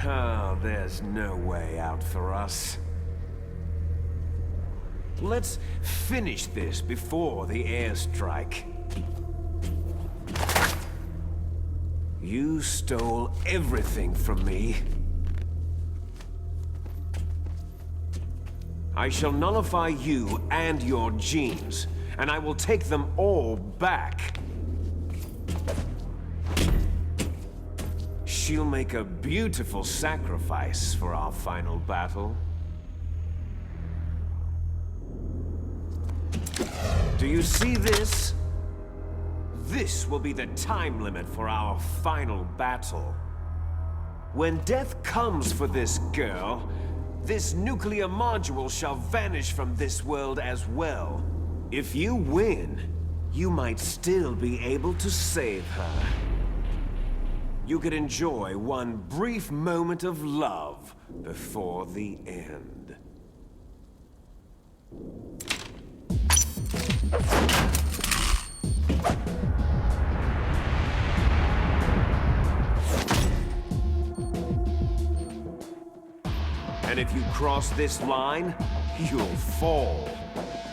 Oh, there's no way out for us. Let's finish this before the airstrike. You stole everything from me. I shall nullify you and your genes, and I will take them all back. She'll make a beautiful sacrifice for our final battle. Do you see this? This will be the time limit for our final battle. When death comes for this girl, this nuclear module shall vanish from this world as well. If you win, you might still be able to save her. You could enjoy one brief moment of love before the end. And if you cross this line, you'll fall.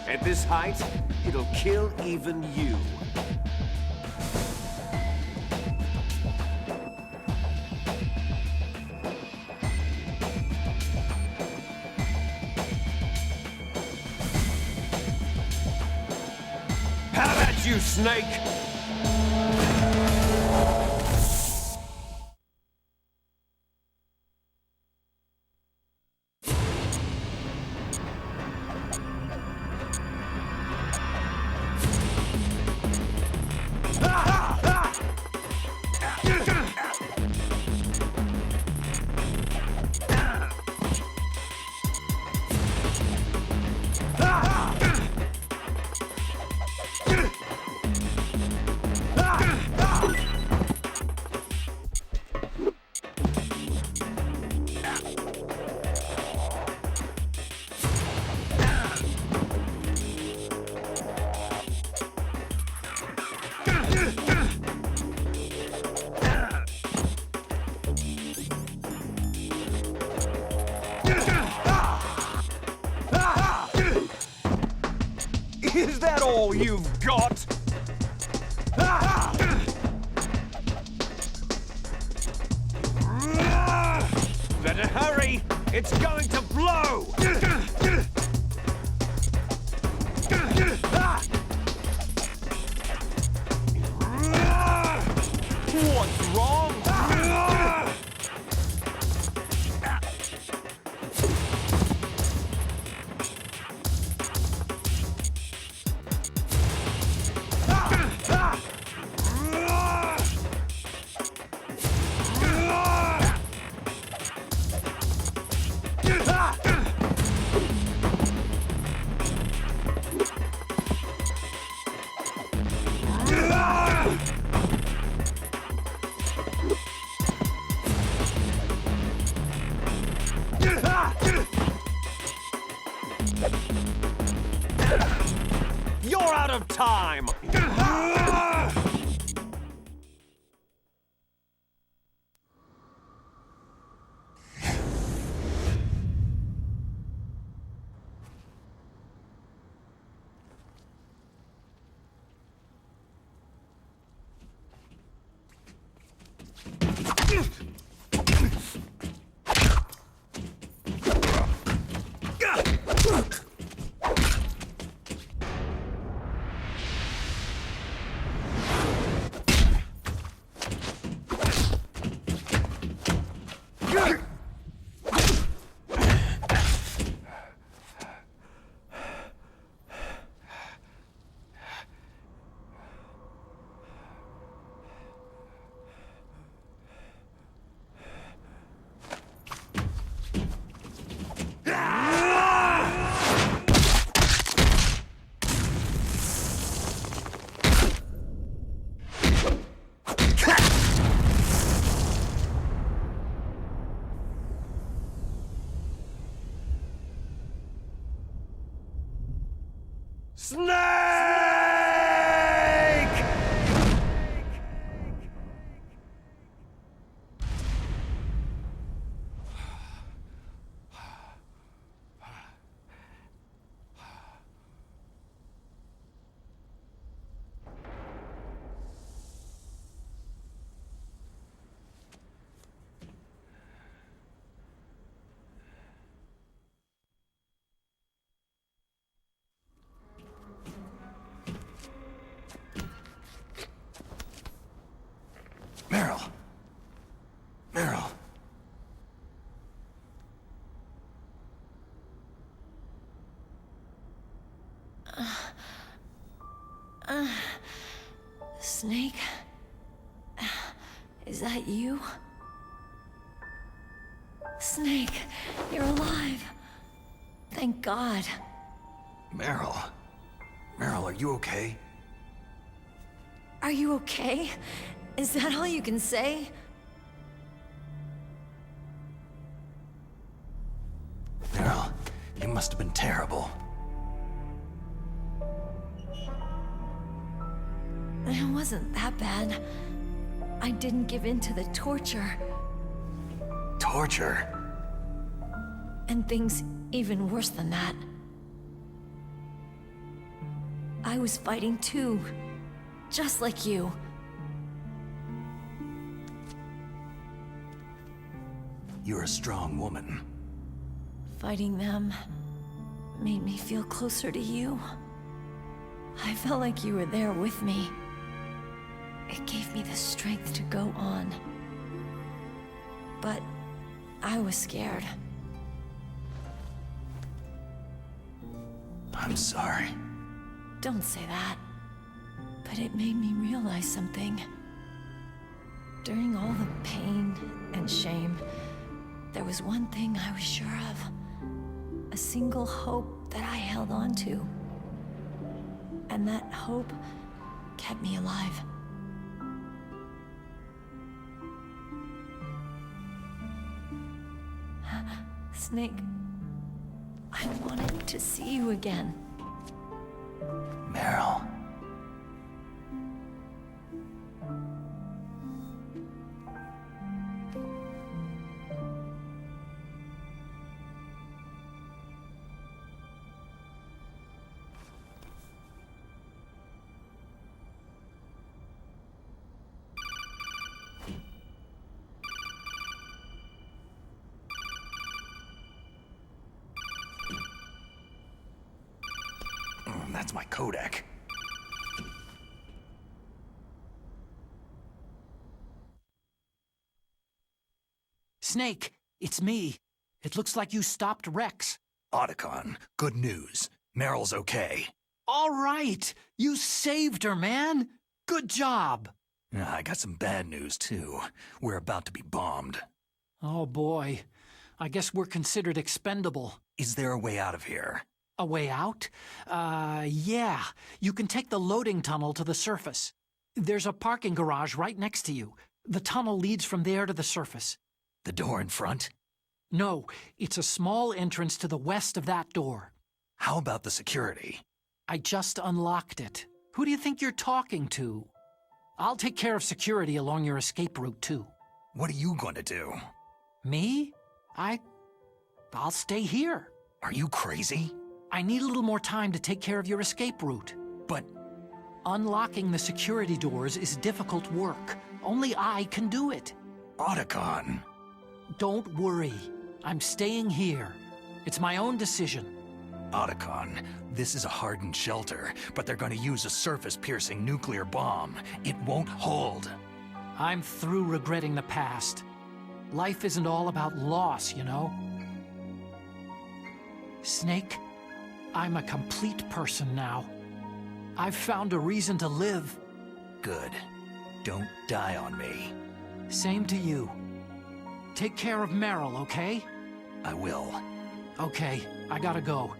At this height, it'll kill even you. How about you, Snake? Is that all you've got? Better hurry! It's going to blow! What's wrong? You're out of time! Snake! Meryl. Meryl. Snake? Is that you? Snake, you're alive. Thank God. Meryl. Meryl, are you okay? Are you okay? Is that all you can say? Meryl, you must have been terrible. It wasn't that bad. I didn't give in to the torture. Torture? And things even worse than that. I was fighting too. Just like you. You're a strong woman. Fighting them made me feel closer to you. I felt like you were there with me. It gave me the strength to go on. But I was scared. I'm sorry. Don't say that. But it made me realize something. During all the pain and shame, there was one thing I was sure of. A single hope that I held on to. And that hope kept me alive. Snake, I wanted to see you again. Meryl. That's my Kodak. Snake, it's me. It looks like you stopped Rex. Otacon, good news. Meryl's okay. All right! You saved her, man! Good job! I got some bad news, too. We're about to be bombed. Oh, boy. I guess we're considered expendable. Is there a way out of here? A way out? Yeah. You can take the loading tunnel to the surface. There's a parking garage right next to you. The tunnel leads from there to the surface. The door in front? No, it's a small entrance to the west of that door. How about the security? I just unlocked it. Who do you think you're talking to? I'll take care of security along your escape route, too. What are you going to do? Me? I'll stay here. Are you crazy? I need a little more time to take care of your escape route. But unlocking the security doors is difficult work. Only I can do it. Otacon. Don't worry. I'm staying here. It's my own decision. Otacon, this is a hardened shelter, but they're going to use a surface-piercing nuclear bomb. It won't hold. I'm through regretting the past. Life isn't all about loss, you know? Snake, I'm a complete person now. I've found a reason to live. Good. Don't die on me. Same to you. Take care of Meryl, okay? I will. Okay, I gotta go.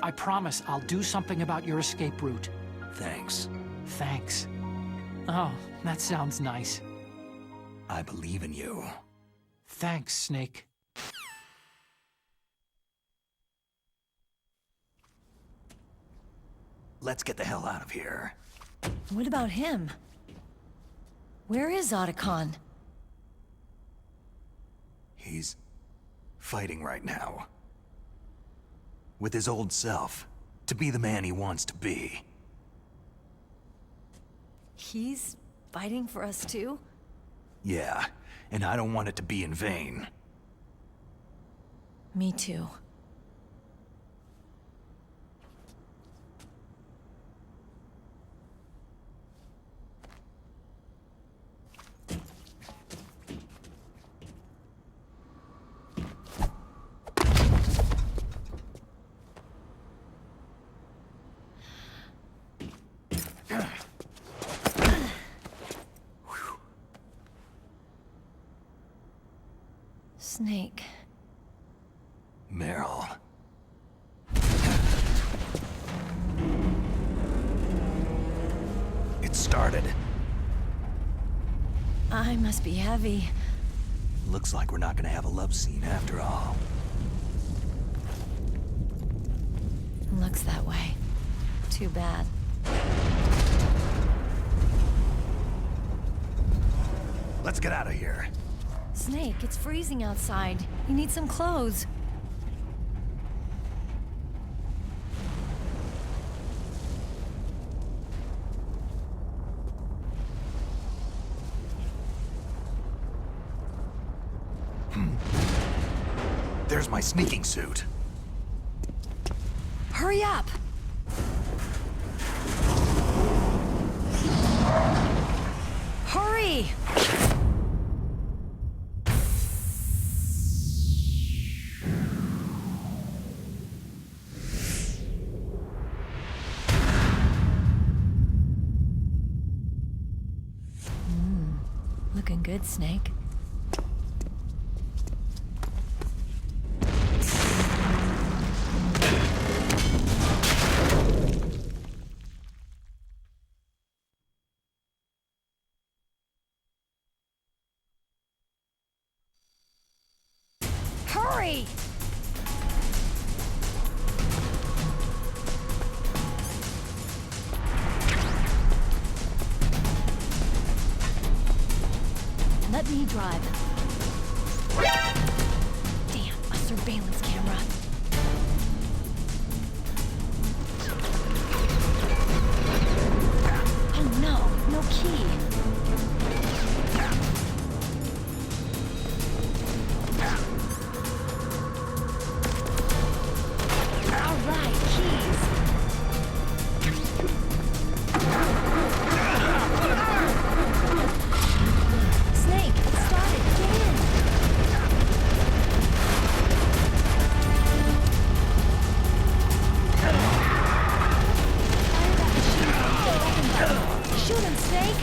I promise I'll do something about your escape route. Thanks. Thanks. Oh, that sounds nice. I believe in you. Thanks, Snake. Let's get the hell out of here. What about him? Where is Otacon? He's fighting right now. With his old self. To be the man he wants to be. He's fighting for us too? Yeah, and I don't want it to be in vain. Me too. Snake. Meryl. It started. I must be heavy. Looks like we're not gonna have a love scene after all. Looks that way. Too bad. Let's get out of here. Snake, it's freezing outside. You need some clothes. There's my sneaking suit. Hurry up! Hurry! Looking good, Snake. Hurry! Let me drive. Damn, a surveillance camera. Oh no, no key. All right, keys. Snake, start it. Get in. Fire that machine gun with the open button. Shoot him, Snake.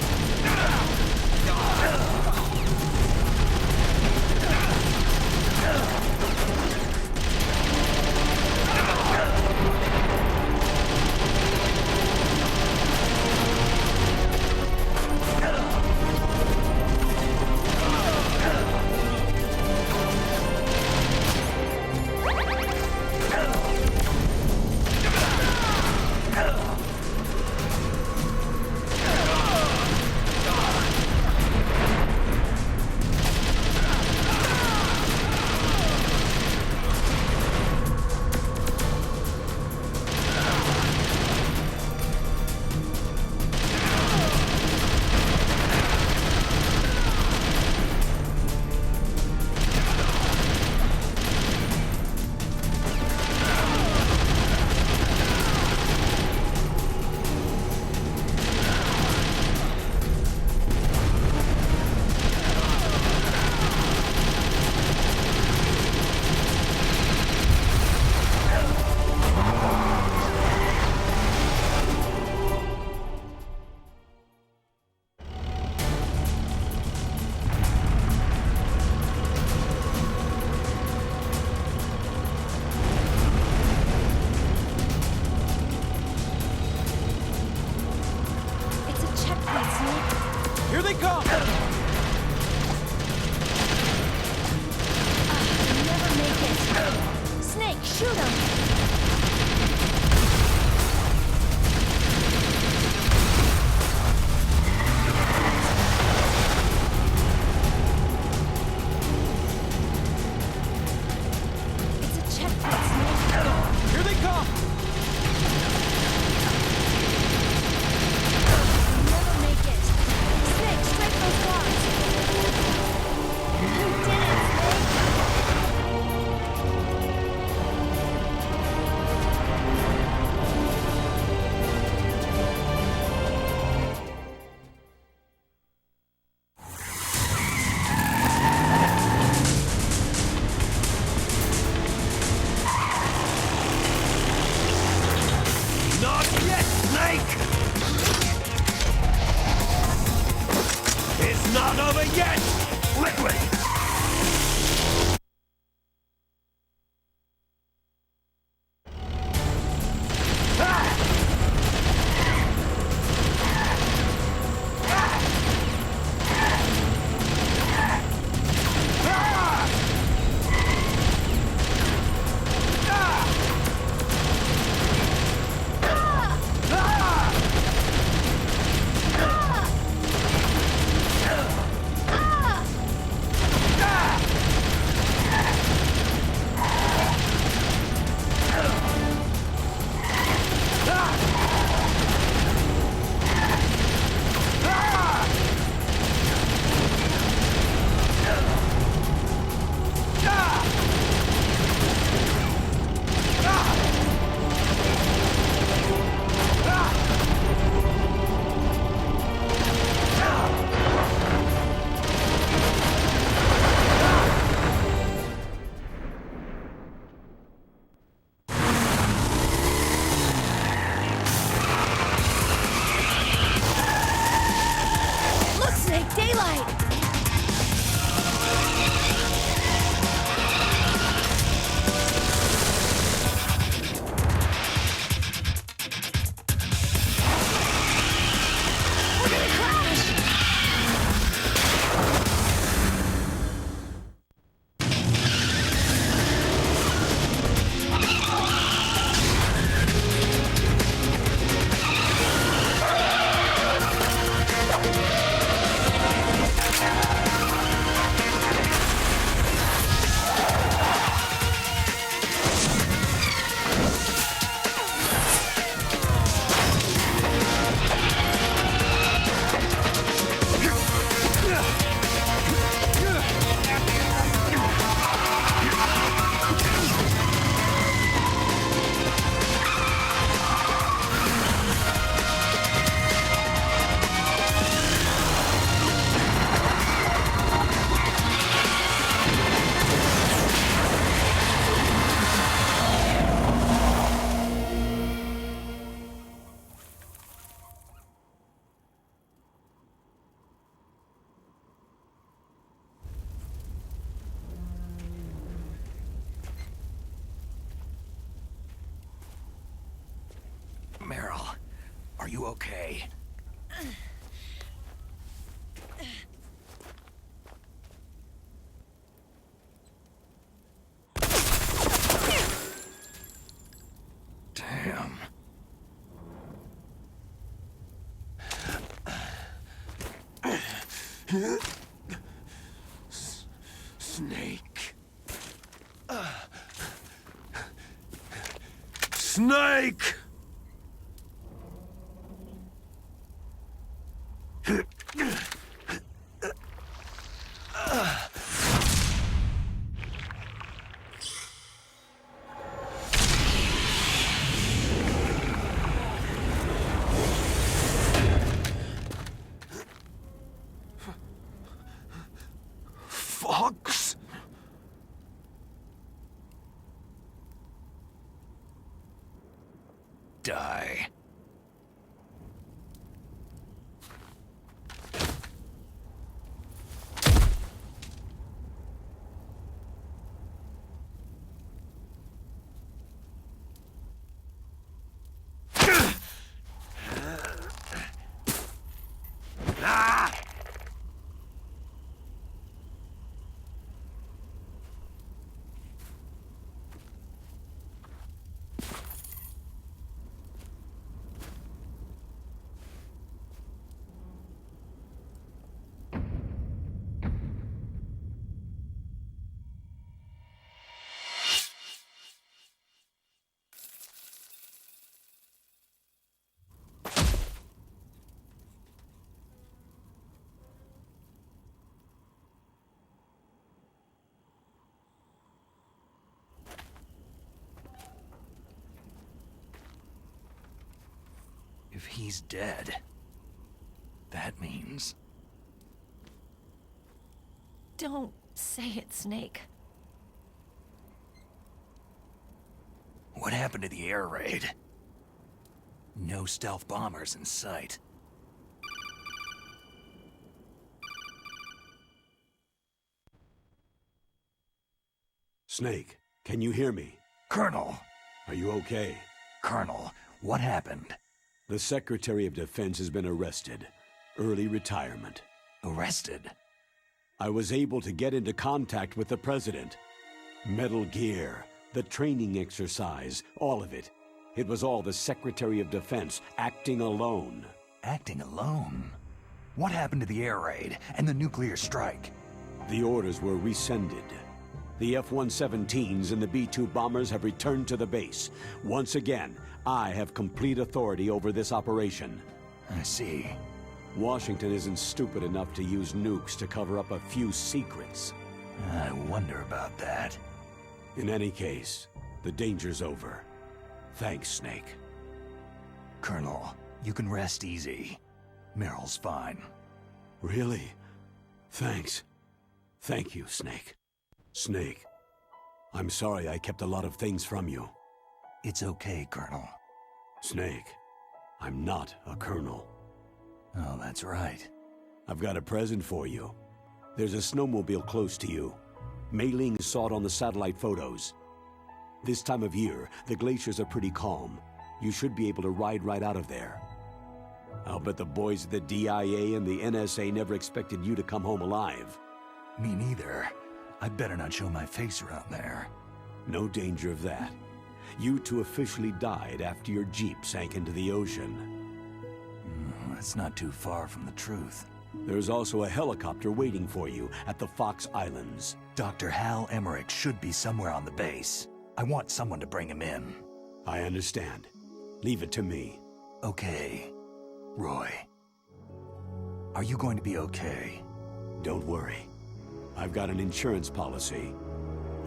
It's a checkpoint, Snake. Here they come! You'll never make it. Snake, shoot him! It's a checkpoint, Snake. Here they come! You'll never make it. Snake, strike those guards! You did it, Snake! Not yet, Snake! It's not over yet! Liquid! Are you okay? Damn. Snake. Snake! Fox? Die. If he's dead, that means... Don't say it, Snake. What happened to the air raid? No stealth bombers in sight. Snake, can you hear me? Colonel! Are you okay? Colonel, what happened? The Secretary of Defense has been arrested. Early retirement. Arrested? I was able to get into contact with the President. Metal Gear, the training exercise, all of it. It was all the Secretary of Defense acting alone. Acting alone? What happened to the air raid and the nuclear strike? The orders were rescinded. The F-117s and the B-2 bombers have returned to the base. Once again, I have complete authority over this operation. I see. Washington isn't stupid enough to use nukes to cover up a few secrets. I wonder about that. In any case, the danger's over. Thanks, Snake. Colonel, you can rest easy. Meryl's fine. Really? Thanks. Thank you, Snake. Snake, I'm sorry I kept a lot of things from you. It's okay, Colonel. Snake, I'm not a colonel. Oh, that's right. I've got a present for you. There's a snowmobile close to you. Mei Ling saw it on the satellite photos. This time of year, the glaciers are pretty calm. You should be able to ride right out of there. I'll bet the boys at the DIA and the NSA never expected you to come home alive. Me neither. I'd better not show my face around there. No danger of that. You two officially died after your Jeep sank into the ocean. That's not too far from the truth. There's also a helicopter waiting for you at the Fox Islands. Dr. Hal Emmerich should be somewhere on the base. I want someone to bring him in. I understand. Leave it to me. Okay. Roy. Are you going to be okay? Don't worry. I've got an insurance policy.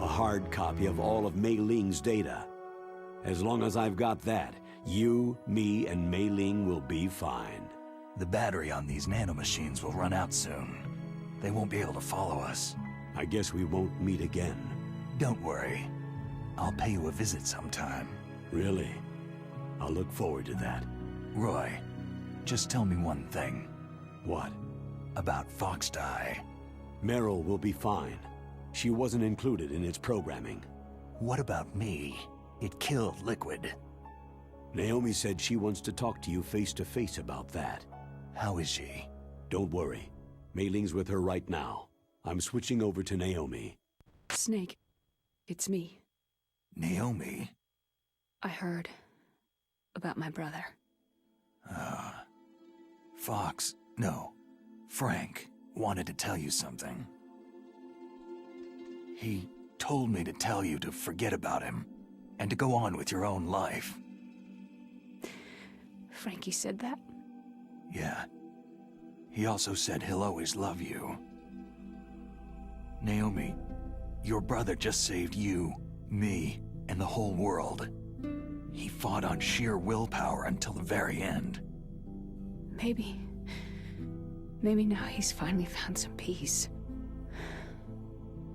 A hard copy of all of Mei Ling's data. As long as I've got that, you, me, and Mei Ling will be fine. The battery on these nanomachines will run out soon. They won't be able to follow us. I guess we won't meet again. Don't worry. I'll pay you a visit sometime. Really? I'll look forward to that. Roy, just tell me one thing. What? About Fox Die. Meryl will be fine. She wasn't included in its programming. What about me? It killed Liquid. Naomi said she wants to talk to you face to face about that. How is she? Don't worry. Mei Ling's with her right now. I'm switching over to Naomi. Snake, it's me. Naomi? I heard about my brother. Fox, no, Frank wanted to tell you something. He told me to tell you to forget about him and to go on with your own life. Frankie said that? Yeah. He also said he'll always love you. Naomi, your brother just saved you, me, and the whole world. He fought on sheer willpower until the very end. Maybe now he's finally found some peace.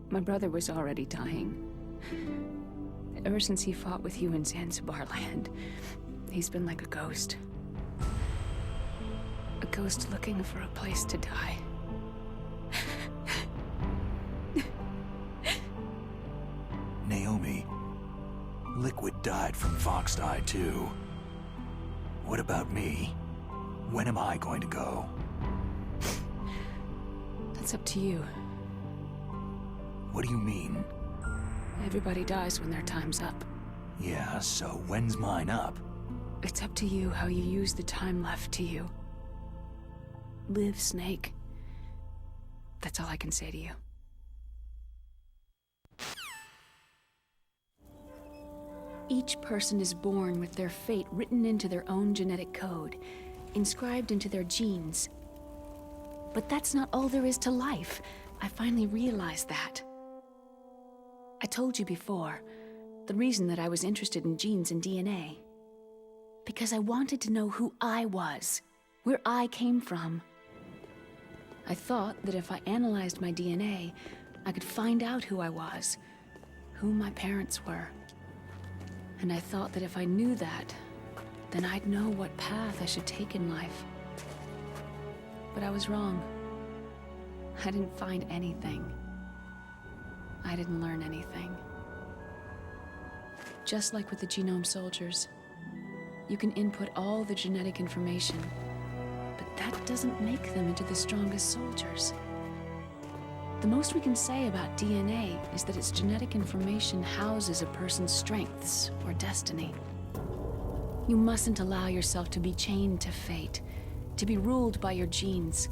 My brother was already dying. Ever since he fought with you in Zanzibar land, he's been like a ghost. A ghost looking for a place to die. Naomi, Liquid died from Fox Die too. What about me? When am I going to go? That's up to you. What do you mean? Everybody dies when their time's up. Yeah, so when's mine up? It's up to you how you use the time left to you. Live, Snake. That's all I can say to you. Each person is born with their fate written into their own genetic code, inscribed into their genes. But that's not all there is to life. I finally realized that. I told you before, the reason that I was interested in genes and DNA. Because I wanted to know who I was, where I came from. I thought that if I analyzed my DNA, I could find out who I was, who my parents were. And I thought that if I knew that, then I'd know what path I should take in life. But I was wrong. I didn't find anything. I didn't learn anything. Just like with the Genome Soldiers, you can input all the genetic information, but that doesn't make them into the strongest soldiers. The most we can say about DNA is that its genetic information houses a person's strengths or destiny. You mustn't allow yourself to be chained to fate, to be ruled by your genes.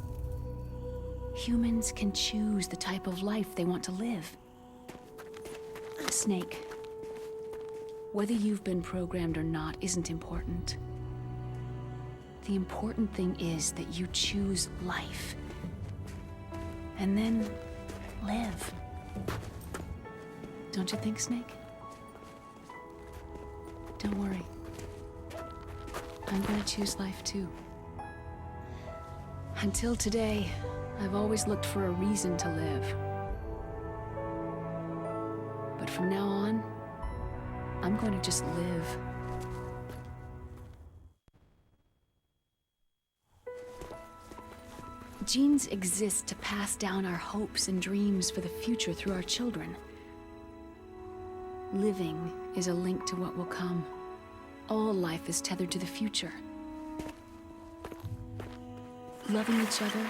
Humans can choose the type of life they want to live. Snake, whether you've been programmed or not isn't important. The important thing is that you choose life. And then live. Don't you think, Snake? Don't worry. I'm gonna choose life too. Until today, I've always looked for a reason to live. But from now on, I'm going to just live. Genes exist to pass down our hopes and dreams for the future through our children. Living is a link to what will come. All life is tethered to the future. Loving each other,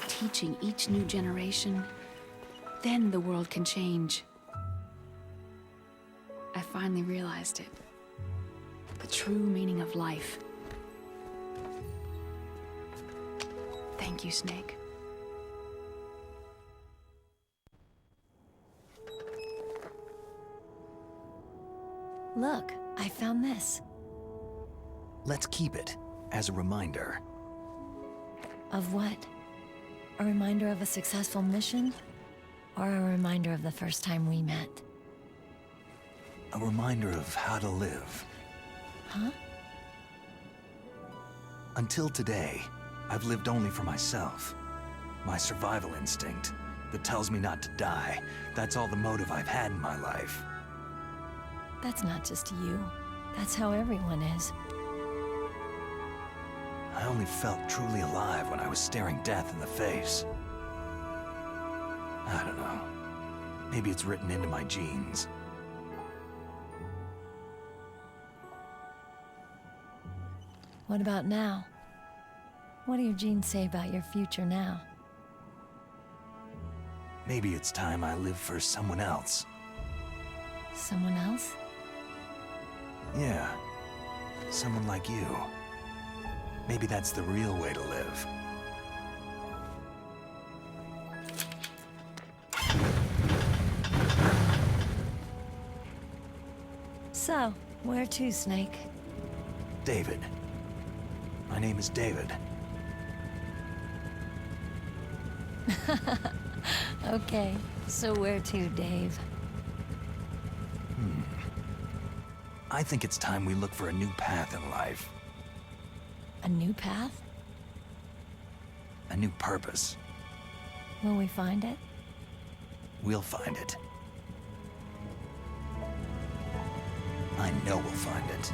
teaching each new generation, then the world can change. I finally realized it. The true meaning of life. Thank you, Snake. Look, I found this. Let's keep it as a reminder. Of what? A reminder of a successful mission? Or a reminder of the first time we met? A reminder of how to live. Huh? Until today, I've lived only for myself. My survival instinct that tells me not to die. That's all the motive I've had in my life. That's not just you. That's how everyone is. I only felt truly alive when I was staring death in the face. I don't know. Maybe it's written into my genes. What about now? What do your genes say about your future now? Maybe it's time I live for someone else. Someone else? Yeah. Someone like you. Maybe that's the real way to live. So, where to, Snake? David. My name is David. Okay, so where to, Dave? I think it's time we look for a new path in life. A new path? A new purpose. Will we find it? We'll find it. I know we'll find it.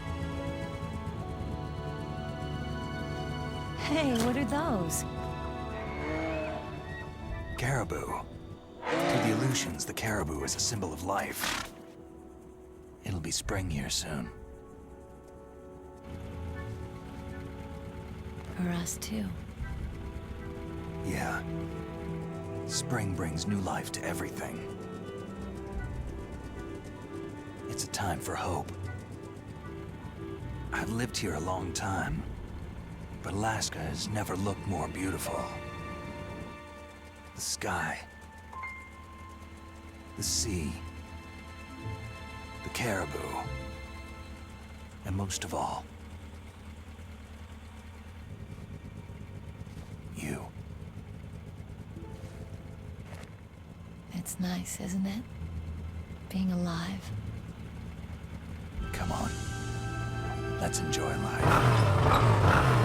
Hey, what are those? Caribou. To the Aleutians, the caribou is a symbol of life. It'll be spring here soon. For us, too. Yeah. Spring brings new life to everything. It's a time for hope. I've lived here a long time, but Alaska has never looked more beautiful. The sky, the sea, the caribou, and most of all, you. It's nice, isn't it? Being alive. Come on. Let's enjoy life.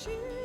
sun.